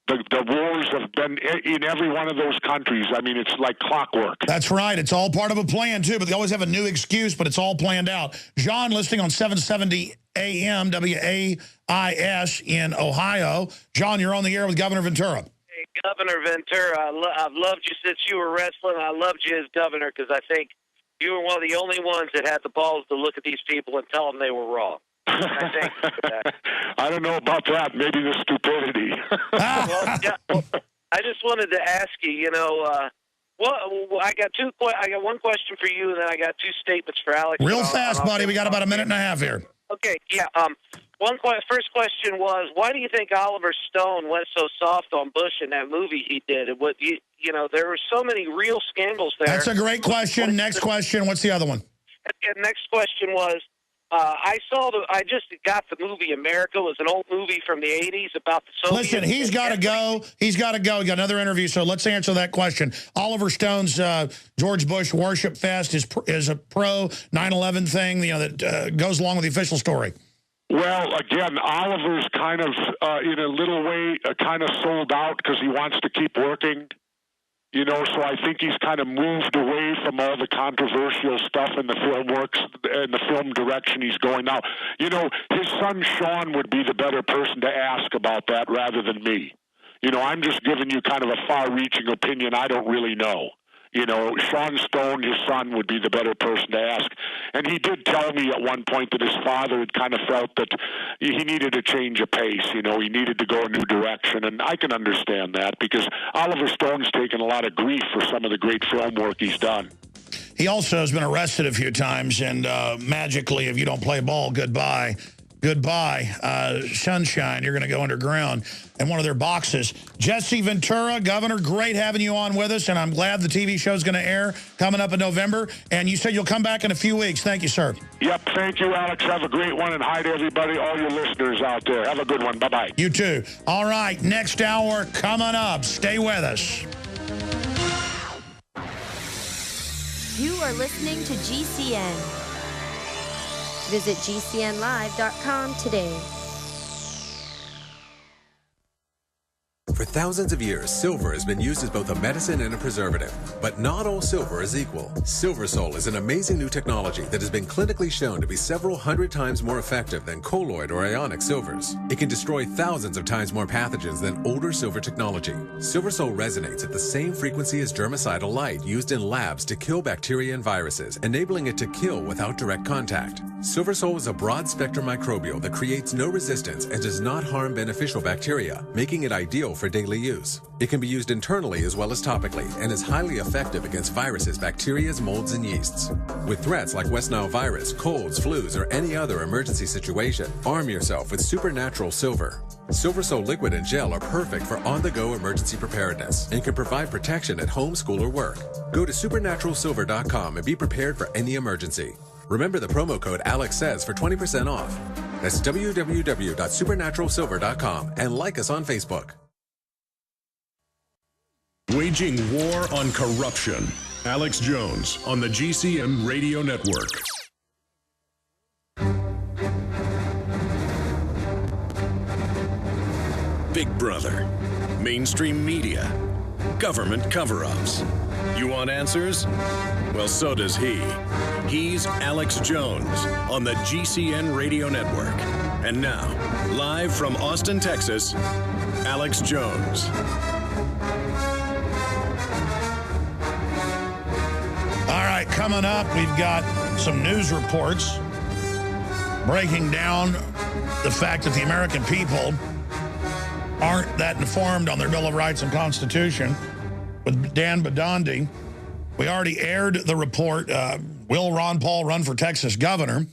the wars have been in every one of those countries. I mean, it's like clockwork. That's right. It's all part of a plan, too, but they always have a new excuse, but it's all planned out. John, listening on 770 AM WAIS in Ohio. John, you're on the air with Governor Ventura. Hey, Governor Ventura, I've loved you since you were wrestling. I loved you as governor because I think you were one of the only ones that had the balls to look at these people and tell them they were wrong. I thank you for that. I don't know about that. Maybe the stupidity. I just wanted to ask you, you know, I got one question for you, and then I got two statements for Alex. Real fast, buddy. We got about a minute and a half here. Okay, yeah. First question was, why do you think Oliver Stone went so soft on Bush in that movie he did? You know, there were so many real scandals there. That's a great question. Next question. What's the other one? And next question was, I just got the movie America. It was an old movie from the 80s about the Soviets. Listen, he's got to go. He's got to go. We got another interview, so let's answer that question. Oliver Stone's George Bush Worship Fest is a pro 9/11 thing, you know, that goes along with the official story. Well, again, Oliver's kind of, in a little way, kind of sold out because he wants to keep working. You know, so I think he's kind of moved away from all the controversial stuff in the film works and the film direction he's going now. You know, his son Sean would be the better person to ask about that rather than me. You know, I'm just giving you kind of a far-reaching opinion. I don't really know. You know, Sean Stone, his son, would be the better person to ask. And he did tell me at one point that his father had kind of felt that he needed a change of pace. You know, he needed to go a new direction. And I can understand that because Oliver Stone's taken a lot of grief for some of the great film work he's done. He also has been arrested a few times, and magically, if you don't play ball, goodbye. Goodbye, sunshine. You're going to go underground in one of their boxes. Jesse Ventura, Governor, great having you on with us, and I'm glad the TV show's going to air coming up in November. And you said you'll come back in a few weeks. Thank you, sir. Yep, thank you, Alex. Have a great one, and hi to everybody, all your listeners out there. Have a good one. Bye-bye. You too. All right, next hour coming up. Stay with us. You are listening to GCN. Visit GCNlive.com today. For thousands of years, silver has been used as both a medicine and a preservative. But not all silver is equal. SilverSol is an amazing new technology that has been clinically shown to be several hundred times more effective than colloid or ionic silvers. It can destroy thousands of times more pathogens than older silver technology. SilverSol resonates at the same frequency as germicidal light used in labs to kill bacteria and viruses, enabling it to kill without direct contact. SilverSol is a broad-spectrum microbial that creates no resistance and does not harm beneficial bacteria, making it ideal for daily use. It can be used internally as well as topically and is highly effective against viruses, bacteria, molds, and yeasts. With threats like West Nile virus, colds, flus, or any other emergency situation, arm yourself with supernatural silver. SilverSol liquid and gel are perfect for on-the-go emergency preparedness and can provide protection at home, school, or work. Go to supernaturalsilver.com and be prepared for any emergency. Remember the promo code AlexSays for 20% off. That's www.supernaturalsilver.com and like us on Facebook. Waging war on corruption. Alex Jones on the GCN Radio Network. Big Brother, mainstream media, government cover-ups. You want answers? Well, so does he. He's Alex Jones on the GCN Radio Network. And now, live from Austin, Texas, Alex Jones. All right, coming up, we've got some news reports breaking down the fact that the American people aren't that informed on their Bill of Rights and Constitution with Dan Badandi. We already aired the report, Will Ron Paul run for Texas governor?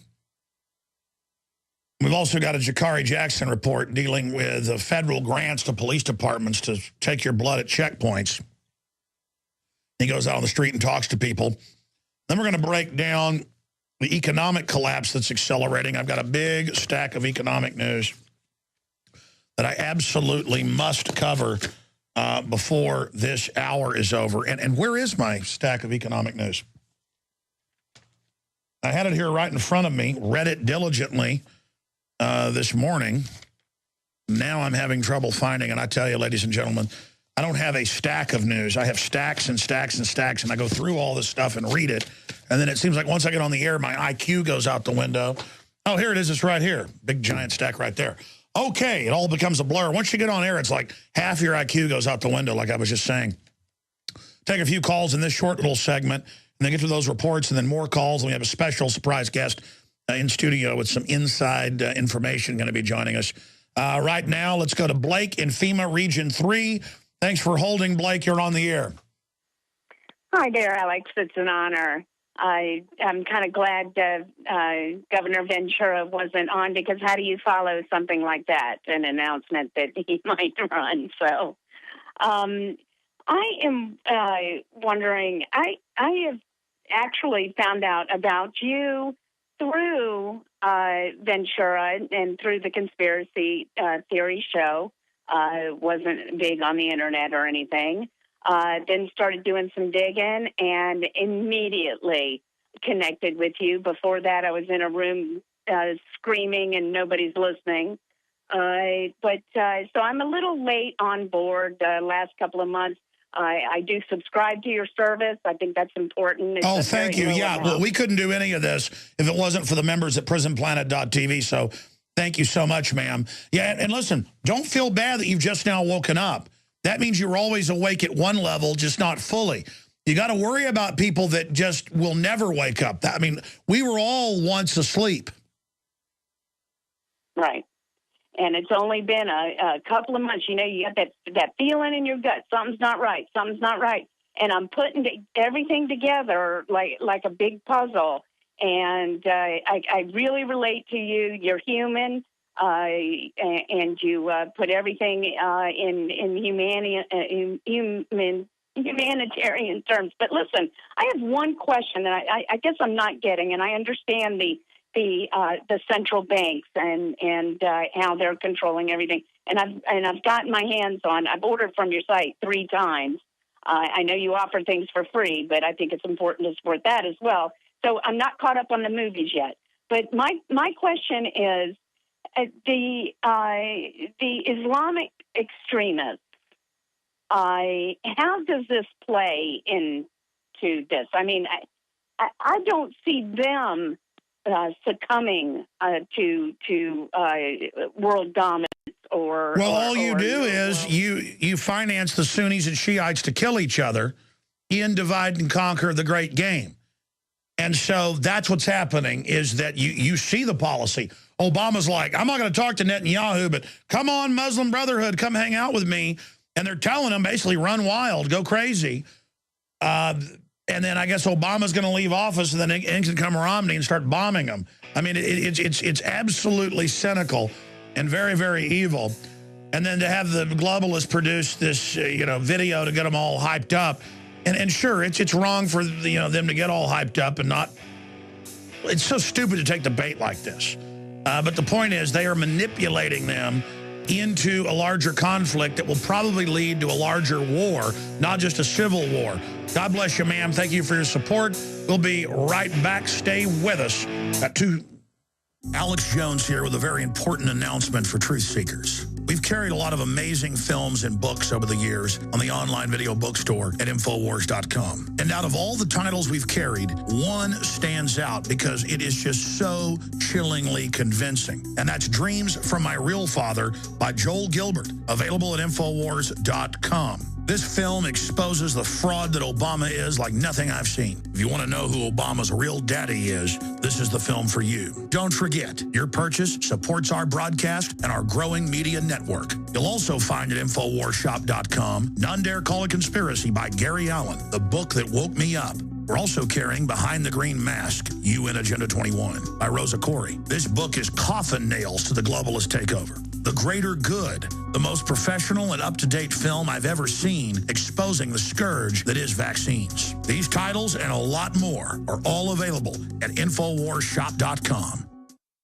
We've also got a Jakari Jackson report dealing with federal grants to police departments to take your blood at checkpoints. He goes out on the street and talks to people. Then we're going to break down the economic collapse that's accelerating. I've got a big stack of economic news that I absolutely must cover before this hour is over. And where is my stack of economic news? I had it here right in front of me, read it diligently this morning. Now I'm having trouble finding, and I tell you, ladies and gentlemen, I don't have a stack of news. I have stacks and stacks and stacks, and I go through all this stuff and read it. And then it seems like once I get on the air, my IQ goes out the window. Oh, here it is. It's right here. Big, giant stack right there. Okay, it all becomes a blur. Once you get on air, it's like half your IQ goes out the window, like I was just saying. Take a few calls in this short little segment, and then get to those reports, and then more calls. And we have a special surprise guest in studio with some inside information going to be joining us. Right now, let's go to Blake in FEMA Region 3. Thanks for holding, Blake. You're on the air. Hi there, Alex. It's an honor. I'm kind of glad Governor Ventura wasn't on, because how do you follow something like that, an announcement that he might run? So I am wondering, I have actually found out about you through Ventura and through the conspiracy theory show. Wasn't big on the internet or anything. Then started doing some digging and immediately connected with you. Before that, I was in a room screaming and nobody's listening. So I'm a little late on board the last couple of months. I do subscribe to your service. I think that's important. Oh, thank you. Yeah, well, we couldn't do any of this if it wasn't for the members at prisonplanet.tv. So thank you so much, ma'am. Yeah, and listen, don't feel bad that you've just now woken up. That means you're always awake at one level, just not fully. You got to worry about people that just will never wake up. I mean, we were all once asleep. Right. And it's only been a couple of months. You know, you got that feeling in your gut. Something's not right. Something's not right. And I'm putting everything together like a big puzzle. And I really relate to you. You're human. And you put everything in humanitarian terms. But listen, I have one question that I guess I'm not getting, and I understand the central banks and how they're controlling everything. And I've gotten my hands on. I've ordered from your site 3 times I know you offer things for free, but I think it's important to support that as well. So I'm not caught up on the movies yet. But my question is, the Islamic extremists, how does this play into this? I mean, I don't see them succumbing to world dominance or... Well, all you do is you finance the Sunnis and Shiites to kill each other in divide and conquer the great game. And so that's what's happening, is that you see the policy. Obama's like, I'm not going to talk to Netanyahu, but come on, Muslim Brotherhood, come hang out with me. And they're telling him basically run wild, go crazy. And then I guess Obama's going to leave office, and then England's going to come Romney and start bombing them. I mean, it's absolutely cynical and very, very evil. And then to have the globalists produce this video to get them all hyped up. And sure, it's wrong for them to get all hyped up and not. It's so stupid to take the bait like this. But the point is, they are manipulating them into a larger conflict that will probably lead to a larger war, not just a civil war. God bless you, ma'am. Thank you for your support. We'll be right back. Stay with us. Alex Jones here with a very important announcement for truth seekers. We've carried a lot of amazing films and books over the years on the online video bookstore at Infowars.com. And out of all the titles we've carried, one stands out because it is just so chillingly convincing. And that's Dreams from My Real Father by Joel Gilbert, available at Infowars.com. This film exposes the fraud that Obama is like nothing I've seen. If you want to know who Obama's real daddy is, this is the film for you. Don't forget, your purchase supports our broadcast and our growing media network. You'll also find at InfoWarsShop.com None Dare Call It Conspiracy by Gary Allen, the book that woke me up. We're also carrying Behind the Green Mask, UN Agenda 21 by Rosa Corey. This book is coffin nails to the globalist takeover. The Greater Good, the most professional and up-to-date film I've ever seen exposing the scourge that is vaccines. These titles and a lot more are all available at InfoWarsShop.com.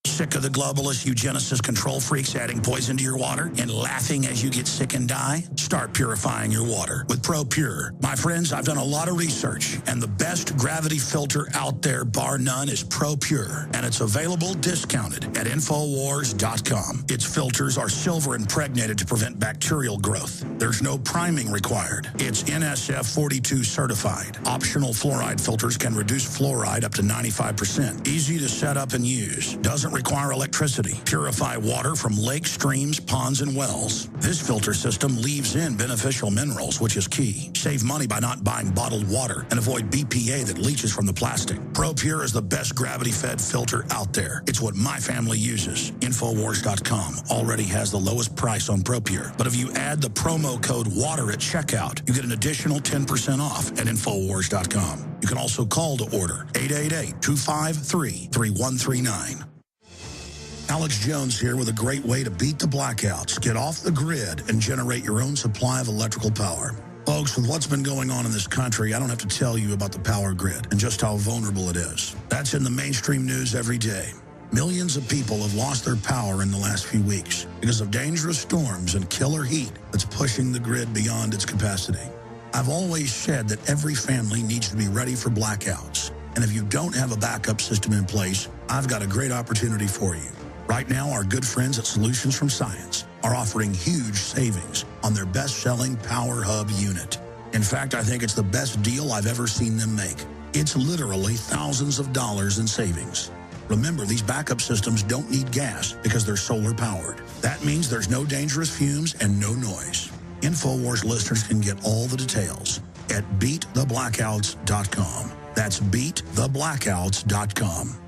Sick of the globalist eugenicist control freaks adding poison to your water and laughing as you get sick and die? Start purifying your water with ProPure. My friends, I've done a lot of research, and the best gravity filter out there, bar none, is ProPure. And it's available discounted at Infowars.com. Its filters are silver impregnated to prevent bacterial growth. There's no priming required. It's NSF 42 certified. Optional fluoride filters can reduce fluoride up to 95%. Easy to set up and use. Doesn't require electricity. Purify water from lakes, streams, ponds, and wells. This filter system leaves in beneficial minerals, which is key. Save money by not buying bottled water and avoid BPA that leaches from the plastic. ProPure is the best gravity-fed filter out there. It's what my family uses. Infowars.com already has the lowest price on ProPure. But if you add the promo code WATER at checkout, you get an additional 10% off at Infowars.com. You can also call to order 888-253-3139. Alex Jones here with a great way to beat the blackouts, get off the grid, and generate your own supply of electrical power. Folks, with what's been going on in this country, I don't have to tell you about the power grid and just how vulnerable it is. That's in the mainstream news every day. Millions of people have lost their power in the last few weeks because of dangerous storms and killer heat that's pushing the grid beyond its capacity. I've always said that every family needs to be ready for blackouts. And if you don't have a backup system in place, I've got a great opportunity for you. Right now, our good friends at Solutions from Science are offering huge savings on their best-selling Power Hub unit. In fact, I think it's the best deal I've ever seen them make. It's literally thousands of dollars in savings. Remember, these backup systems don't need gas because they're solar-powered. That means there's no dangerous fumes and no noise. InfoWars listeners can get all the details at BeatTheBlackouts.com. That's BeatTheBlackouts.com.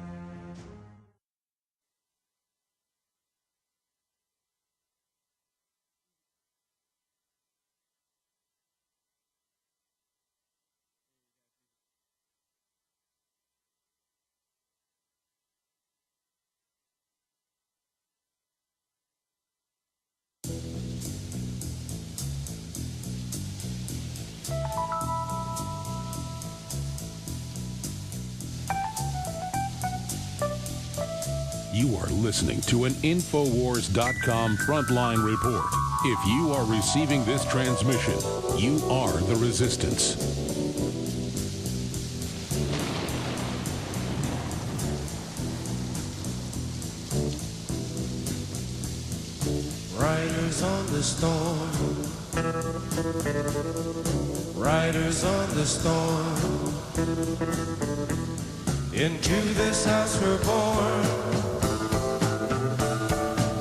You are listening to an Infowars.com frontline report. If you are receiving this transmission, you are the resistance. Riders on the storm. Riders on the storm. Into this house we're born.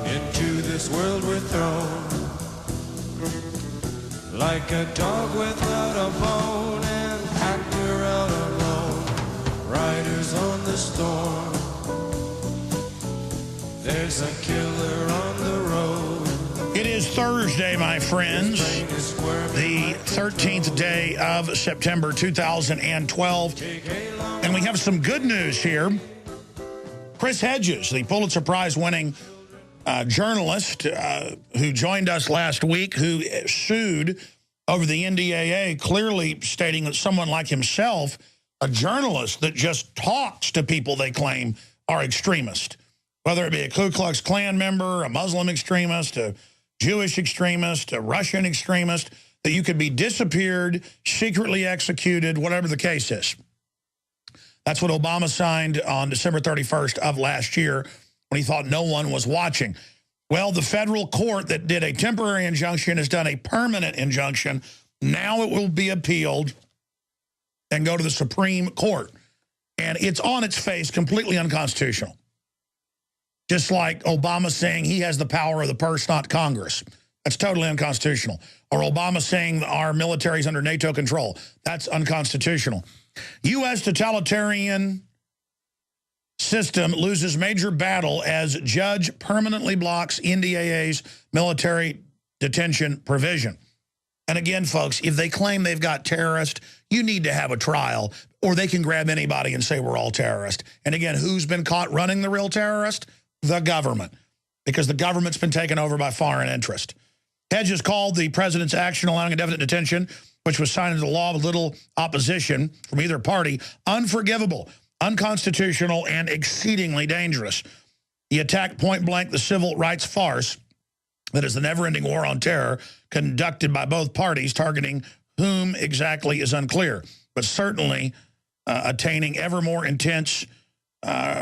Into this world we're thrown. Like a dog without a bone, an actor out alone. Riders on the storm. There's a killer on the road. It is Thursday, my friends, the 13th day of September 2012, and we have some good news here. Chris Hedges, the Pulitzer Prize-winning journalist who joined us last week, who sued over the NDAA, clearly stating that someone like himself, a journalist that just talks to people they claim are extremists, whether it be a Ku Klux Klan member, a Muslim extremist, a Jewish extremist, a Russian extremist, that you could be disappeared, secretly executed, whatever the case is. That's what Obama signed on December 31st of last year when he thought no one was watching. Well, the federal court that did a temporary injunction has done a permanent injunction. Now it will be appealed and go to the Supreme Court. And it's on its face completely unconstitutional. Just like Obama saying he has the power of the purse, not Congress. That's totally unconstitutional. Or Obama saying our military is under NATO control. That's unconstitutional. U.S. totalitarian system loses major battle as judge permanently blocks NDAA's military detention provision. And again, folks, if they claim they've got terrorists, you need to have a trial, or they can grab anybody and say we're all terrorists. And again, who's been caught running the real terrorist? The government, because the government's been taken over by foreign interest. Hedges called the president's action allowing indefinite detention, which was signed into law with little opposition from either party, unforgivable, unconstitutional, and exceedingly dangerous. He attacked point-blank the civil rights farce that is the never-ending war on terror conducted by both parties, targeting whom exactly is unclear, but certainly attaining ever more intense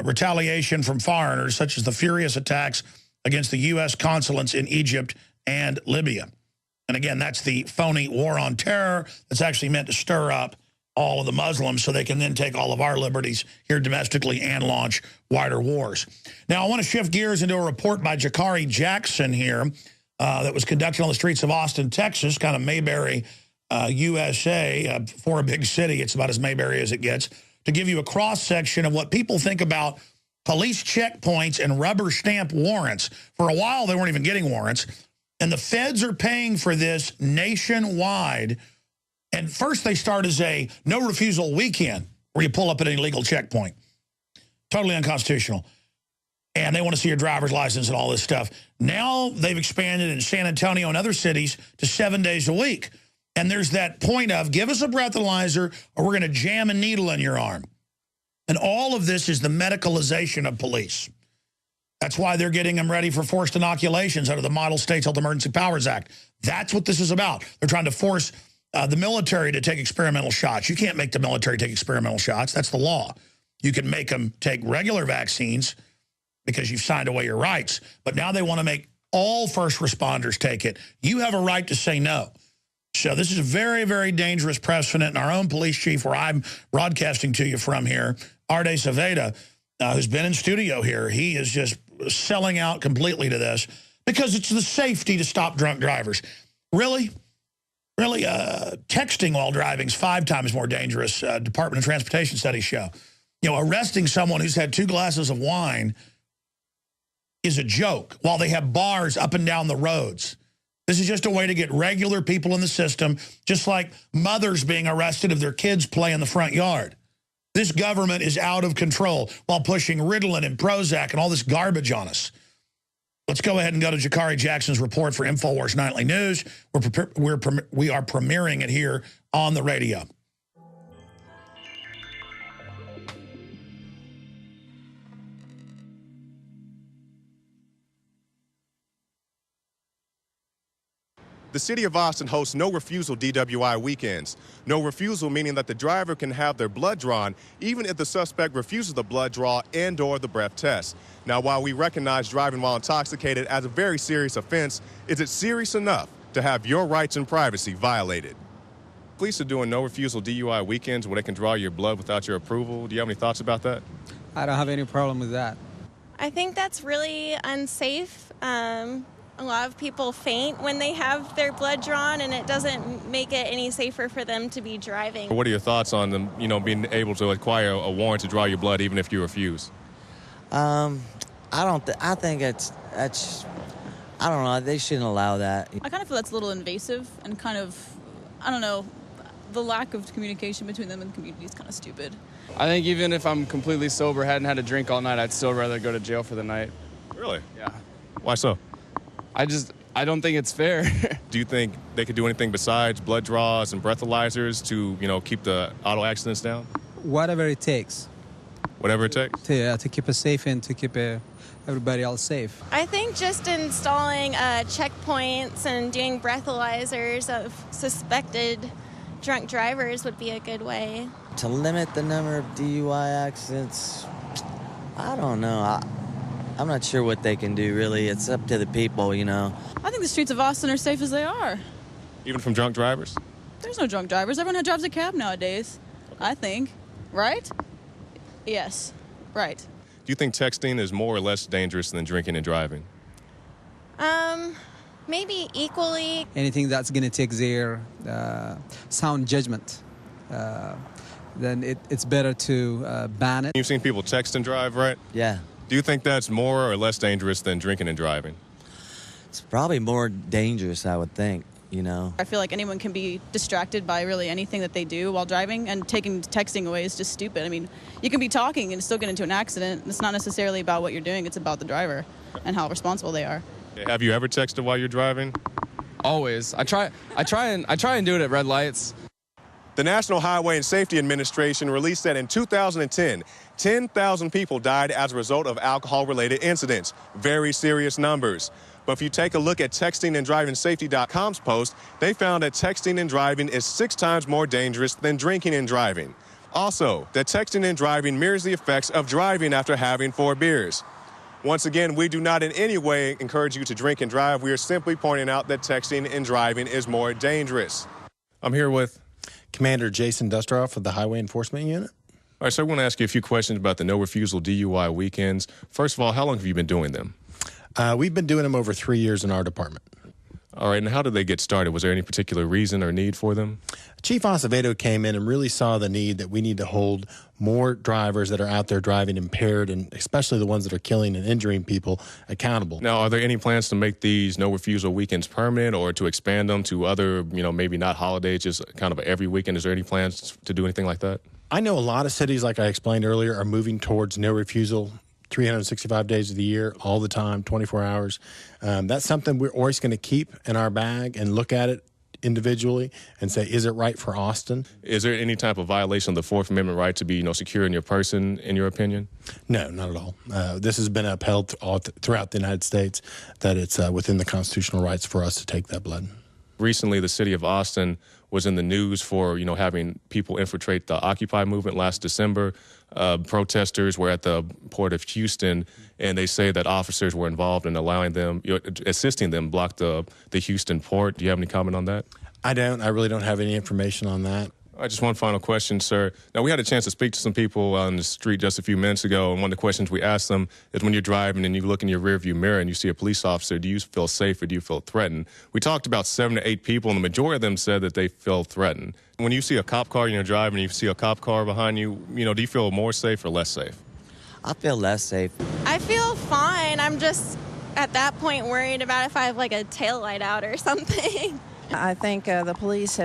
retaliation from foreigners, such as the furious attacks against the U.S. consulates in Egypt and Libya. And again, that's the phony war on terror that's actually meant to stir up all of the Muslims so they can then take all of our liberties here domestically and launch wider wars. Now, I want to shift gears into a report by Jakari Jackson here that was conducted on the streets of Austin, Texas, kind of Mayberry, USA. For a big city, it's about as Mayberry as it gets, to give you a cross-section of what people think about police checkpoints and rubber stamp warrants. For a while, they weren't even getting warrants. And the feds are paying for this nationwide. And first they start as a no refusal weekend where you pull up at an illegal checkpoint. Totally unconstitutional. And they want to see your driver's license and all this stuff. Now they've expanded in San Antonio and other cities to 7 days a week. And there's that point of give us a breathalyzer or we're going to jam a needle in your arm. And all of this is the medicalization of police. That's why they're getting them ready for forced inoculations under the Model States Health Emergency Powers Act. That's what this is about. They're trying to force the military to take experimental shots. You can't make the military take experimental shots. That's the law. You can make them take regular vaccines because you've signed away your rights. But now they want to make all first responders take it. You have a right to say no. So this is a very, very dangerous precedent. And our own police chief, where I'm broadcasting to you from here, Arde Saveda, who's been in studio here, he is just selling out completely to this because it's the safety to stop drunk drivers. Really? Really, texting while driving is 5 times more dangerous, Department of Transportation studies show. You know, arresting someone who's had 2 glasses of wine is a joke while they have bars up and down the roads. This is just a way to get regular people in the system, just like mothers being arrested if their kids play in the front yard. This government is out of control while pushing Ritalin and Prozac and all this garbage on us. Let's go ahead and go to Jakari Jackson's report for InfoWars Nightly News. We are premiering it here on the radio. The City of Austin hosts no refusal DWI weekends. No refusal meaning that the driver can have their blood drawn even if the suspect refuses the blood draw and/or the breath test. Now, while we recognize driving while intoxicated as a very serious offense, is it serious enough to have your rights and privacy violated? Police are doing no refusal DUI weekends where they can draw your blood without your approval. Do you have any thoughts about that? I don't have any problem with that. I think that's really unsafe. A lot of people faint when they have their blood drawn, and it doesn't make it any safer for them to be driving. What are your thoughts on them, being able to acquire a warrant to draw your blood even if you refuse? I think I don't know, they shouldn't allow that. I kind of feel that's a little invasive and kind of, I don't know, the lack of communication between them and the community is kind of stupid. I think even if I'm completely sober, hadn't had a drink all night, I'd still rather go to jail for the night. Really? Yeah. Why so? I don't think it's fair. Do you think they could do anything besides blood draws and breathalyzers to, keep the auto accidents down? Whatever it takes. Whatever it takes? To keep us safe and to keep everybody else safe. I think just installing checkpoints and doing breathalyzers of suspected drunk drivers would be a good way. To limit the number of DUI accidents, I don't know. I'm not sure what they can do, really. It's up to the people, I think the streets of Austin are safe as they are. Even from drunk drivers? There's no drunk drivers. Everyone drives a cab nowadays, I think. Right? Yes. Right. Do you think texting is more or less dangerous than drinking and driving? Maybe equally. Anything that's going to take their sound judgment, then it's better to ban it. You've seen people text and drive, right? Yeah. Do you think that's more or less dangerous than drinking and driving? It's probably more dangerous, I would think, I feel like anyone can be distracted by really anything that they do while driving, and taking texting away is just stupid. I mean, you can be talking and still get into an accident. It's not necessarily about what you're doing. It's about the driver and how responsible they are. Have you ever texted while you're driving? Always. I try and do it at red lights. The National Highway and Safety Administration released that in 2010, 10,000 people died as a result of alcohol-related incidents. Very serious numbers. But if you take a look at textinganddravingsafety.com's post, they found that texting and driving is 6 times more dangerous than drinking and driving. Also, that texting and driving mirrors the effects of driving after having 4 beers. Once again, we do not in any way encourage you to drink and drive. We are simply pointing out that texting and driving is more dangerous. I'm here with Commander Jason Dustroff of the Highway Enforcement Unit. All right, so I want to ask you a few questions about the no refusal DUI weekends. First of all, how long have you been doing them? We've been doing them over 3 years in our department. All right, and how did they get started? Was there any particular reason or need for them? Chief Acevedo came in and really saw the need that we need to hold more drivers that are out there driving impaired, and especially the ones that are killing and injuring people, accountable. Now, are there any plans to make these no refusal weekends permanent, or to expand them to other, maybe not holidays, just kind of every weekend? Is there any plans to do anything like that? I know a lot of cities, like I explained earlier, are moving towards no refusal 365 days of the year, all the time, 24 hours. That's something we're always going to keep in our bag and look at it individually and say, is it right for Austin? Is there any type of violation of the Fourth Amendment right to be, secure in your person, in your opinion? No, not at all. This has been upheld throughout the United States, that it's within the constitutional rights for us to take that blood. Recently, the city of Austin was in the news for, having people infiltrate the Occupy movement last December. Protesters were at the port of Houston, and they say that officers were involved in allowing them, assisting them block the Houston port. Do you have any comment on that? I don't. I really don't have any information on that. Just one final question, sir. Now, we had a chance to speak to some people on the street just a few minutes ago, and one of the questions we asked them is, when you're driving and you look in your rearview mirror and you see a police officer, do you feel safe or do you feel threatened? We talked about 7 to 8 people, and the majority of them said that they feel threatened. When you see a cop car and you're driving and you see a cop car behind you, do you feel more safe or less safe? I feel less safe. I feel fine. I'm just at that point worried about if I have like a taillight out or something. I think the police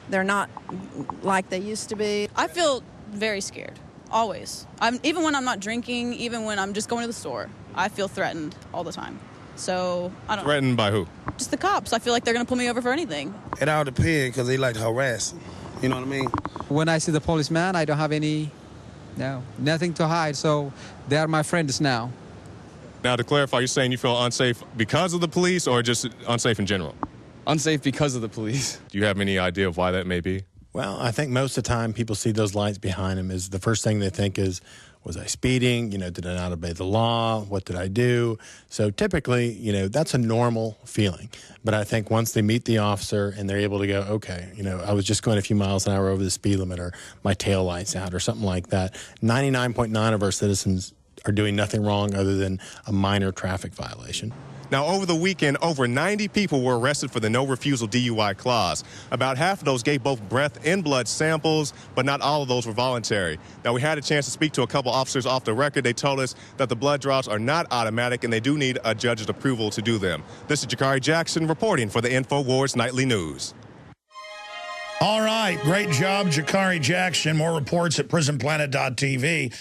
they're not like they used to be. I feel very scared, always. Even when I'm not drinking, even when I'm just going to the store, I feel threatened all the time. So, I don't know. Threatened by who? Just the cops. I feel like they're going to pull me over for anything. It all depends, because they like to harass. You know what I mean? When I see the policeman, I don't have nothing to hide, so they are my friends now. Now, to clarify, you're saying you feel unsafe because of the police or just unsafe in general? Unsafe because of the police. Do you have any idea of why that may be? Well, I think most of the time people see those lights behind them is the first thing they think is, was I speeding? Did I not obey the law? What did I do? So typically, that's a normal feeling. But I think once they meet the officer and they're able to go, okay, I was just going a few miles an hour over the speed limit, or my tail light's out or something like that. 99.9% of our citizens are doing nothing wrong other than a minor traffic violation. Now, over the weekend, over 90 people were arrested for the no refusal DUI clause. About half of those gave both breath and blood samples, but not all of those were voluntary. Now, we had a chance to speak to a couple officers off the record. They told us that the blood draws are not automatic and they do need a judge's approval to do them. This is Jakari Jackson reporting for the InfoWars Nightly News. All right. Great job, Jakari Jackson. More reports at prisonplanet.tv.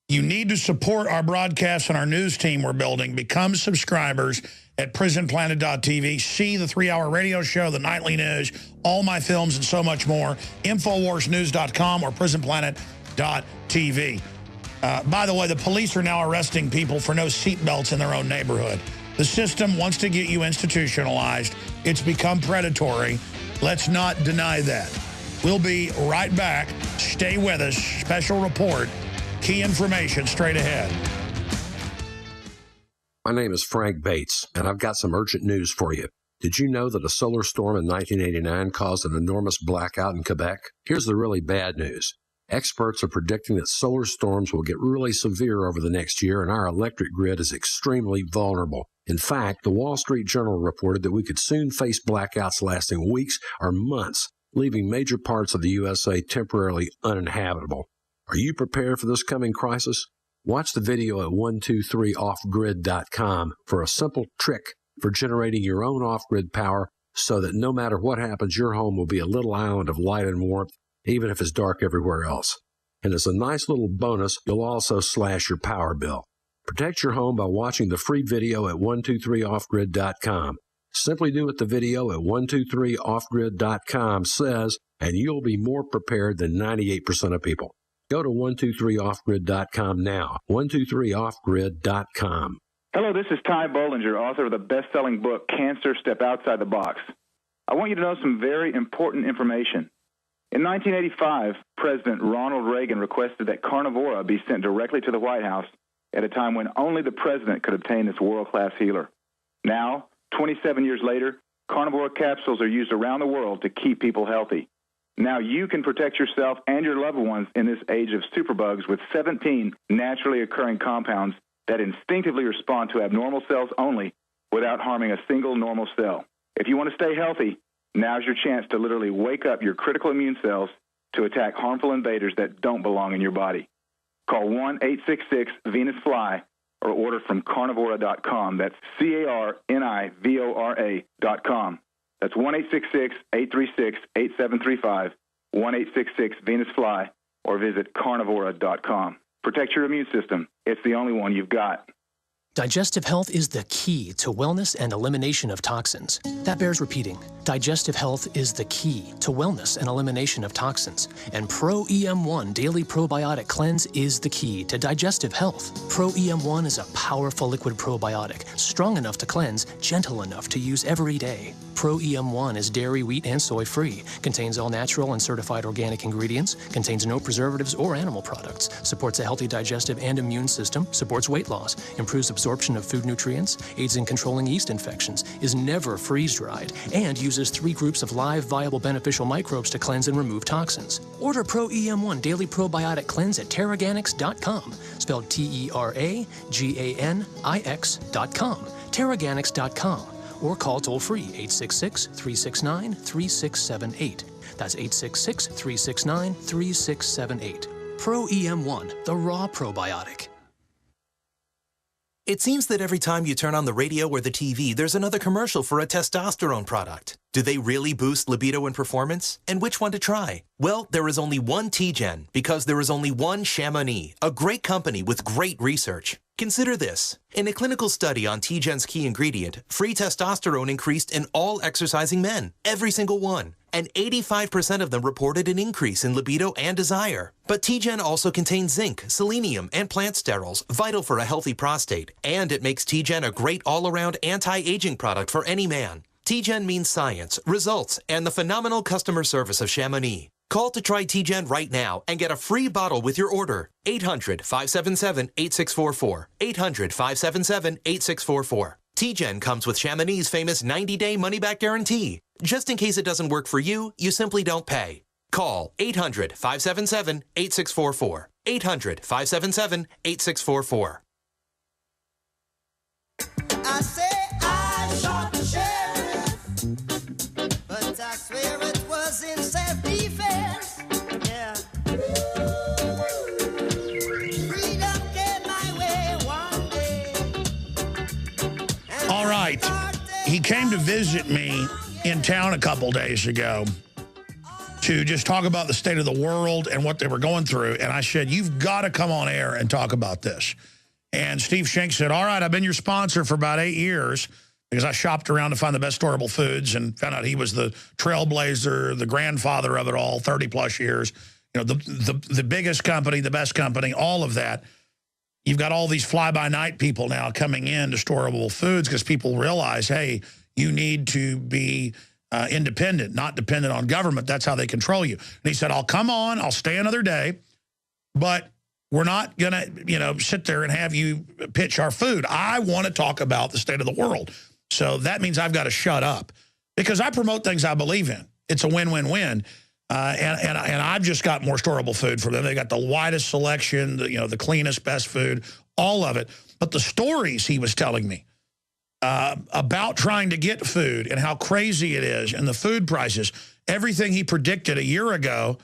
You need to support our broadcasts and our news team we're building. Become subscribers at prisonplanet.tv. See the 3-hour radio show, the nightly news, all my films, and so much more. InfoWarsNews.com or prisonplanet.tv. By the way, the police are now arresting people for no seatbelts in their own neighborhood. The system wants to get you institutionalized. It's become predatory. Let's not deny that. We'll be right back. Stay with us. Special report. Key information straight ahead. My name is Frank Bates, and I've got some urgent news for you. Did you know that a solar storm in 1989 caused an enormous blackout in Quebec? Here's the really bad news. Experts are predicting that solar storms will get really severe over the next year, and our electric grid is extremely vulnerable. In fact, the Wall Street Journal reported that we could soon face blackouts lasting weeks or months, leaving major parts of the USA temporarily uninhabitable. Are you prepared for this coming crisis? Watch the video at 123offgrid.com for a simple trick for generating your own off-grid power so that no matter what happens, your home will be a little island of light and warmth, even if it's dark everywhere else. And as a nice little bonus, you'll also slash your power bill. Protect your home by watching the free video at 123offgrid.com. Simply do what the video at 123offgrid.com says, and you'll be more prepared than 98% of people. Go to 123offgrid.com now. 123offgrid.com. Hello, this is Ty Bollinger, author of the best-selling book, Cancer, Step Outside the Box. I want you to know some very important information. In 1985, President Ronald Reagan requested that Carnivora be sent directly to the White House at a time when only the president could obtain this world-class healer. Now, 27 years later, Carnivora capsules are used around the world to keep people healthy. Now you can protect yourself and your loved ones in this age of superbugs with 17 naturally occurring compounds that instinctively respond to abnormal cells only without harming a single normal cell. If you want to stay healthy, now's your chance to literally wake up your critical immune cells to attack harmful invaders that don't belong in your body. Call 1-866-VENUS-FLY or order from carnivora.com. That's carnivora.com. That's 1-866-836-8735, 1-866-VENUS-FLY, or visit carnivora.com. Protect your immune system. It's the only one you've got. Digestive health is the key to wellness and elimination of toxins. That bears repeating. Digestive health is the key to wellness and elimination of toxins. And Pro-EM1 Daily Probiotic Cleanse is the key to digestive health. Pro-EM1 is a powerful liquid probiotic, strong enough to cleanse, gentle enough to use every day. Pro-EM1 is dairy, wheat, and soy-free, contains all natural and certified organic ingredients, contains no preservatives or animal products, supports a healthy digestive and immune system, supports weight loss, improves absorption of food nutrients, aids in controlling yeast infections, is never freeze-dried, and uses 3 groups of live, viable, beneficial microbes to cleanse and remove toxins. Order Pro-EM1 Daily Probiotic Cleanse at Terraganix.com, spelled Terraganix.com, Terraganix.com, or call toll-free 866-369-3678. That's 866-369-3678. Pro-EM1, the raw probiotic. It seems that every time you turn on the radio or the TV, there's another commercial for a testosterone product. Do they really boost libido and performance? And which one to try? Well, there is only one T-Gen, because there is only one Chamonix, a great company with great research. Consider this. In a clinical study on T-Gen's key ingredient, free testosterone increased in all exercising men, every single one. And 85% of them reported an increase in libido and desire. But T-Gen also contains zinc, selenium, and plant sterols, vital for a healthy prostate. And it makes T-Gen a great all-around anti-aging product for any man. TGen means science, results, and the phenomenal customer service of Chamonix. Call to try TGen right now and get a free bottle with your order. 800-577-8644. 800-577-8644. TGen comes with Chamonix's famous 90-day money-back guarantee. Just in case it doesn't work for you, you simply don't pay. Call 800-577-8644. 800-577-8644. I say I shot the sheriff, but I swear it was in self-defense. Yeah. Freedom came my way one day. All right. He came to visit me in town a couple days ago to just talk about the state of the world and what they were going through. And I said, you've got to come on air and talk about this. And Steve Schenck said, all right, I've been your sponsor for about 8 years because I shopped around to find the best storable foods and found out he was the trailblazer, the grandfather of it all, 30-plus years. You know, the biggest company, the best company, all of that. You've got all these fly-by-night people now coming in to storable foods because people realize, hey, you need to be independent, not dependent on government. That's how they control you. And he said, I'll come on, I'll stay another day, but we're not going to, you know, sit there and have you pitch our food. I want to talk about the state of the world. So that means I've got to shut up because I promote things I believe in. It's a win-win-win. And I've just got more storable food for them. They got the widest selection, the cleanest, best food, all of it. But the stories he was telling me about trying to get food and how crazy it is and the food prices, everything he predicted a year ago,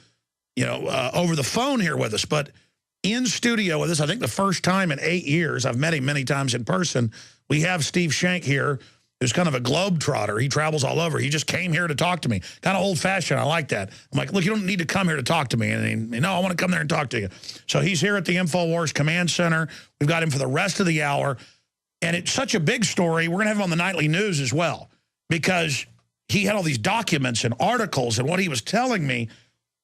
over the phone here with us, but in studio with us, I think the first time in 8 years, I've met him many times in person. We have Steve Schenck here, who's kind of a globetrotter. He travels all over. He just came here to talk to me. Kind of old-fashioned. I like that. I'm like, look, you don't need to come here to talk to me. And no, I want to come there and talk to you. So he's here at the InfoWars Command Center. We've got him for the rest of the hour. And it's such a big story. We're going to have him on the nightly news as well because he had all these documents and articles and what he was telling me.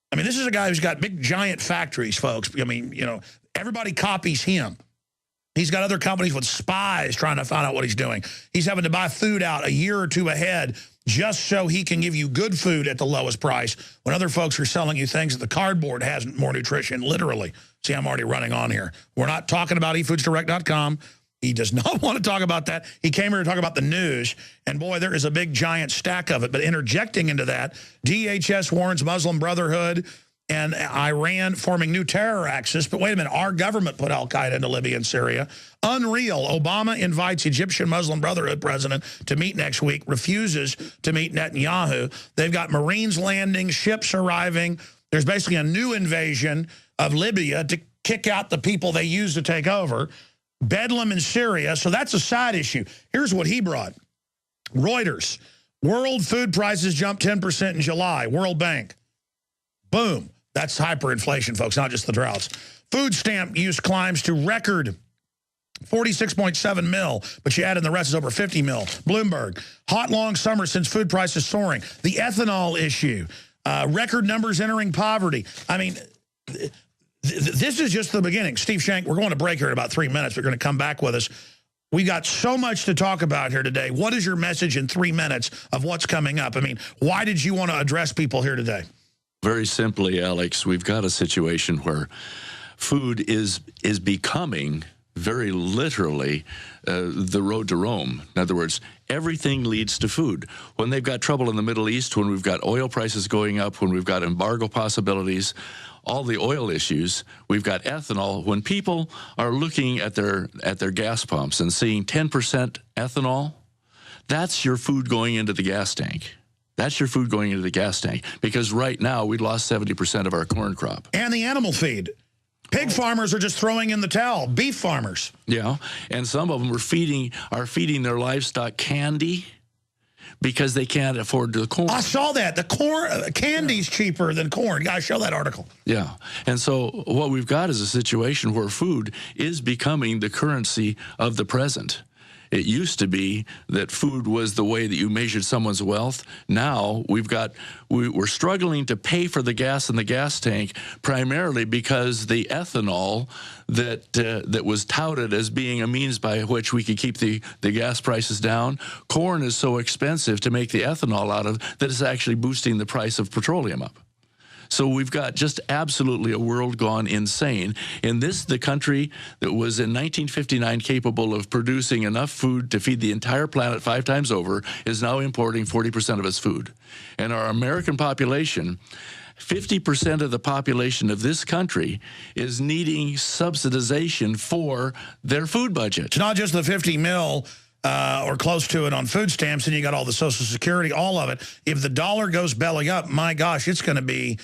I mean, this is a guy who's got big, giant factories, folks. I mean, everybody copies him. He's got other companies with spies trying to find out what he's doing. He's having to buy food out a year or two ahead just so he can give you good food at the lowest price when other folks are selling you things that the cardboard has more nutrition, literally. See, I'm already running on here. We're not talking about eFoodsDirect.com. He does not want to talk about that. He came here to talk about the news, and boy, there is a big, giant stack of it. But interjecting into that, DHS warns Muslim Brotherhood and Iran forming new terror axis. But wait a minute, our government put al-Qaeda into Libya and Syria. Unreal. Obama invites Egyptian Muslim Brotherhood president to meet next week, refuses to meet Netanyahu. They've got Marines landing, ships arriving. There's basically a new invasion of Libya to kick out the people they used to take over. Bedlam in Syria, so that's a side issue. Here's what he brought. Reuters, world food prices jumped 10% in July. World Bank. Boom. That's hyperinflation, folks, not just the droughts. Food stamp use climbs to record 46.7 mil, but you add in the rest is over 50 mil. Bloomberg, hot long summer since food prices soaring. The ethanol issue, record numbers entering poverty. I mean, this is just the beginning. Steve Schenck, we're going to break here in about 3 minutes. We're going to come back with us. We got so much to talk about here today. What is your message in 3 minutes of what's coming up? I mean, why did you want to address people here today? Very simply, Alex, we've got a situation where food is becoming very literally the road to Rome. In other words, everything leads to food. When they've got trouble in the Middle East, when we've got oil prices going up, when we've got embargo possibilities, all the oil issues, we've got ethanol. When people are looking at their gas pumps and seeing 10% ethanol, that's your food going into the gas tank. That's your food going into the gas tank. Because right now, we lost 70% of our corn crop. And the animal feed. Pig farmers are just throwing in the towel. Beef farmers. Yeah, and some of them are feeding their livestock candy because they can't afford the corn. I saw that. The corn candy's cheaper than corn. Guys, show that article. Yeah, and so what we've got is a situation where food is becoming the currency of the present. It used to be that food was the way that you measured someone's wealth. Now we're struggling to pay for the gas in the gas tank, primarily because the ethanol that was touted as being a means by which we could keep the gas prices down. Corn is so expensive to make the ethanol out of that it's actually boosting the price of petroleum up. So we've got just absolutely a world gone insane. And this, the country that was in 1959 capable of producing enough food to feed the entire planet 5 times over, is now importing 40% of its food. And our American population, 50% of the population of this country is needing subsidization for their food budget. It's not just the 50 mil or close to it on food stamps, and you got all the Social Security, all of it. If the dollar goes belly up, my gosh, it's going to be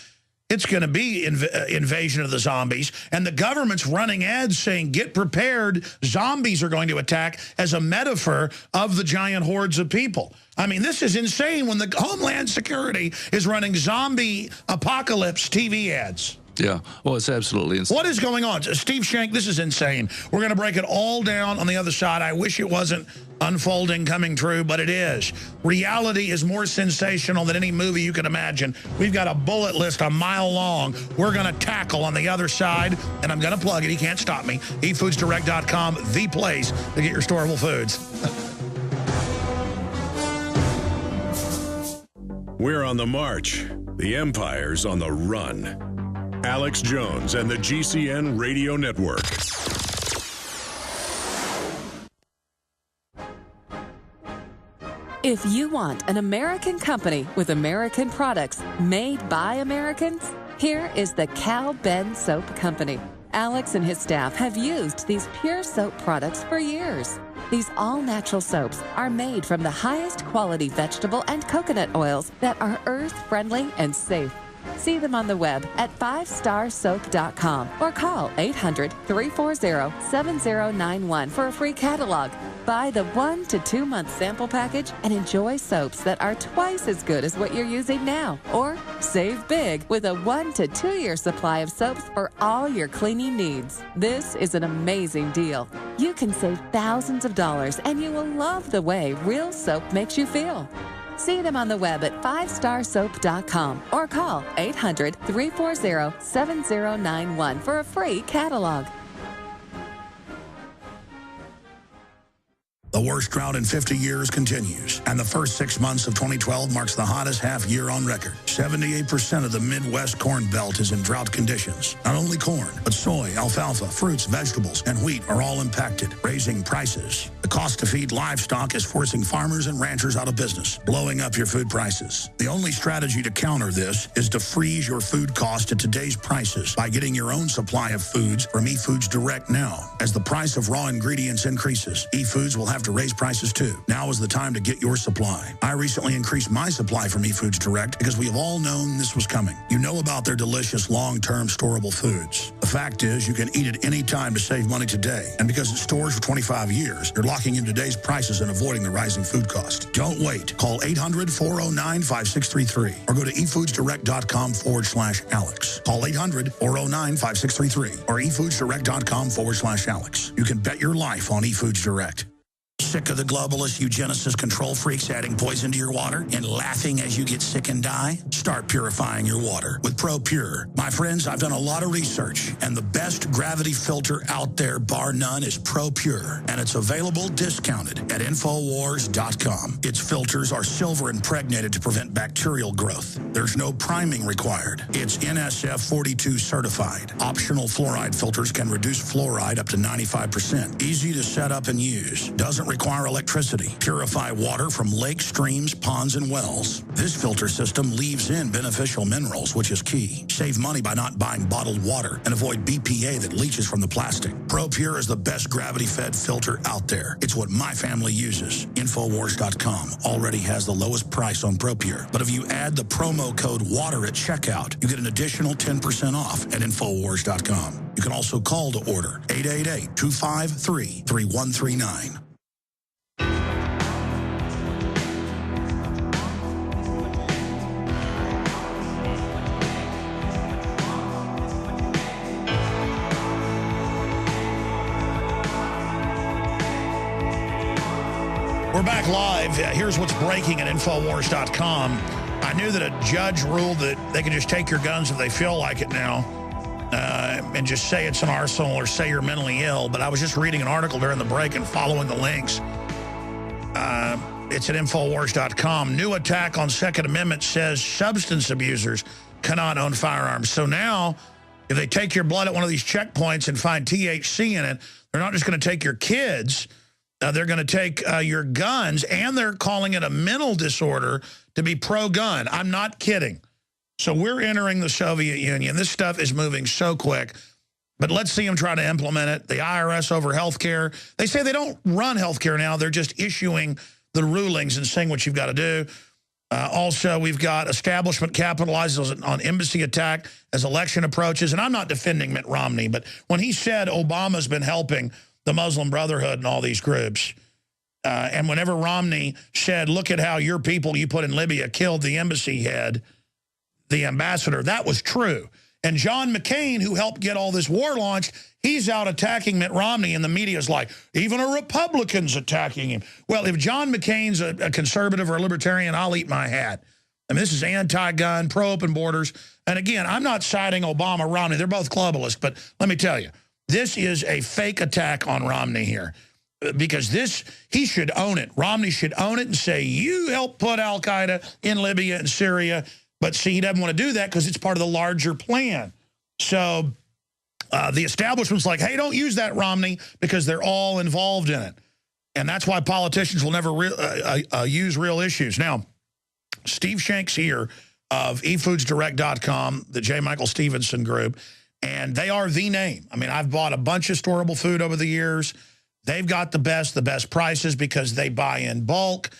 invasion of the zombies. And the government's running ads saying, get prepared, zombies are going to attack, as a metaphor of the giant hordes of people. I mean, this is insane when the Homeland Security is running zombie apocalypse TV ads. Yeah, well, it's absolutely insane. What is going on? Steve Shank, this is insane. We're going to break it all down on the other side. I wish it wasn't unfolding, coming true, but it is. Reality is more sensational than any movie you can imagine. We've got a bullet list a mile long we're going to tackle on the other side, and I'm going to plug it. He can't stop me. eFoodsDirect.com, the place to get your storable foods. We're on the march. The empire's on the run. Alex Jones and the GCN Radio Network. If you want an American company with American products made by Americans, here is the Cal Ben Soap Company. Alex and his staff have used these pure soap products for years. These all-natural soaps are made from the highest quality vegetable and coconut oils that are earth-friendly and safe. See them on the web at 5starsoap.com or call 800-340-7091 for a free catalog. Buy the 1 to 2 month sample package and enjoy soaps that are twice as good as what you're using now. Or save big with a 1 to 2 year supply of soaps for all your cleaning needs. This is an amazing deal. You can save thousands of dollars and you will love the way real soap makes you feel. See them on the web at 5starsoap.com or call 800-340-7091 for a free catalog. The worst drought in 50 years continues, and the first 6 months of 2012 marks the hottest half year on record. 78% of the Midwest Corn Belt is in drought conditions. Not only corn, but soy, alfalfa, fruits, vegetables, and wheat are all impacted, raising prices. The cost to feed livestock is forcing farmers and ranchers out of business, blowing up your food prices. The only strategy to counter this is to freeze your food cost at today's prices by getting your own supply of foods from eFoods Direct now. As the price of raw ingredients increases, eFoods will have to raise prices too. Now is the time to get your supply. I recently increased my supply from eFoods Direct because we have all known this was coming. You know about their delicious long-term storable foods. The fact is you can eat it any time to save money today. And because it stores for 25 years, you're locking in today's prices and avoiding the rising food cost. Don't wait. Call 800-409-5633 or go to efoodsdirect.com/Alex. Call 800-409-5633 or efoodsdirect.com/Alex. You can bet your life on eFoods Direct. Sick of the globalist eugenicist control freaks adding poison to your water and laughing as you get sick and die? Start purifying your water with ProPure. My friends, I've done a lot of research, and the best gravity filter out there, bar none, is ProPure, and it's available discounted at Infowars.com. Its filters are silver impregnated to prevent bacterial growth. There's no priming required. It's NSF 42 certified. Optional fluoride filters can reduce fluoride up to 95%. Easy to set up and use. Doesn't require electricity. Purify water from lakes, streams, ponds, and wells. This filter system leaves in beneficial minerals, which is key. Save money by not buying bottled water and avoid BPA that leaches from the plastic. ProPure is the best gravity-fed filter out there. It's what my family uses. Infowars.com already has the lowest price on ProPure. But if you add the promo code WATER at checkout, you get an additional 10% off at Infowars.com. You can also call to order 888-253-3139. We're back live. Here's what's breaking at Infowars.com. I knew that a judge ruled that they can just take your guns if they feel like it now and just say it's an arsenal or say you're mentally ill. But I was just reading an article during the break and following the links. It's at Infowars.com. New attack on Second Amendment says substance abusers cannot own firearms. So now, if they take your blood at one of these checkpoints and find THC in it, they're not just going to take your kids. They're going to take your guns, and they're calling it a mental disorder to be pro-gun. I'm not kidding. So we're entering the Soviet Union. This stuff is moving so quick. But let's see them try to implement it. The IRS over health care. They say they don't run health care now. They're just issuing the rulings and saying what you've got to do. Also, we've got establishment capitalizes on embassy attack as election approaches. And I'm not defending Mitt Romney, but when he said Obama's been helping the Muslim Brotherhood and all these groups, and whenever Romney said, look at how your people you put in Libya killed the embassy head, the ambassador, that was true. And John McCain, who helped get all this war launched, he's out attacking Mitt Romney, and the media's like, even a Republican's attacking him. Well, if John McCain's a conservative or a libertarian, I'll eat my hat. I mean, this is anti-gun, pro-open borders. And again, I'm not siding Obama, Romney. They're both globalists. But let me tell you, this is a fake attack on Romney here. Because he should own it. Romney should own it and say, you helped put al-Qaeda in Libya and Syria. But see, he doesn't want to do that because it's part of the larger plan. So the establishment's like, hey, don't use that, Romney, because they're all involved in it. And that's why politicians will never use real issues. Now, Steve Shanks here of eFoodsDirect.com, the J. Michael Stevenson group, and they are the name. I mean, I've bought a bunch of storable food over the years. They've got the best prices because they buy in bulk.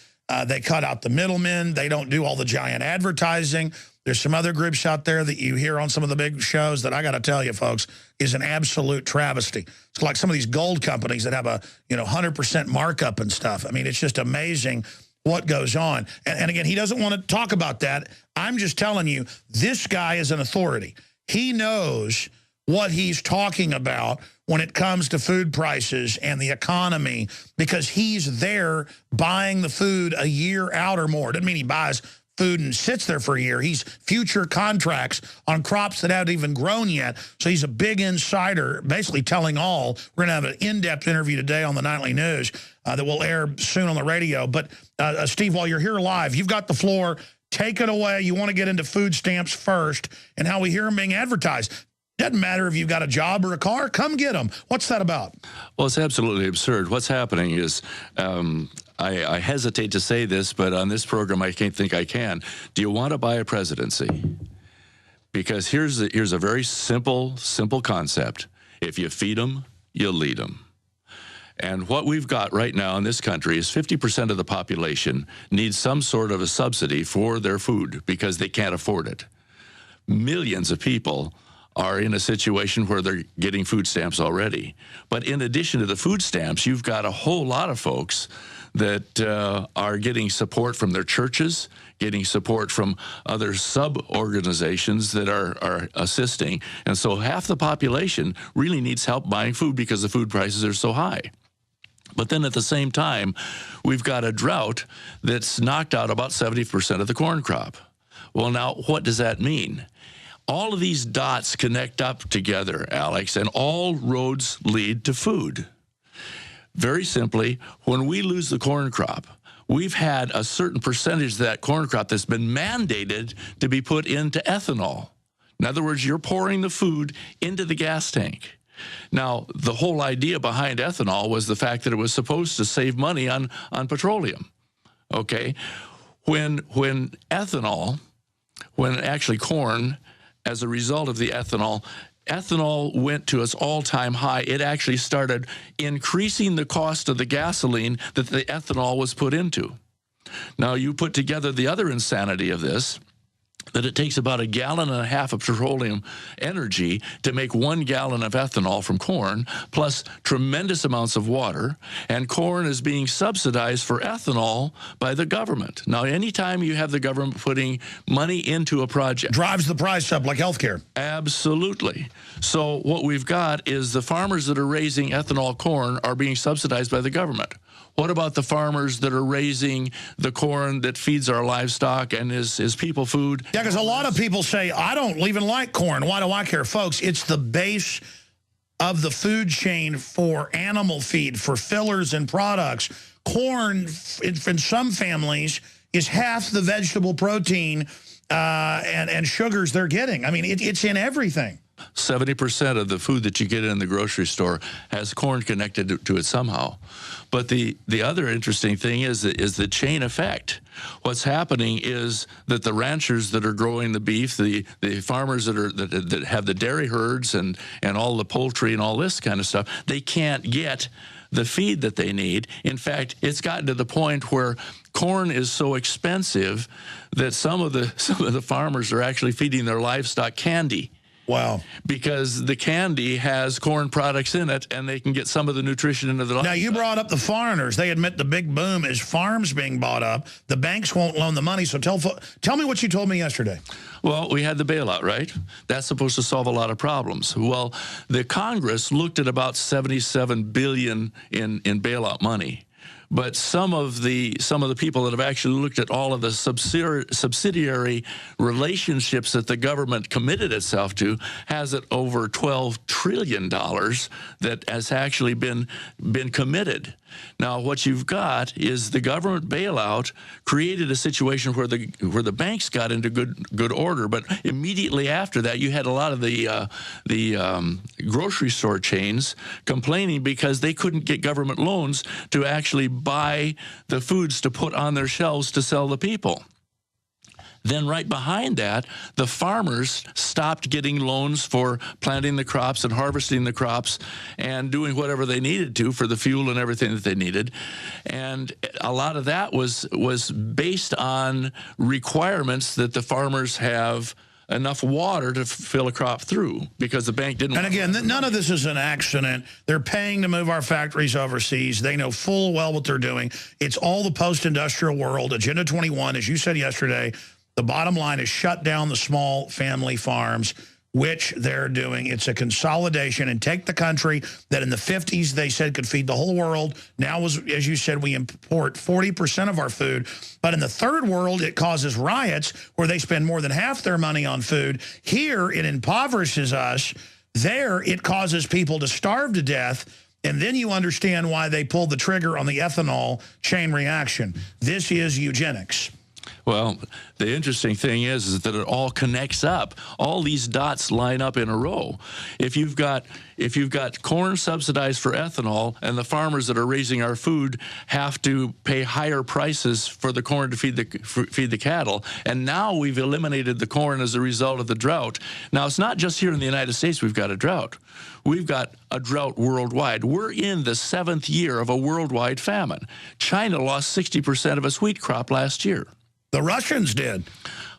They cut out the middlemen. They don't do all the giant advertising. There's some other groups out there that you hear on some of the big shows that I got to tell you, folks, is an absolute travesty. It's like some of these gold companies that have a 100% markup and stuff. I mean, it's just amazing what goes on. And again, he doesn't want to talk about that. I'm just telling you, this guy is an authority. He knows what he's talking about when it comes to food prices and the economy, because he's there buying the food a year out or more. Doesn't mean he buys food and sits there for a year. He's future contracts on crops that haven't even grown yet. So he's a big insider, basically telling all. We're going to have an in-depth interview today on the Nightly News that will air soon on the radio. But Steve, while you're here live, you've got the floor. Take it away. You want to get into food stamps first and how we hear them being advertised. Doesn't matter if you've got a job or a car, come get them. What's that about? Well, it's absolutely absurd. What's happening is, I hesitate to say this, but on this program I can't think I can. Do you want to buy a presidency? Because here's a very simple concept. If you feed them, you lead them. And what we've got right now in this country is 50% of the population needs some sort of a subsidy for their food because they can't afford it. Millions of people are in a situation where they're getting food stamps already. But in addition to the food stamps, you've got a whole lot of folks that are getting support from their churches, getting support from other sub-organizations that are assisting. And so half the population really needs help buying food because the food prices are so high. But then at the same time, we've got a drought that's knocked out about 70% of the corn crop. Well, now, what does that mean? All of these dots connect up together, Alex, and all roads lead to food. Very simply, when we lose the corn crop, we've had a certain percentage of that corn crop that's been mandated to be put into ethanol. In other words, you're pouring the food into the gas tank. Now, the whole idea behind ethanol was the fact that it was supposed to save money on petroleum. Okay? When actually corn, as a result of the ethanol went to its all-time high. It actually started increasing the cost of the gasoline that the ethanol was put into. Now, you put together the other insanity of this, that it takes about 1.5 gallons of petroleum energy to make 1 gallon of ethanol from corn, plus tremendous amounts of water, and corn is being subsidized for ethanol by the government. Now, anytime you have the government putting money into a project, drives the price up like healthcare. Absolutely. So what we've got is the farmers that are raising ethanol corn are being subsidized by the government. What about the farmers that are raising the corn that feeds our livestock and is people food? Yeah, because a lot of people say, I don't even like corn. Why do I care? Folks, it's the base of the food chain for animal feed, for fillers and products. Corn, in some families, is half the vegetable protein and sugars they're getting. I mean, it's in everything. 70% of the food that you get in the grocery store has corn connected to it somehow. But the other interesting thing is the chain effect. What's happening is that the ranchers that are growing the beef, the farmers that have the dairy herds and all the poultry and all this kind of stuff, they can't get the feed that they need. In fact, it's gotten to the point where corn is so expensive that some of the farmers are actually feeding their livestock candy. Wow. Because the candy has corn products in it, and they can get some of the nutrition into the livestock. Now, you brought up the foreigners. They admit the big boom is farms being bought up. The banks won't loan the money. So tell me what you told me yesterday. Well, we had the bailout, right? That's supposed to solve a lot of problems. Well, the Congress looked at about $77 billion in bailout money. But some of the people that have actually looked at all of the subsidiary relationships that the government committed itself to has it over $12 trillion that has actually been committed. Now, what you've got is the government bailout created a situation where the banks got into good order, but immediately after that, you had a lot of the grocery store chains complaining because they couldn't get government loans to actually buy the foods to put on their shelves to sell the people. Then right behind that, the farmers stopped getting loans for planting the crops and harvesting the crops and doing whatever they needed to for the fuel and everything that they needed. And a lot of that was based on requirements that the farmers have enough water to fill a crop through because the bank didn't. And again, none of this is an accident. They're paying to move our factories overseas. They know full well what they're doing. It's all the post-industrial world. Agenda 21, as you said yesterday, the bottom line is shut down the small family farms, which they're doing. It's a consolidation, and take the country that in the 50s they said could feed the whole world. Now, as you said, we import 40% of our food. But in the third world, it causes riots where they spend more than half their money on food. Here, it impoverishes us. There, it causes people to starve to death. And then you understand why they pulled the trigger on the ethanol chain reaction. This is eugenics. Well, the interesting thing is that it all connects up. All these dots line up in a row. If you've got corn subsidized for ethanol, and the farmers that are raising our food have to pay higher prices for the corn to feed the cattle, and now we've eliminated the corn as a result of the drought. Now, it's not just here in the United States we've got a drought. We've got a drought worldwide. We're in the 7th year of a worldwide famine. China lost 60% of its wheat crop last year. The Russians did.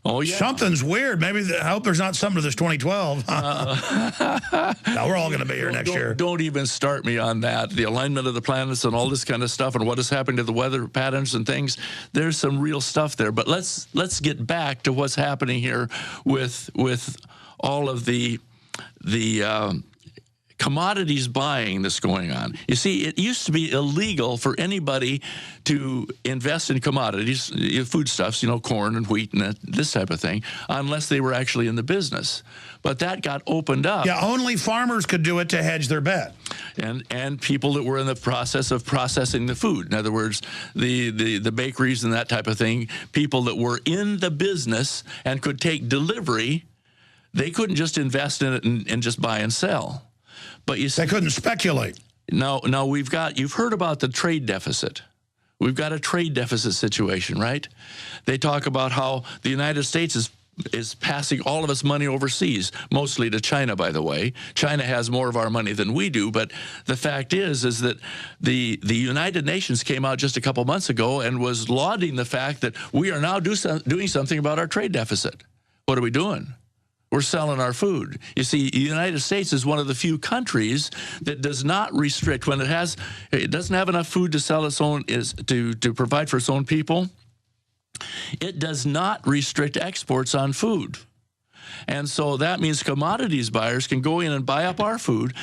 Oh, yeah. Something's weird. Maybe I hope there's not something to this 2012. No, we're all going to be here next year. Don't even start me on that. The alignment of the planets and all this kind of stuff and what is happening to the weather patterns and things. There's some real stuff there. But let's get back to what's happening here with all of the commodities buying that's going on. You see, it used to be illegal for anybody to invest in commodities, foodstuffs, corn and wheat and this type of thing, unless they were actually in the business. But that got opened up. Yeah, only farmers could do it to hedge their bet. And people that were in the process of processing the food. In other words, the bakeries and that type of thing, people that were in the business and could take delivery, they couldn't just invest in it and just buy and sell. But you see, they couldn't speculate. No, you've heard about the trade deficit. We've got a trade deficit situation, right? They talk about how the United States is passing all of its money overseas, mostly to China, by the way. China has more of our money than we do, but the fact is that the United Nations came out just a couple months ago and was lauding the fact that we are now doing something about our trade deficit. What are we doing? We're selling our food. You see, the United States is one of the few countries that does not restrict when it doesn't have enough food to sell its own to provide for its own people. It does not restrict exports on food. And so that means commodities buyers can go in and buy up our food,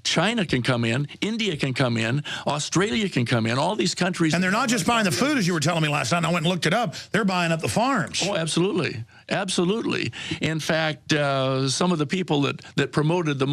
China can come in, India can come in, Australia can come in, all these countries. And they're not just buying the food, as you were telling me last night, and I went and looked it up. They're buying up the farms. Oh, absolutely. Absolutely. In fact, some of the people that promoted the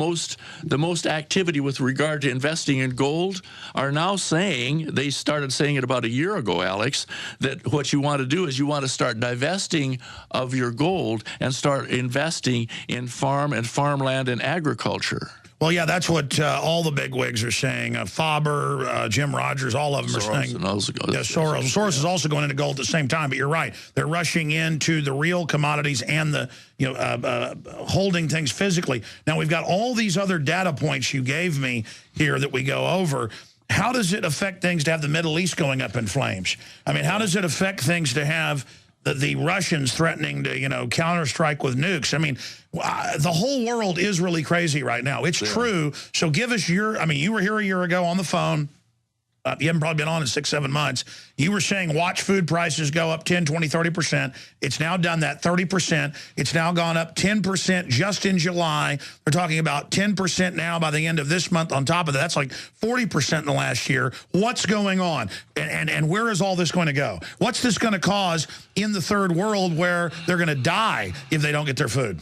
most activity with regard to investing in gold are now saying, they started saying it about a year ago, Alex, that what you want to do is you want to start divesting of your gold and start investing in farm and farmland and agriculture. Well, yeah, that's what all the bigwigs are saying. Faber, Jim Rogers, all of them are saying. Soros is also going into gold at the same time. But you're right; they're rushing into the real commodities and the holding things physically. Now we've got all these other data points you gave me here that we go over. How does it affect things to have the Middle East going up in flames? I mean, how does it affect things to have the Russians threatening to, counterstrike with nukes? I mean, the whole world is really crazy right now. It's true. So give us you were here a year ago on the phone. You haven't probably been on in 6-7 months. You were saying watch food prices go up 10, 20, 30%. It's now done that 30%. It's now gone up 10% just in July. We're talking about 10% now by the end of this month. On top of that, that's like 40% in the last year. What's going on? And where is all this going to go? What's this going to cause in the third world where they're going to die if they don't get their food?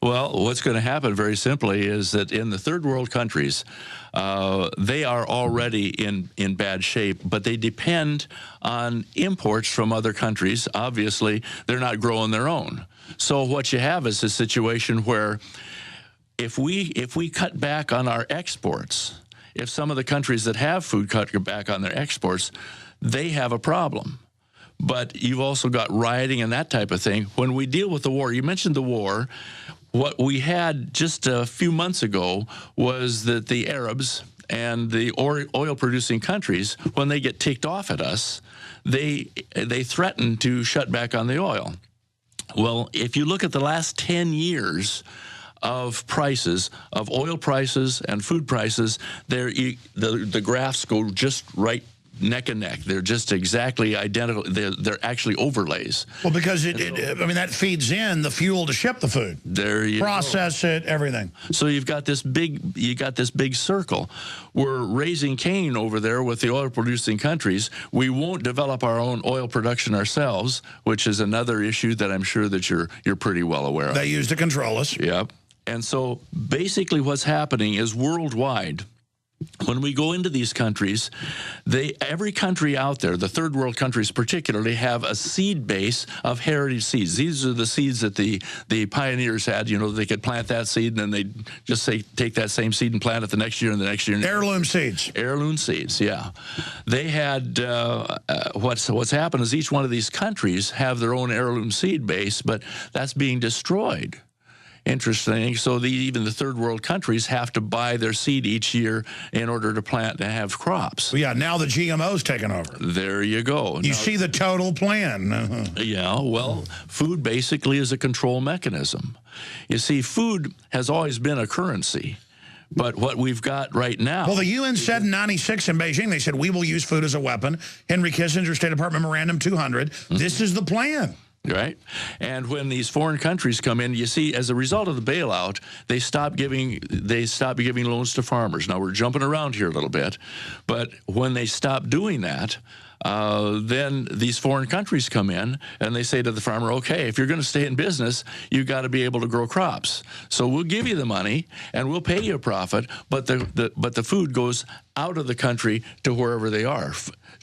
Well, what's going to happen very simply is that in the third world countries, they are already in bad shape, but they depend on imports from other countries. Obviously, they're not growing their own. So what you have is a situation where if we cut back on our exports, if some of the countries that have food cut back on their exports, they have a problem. But you've also got rioting and that type of thing. When we deal with the war, you mentioned the war. What we had just a few months ago was that the Arabs and the oil-producing countries, when they get ticked off at us, they threaten to shut back on the oil. Well, if you look at the last 10 years of prices, of oil prices and food prices, the graphs go just right neck and neck. They're just exactly identical. They're actually overlays. Well, because that feeds in the fuel to ship the food. There you process it, everything. So you've got this big circle. We're raising Cain over there with the oil-producing countries. We won't develop our own oil production ourselves, which is another issue that I'm sure that you're pretty well aware of. They use to control us. Yep. And so basically what's happening is worldwide, when we go into these countries, every country out there, the third world countries particularly, have a seed base of heritage seeds. These are the seeds that the pioneers had. They could plant that seed and then they'd just take that same seed and plant it the next year and the next year. Heirloom seeds. Heirloom seeds, yeah. They had, what's happened is each one of these countries have their own heirloom seed base, but that's being destroyed. Interesting. So even the third world countries have to buy their seed each year in order to plant and have crops. Well, yeah, now the GMO's taken over. There you go. You see the total plan. Yeah, well, food basically is a control mechanism. You see, food has always been a currency. But what we've got right now... Well, the UN said in '96 in Beijing, they said, we will use food as a weapon. Henry Kissinger, State Department Memorandum 200. This is the plan. Right? And when these foreign countries come in, you see, as a result of the bailout, they stop giving loans to farmers. Now, we're jumping around here a little bit, but when they stop doing that, then these foreign countries come in and they say to the farmer, okay, if you're going to stay in business, you've got to be able to grow crops. So we'll give you the money and we'll pay you a profit, but the food goes out of the country to wherever they are.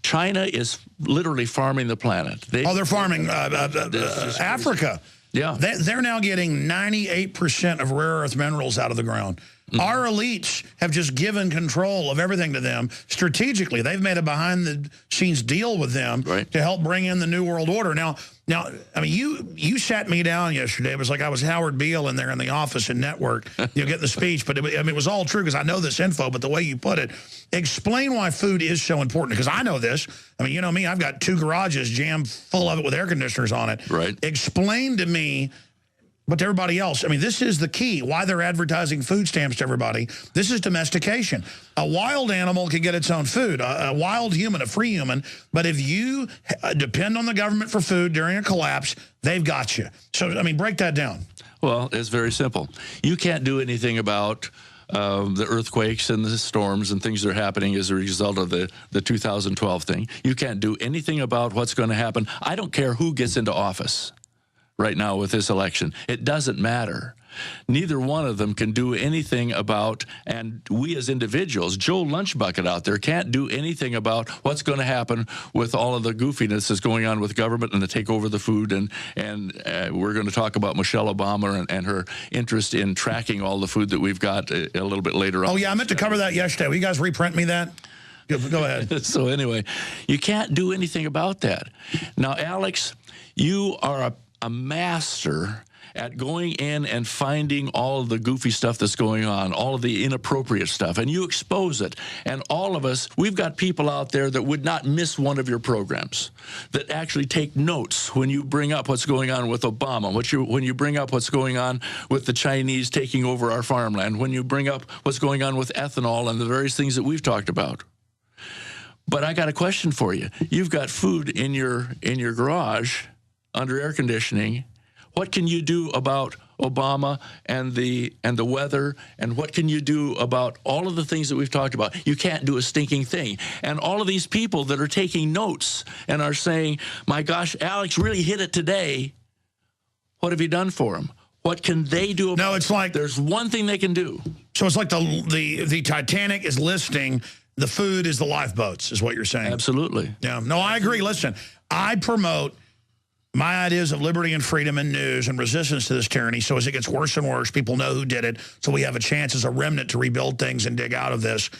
China is literally farming the planet. They're farming Africa. Yeah. They're now getting 98% of rare earth minerals out of the ground. Mm-hmm. Our elites have just given control of everything to them strategically. They've made a behind-the-scenes deal with them to help bring in the New World Order. Now, I mean, you sat me down yesterday. It was like I was Howard Beale in there in the office in Network, getting the speech. But it was all true because I know this info. But the way you put it, explain why food is so important. Because I know this. I mean, you know me. I've got 2 garages jammed full of it with air conditioners on it. Right. Explain to me. But to everybody else, I mean, this is the key. Why they're advertising food stamps to everybody. This is domestication. A wild animal can get its own food, a wild human, a free human. But if you depend on the government for food during a collapse, they've got you. So, I mean, break that down. Well, it's very simple. You can't do anything about the earthquakes and the storms and things that are happening as a result of the 2012 thing. You can't do anything about what's going to happen. I don't care who gets into office right now with this election. It doesn't matter. Neither one of them can do anything about, and we as individuals, Joe Lunchbucket out there can't do anything about what's going to happen with all of the goofiness that's going on with government and the take over the food. And we're going to talk about Michelle Obama and her interest in tracking all the food that we've got a little bit later on. Oh, yeah, I meant to cover that yesterday. Will you guys reprint me that? Go ahead. So anyway, you can't do anything about that. Now, Alex, you are a master at going in and finding all of the goofy stuff that's going on, all of the inappropriate stuff, and you expose it. And all of us, we've got people out there that would not miss one of your programs, that actually take notes when you bring up what's going on with Obama, when you bring up what's going on with the Chinese taking over our farmland, when you bring up what's going on with ethanol and the various things that we've talked about. But I got a question for you. You've got food in your garage under air conditioning. What can you do about Obama and the weather, and what can you do about all of the things that we've talked about? You can't do a stinking thing. And all of these people that are taking notes and are saying, my gosh, Alex really hit it today. What have you done for them? What can they do about it? No, it's like there's one thing they can do. So it's like the Titanic is listing, the food is the lifeboats, is what you're saying. Absolutely. Yeah. No, I agree. Listen, I promote my ideas of liberty and freedom and news and resistance to this tyranny, so as it gets worse and worse, people know who did it, so we have a chance as a remnant to rebuild things and dig out of this,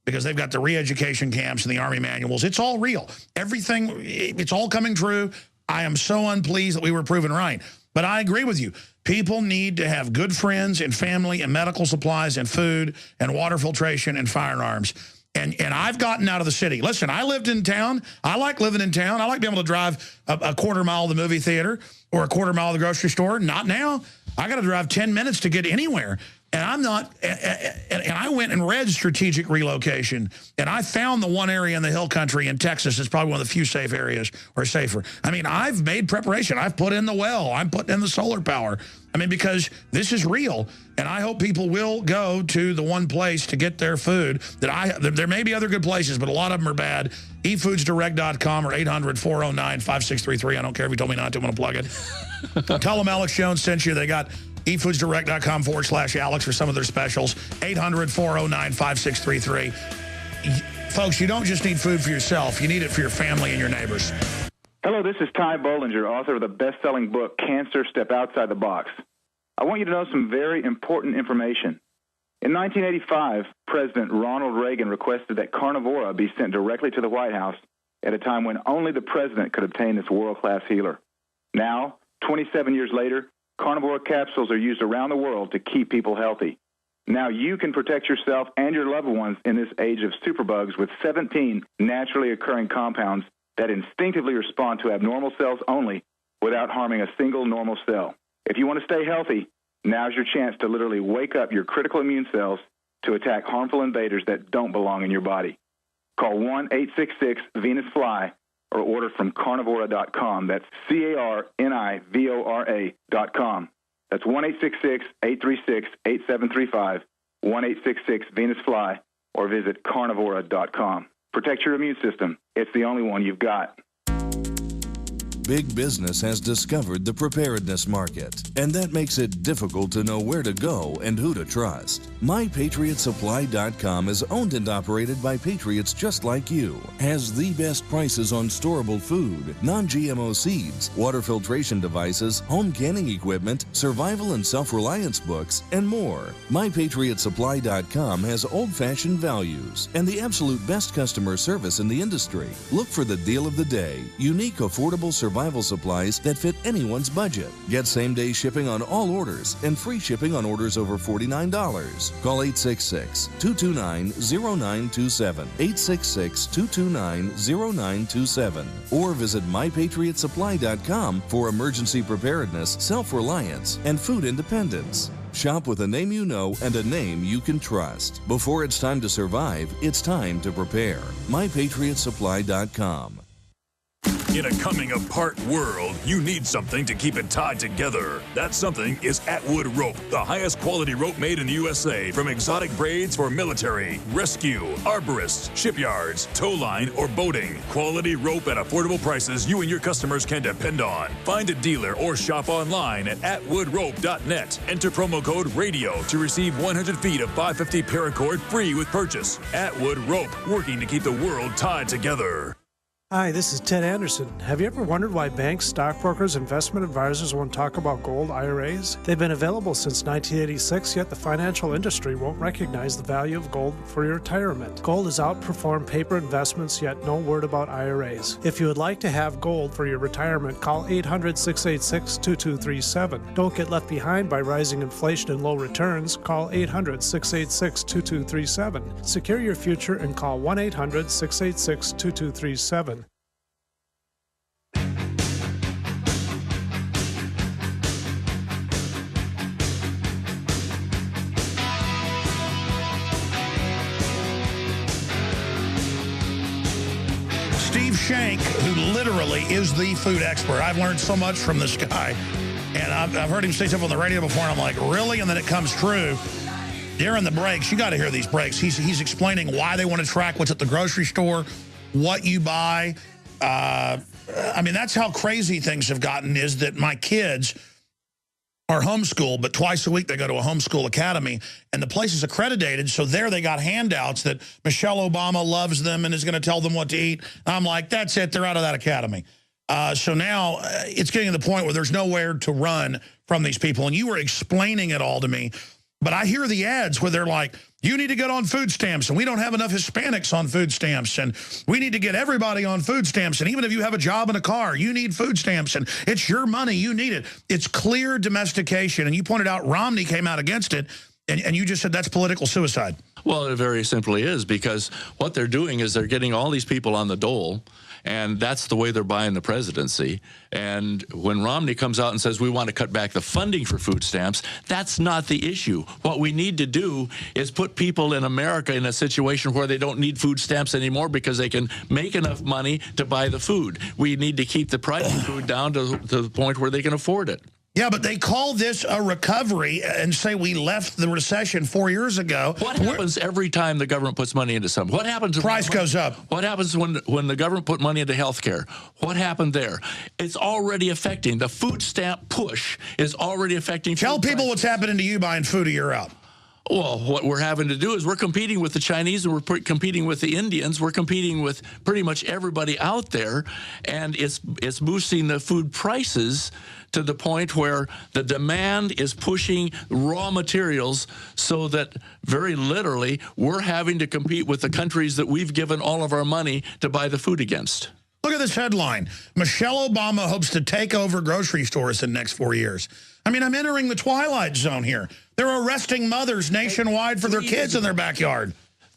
because they've got the re-education camps and the Army manuals. It's all real. Everything, it's all coming true. I am so unpleased that we were proven right. But I agree with you. People need to have good friends and family and medical supplies and food and water filtration and firearms. And I've gotten out of the city. Listen, I lived in town. I like living in town. I like being able to drive a quarter mile to the movie theater or a quarter mile to the grocery store. Not now. I got to drive 10 minutes to get anywhere. And I'm not, and I went and read strategic relocation, and I found the one area in the hill country in Texas that's probably one of the few safe areas, or safer. I mean, I've made preparation. I've put in the well. I'm putting in the solar power. I mean, because this is real, and I hope people will go to the one place to get their food. There may be other good places, but a lot of them are bad. eFoodsDirect.com or 800-409-5633. I don't care if you told me not to. I'm going to plug it. Tell them Alex Jones sent you. They got eFoodsDirect.com/Alex for some of their specials. 800-409-5633. Folks, you don't just need food for yourself. You need it for your family and your neighbors. Hello, this is Ty Bollinger, author of the best-selling book, Cancer, Step Outside the Box. I want you to know some very important information. In 1985, President Ronald Reagan requested that Carnivora be sent directly to the White House at a time when only the president could obtain this world-class healer. Now, 27 years later, Carnivora capsules are used around the world to keep people healthy. Now you can protect yourself and your loved ones in this age of superbugs with 17 naturally occurring compounds that instinctively respond to abnormal cells only without harming a single normal cell. If you want to stay healthy, now's your chance to literally wake up your critical immune cells to attack harmful invaders that don't belong in your body. Call 1-866-VENUS-FLY or order from carnivora.com. That's carnivora.com. That's 1-866-836-8735, 1-866-VENUS-FLY, or visit carnivora.com. Protect your immune system. It's the only one you've got. Big business has discovered the preparedness market, and that makes it difficult to know where to go and who to trust. MyPatriotSupply.com is owned and operated by patriots just like you. Has the best prices on storable food, non-GMO seeds, water filtration devices, home canning equipment, survival and self-reliance books, and more. MyPatriotSupply.com has old-fashioned values and the absolute best customer service in the industry. Look for the deal of the day, unique, affordable survival supplies that fit anyone's budget. Get same-day shipping on all orders and free shipping on orders over $49. Call 866-229-0927, 866-229-0927, or visit MyPatriotSupply.com for emergency preparedness, self-reliance, and food independence. Shop with a name you know and a name you can trust. Before it's time to survive, it's time to prepare. MyPatriotSupply.com. In a coming-apart world, you need something to keep it tied together. That something is Atwood Rope, the highest quality rope made in the USA, from exotic braids for military, rescue, arborists, shipyards, tow line, or boating. Quality rope at affordable prices you and your customers can depend on. Find a dealer or shop online at atwoodrope.net. Enter promo code RADIO to receive 100 feet of 550 paracord free with purchase. Atwood Rope, working to keep the world tied together. Hi, this is Ted Anderson. Have you ever wondered why banks, stockbrokers, investment advisors won't talk about gold IRAs? They've been available since 1986, yet the financial industry won't recognize the value of gold for your retirement. Gold has outperformed paper investments, yet no word about IRAs. If you would like to have gold for your retirement, call 800-686-2237. Don't get left behind by rising inflation and low returns. Call 800-686-2237. Secure your future and call 1-800-686-2237. Steve Shank, who literally is the food expert. I've learned so much from this guy. And I've heard him say stuff on the radio before, and I'm like, really? And then it comes true. During the breaks, you got to hear these breaks. He's explaining why they want to track what's at the grocery store, what you buy. I mean, that's how crazy things have gotten, is that my kids are homeschooled, but twice a week they go to a homeschool academy, and the place is accredited, so there they got handouts that Michelle Obama loves them and is going to tell them what to eat. And I'm like, that's it, they're out of that academy. So now it's getting to the point where there's nowhere to run from these people, and you were explaining it all to me, but I hear the ads where they're like, you need to get on food stamps, and we don't have enough Hispanics on food stamps, and we need to get everybody on food stamps, and even if you have a job and a car, you need food stamps, and it's your money, you need it. It's clear domestication, and you pointed out Romney came out against it, and you just said that's political suicide. Well, it very simply is, because what they're doing is they're getting all these people on the dole, and that's the way they're buying the presidency. And when Romney comes out and says we want to cut back the funding for food stamps, that's not the issue. What we need to do is put people in America in a situation where they don't need food stamps anymore because they can make enough money to buy the food. We need to keep the price of food down to the point where they can afford it. Yeah, but they call this a recovery and say we left the recession 4 years ago. What happens every time the government puts money into something? What happens? Price goes up. What happens when the government put money into health care? What happened there? It's already affecting. The food stamp push is already affecting. Tell people what's happening to you buying food a year out. Well, what we're having to do is we're competing with the Chinese, and we're competing with the Indians. We're competing with pretty much everybody out there, and it's boosting the food prices to the point where the demand is pushing raw materials, so that very literally we're having to compete with the countries that we've given all of our money to buy the food against. Look at this headline. Michelle Obama hopes to take over grocery stores in the next 4 years. I mean, I'm entering the twilight zone here. They're arresting mothers nationwide for their kids in their backyard.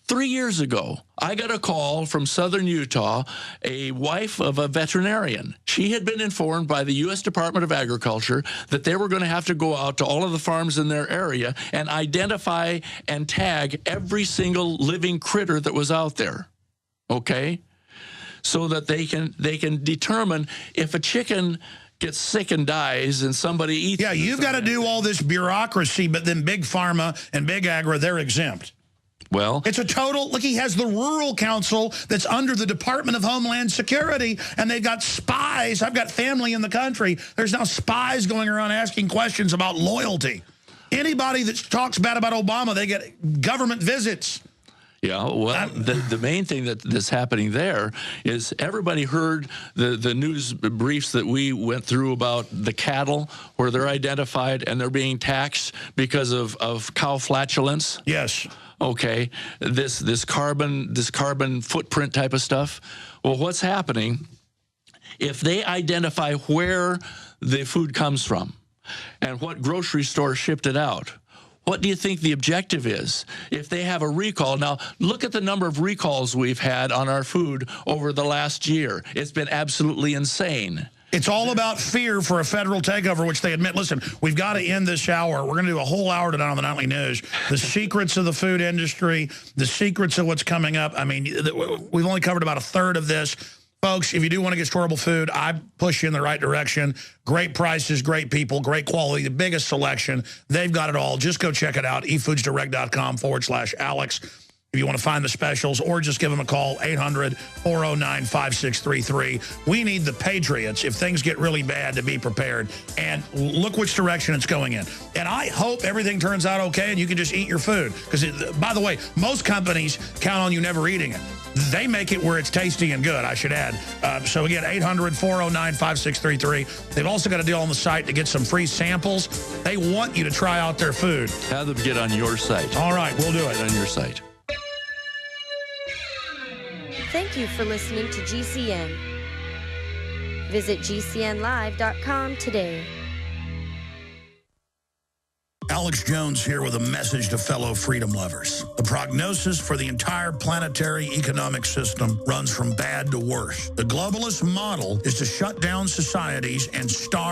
3 years ago, I got a call from southern Utah, a wife of a veterinarian. She had been informed by the U.S. Department of Agriculture that they were going to have to go out to all of the farms in their area and identify and tag every single living critter that was out there, okay? So that they can determine if a chicken gets sick and dies and somebody eats it. Yeah, you've got to do all this bureaucracy, but then Big Pharma and Big Agri, they're exempt. Well, it's a total, look, he has the Rural Council that's under the Department of Homeland Security, and they've got spies. I've got family in the country. There's now spies going around asking questions about loyalty. Anybody that talks bad about Obama, they get government visits. Yeah, well, the main thing that's happening there is everybody heard the news briefs that we went through about the cattle, where they're identified and they're being taxed because of cow flatulence. Yes. Okay, this carbon footprint type of stuff. Well, what's happening if they identify where the food comes from and what grocery store shipped it out? What do you think the objective is? If they have a recall, now look at the number of recalls we've had on our food over the last year. It's been absolutely insane. It's all about fear for a federal takeover, which they admit. Listen, we've got to end this hour. We're going to do a whole hour tonight on the Nightly News. The secrets of the food industry, the secrets of what's coming up. I mean, we've only covered about a third of this. Folks, if you do want to get storable food, I push you in the right direction. Great prices, great people, great quality, the biggest selection. They've got it all. Just go check it out, efoodsdirect.com/Alex. If you want to find the specials, or just give them a call, 800-409-5633. We need the Patriots, if things get really bad, to be prepared. And look which direction it's going in. And I hope everything turns out okay and you can just eat your food. Because, by the way, most companies count on you never eating it. They make it where it's tasty and good, I should add. So, again, 800-409-5633. They've also got a deal on the site to get some free samples. They want you to try out their food. Have them get on your site. All right, we'll do it. Get on your site. Thank you for listening to GCN. Visit GCNlive.com today. Alex Jones here with a message to fellow freedom lovers. The prognosis for the entire planetary economic system runs from bad to worse. The globalist model is to shut down societies and starve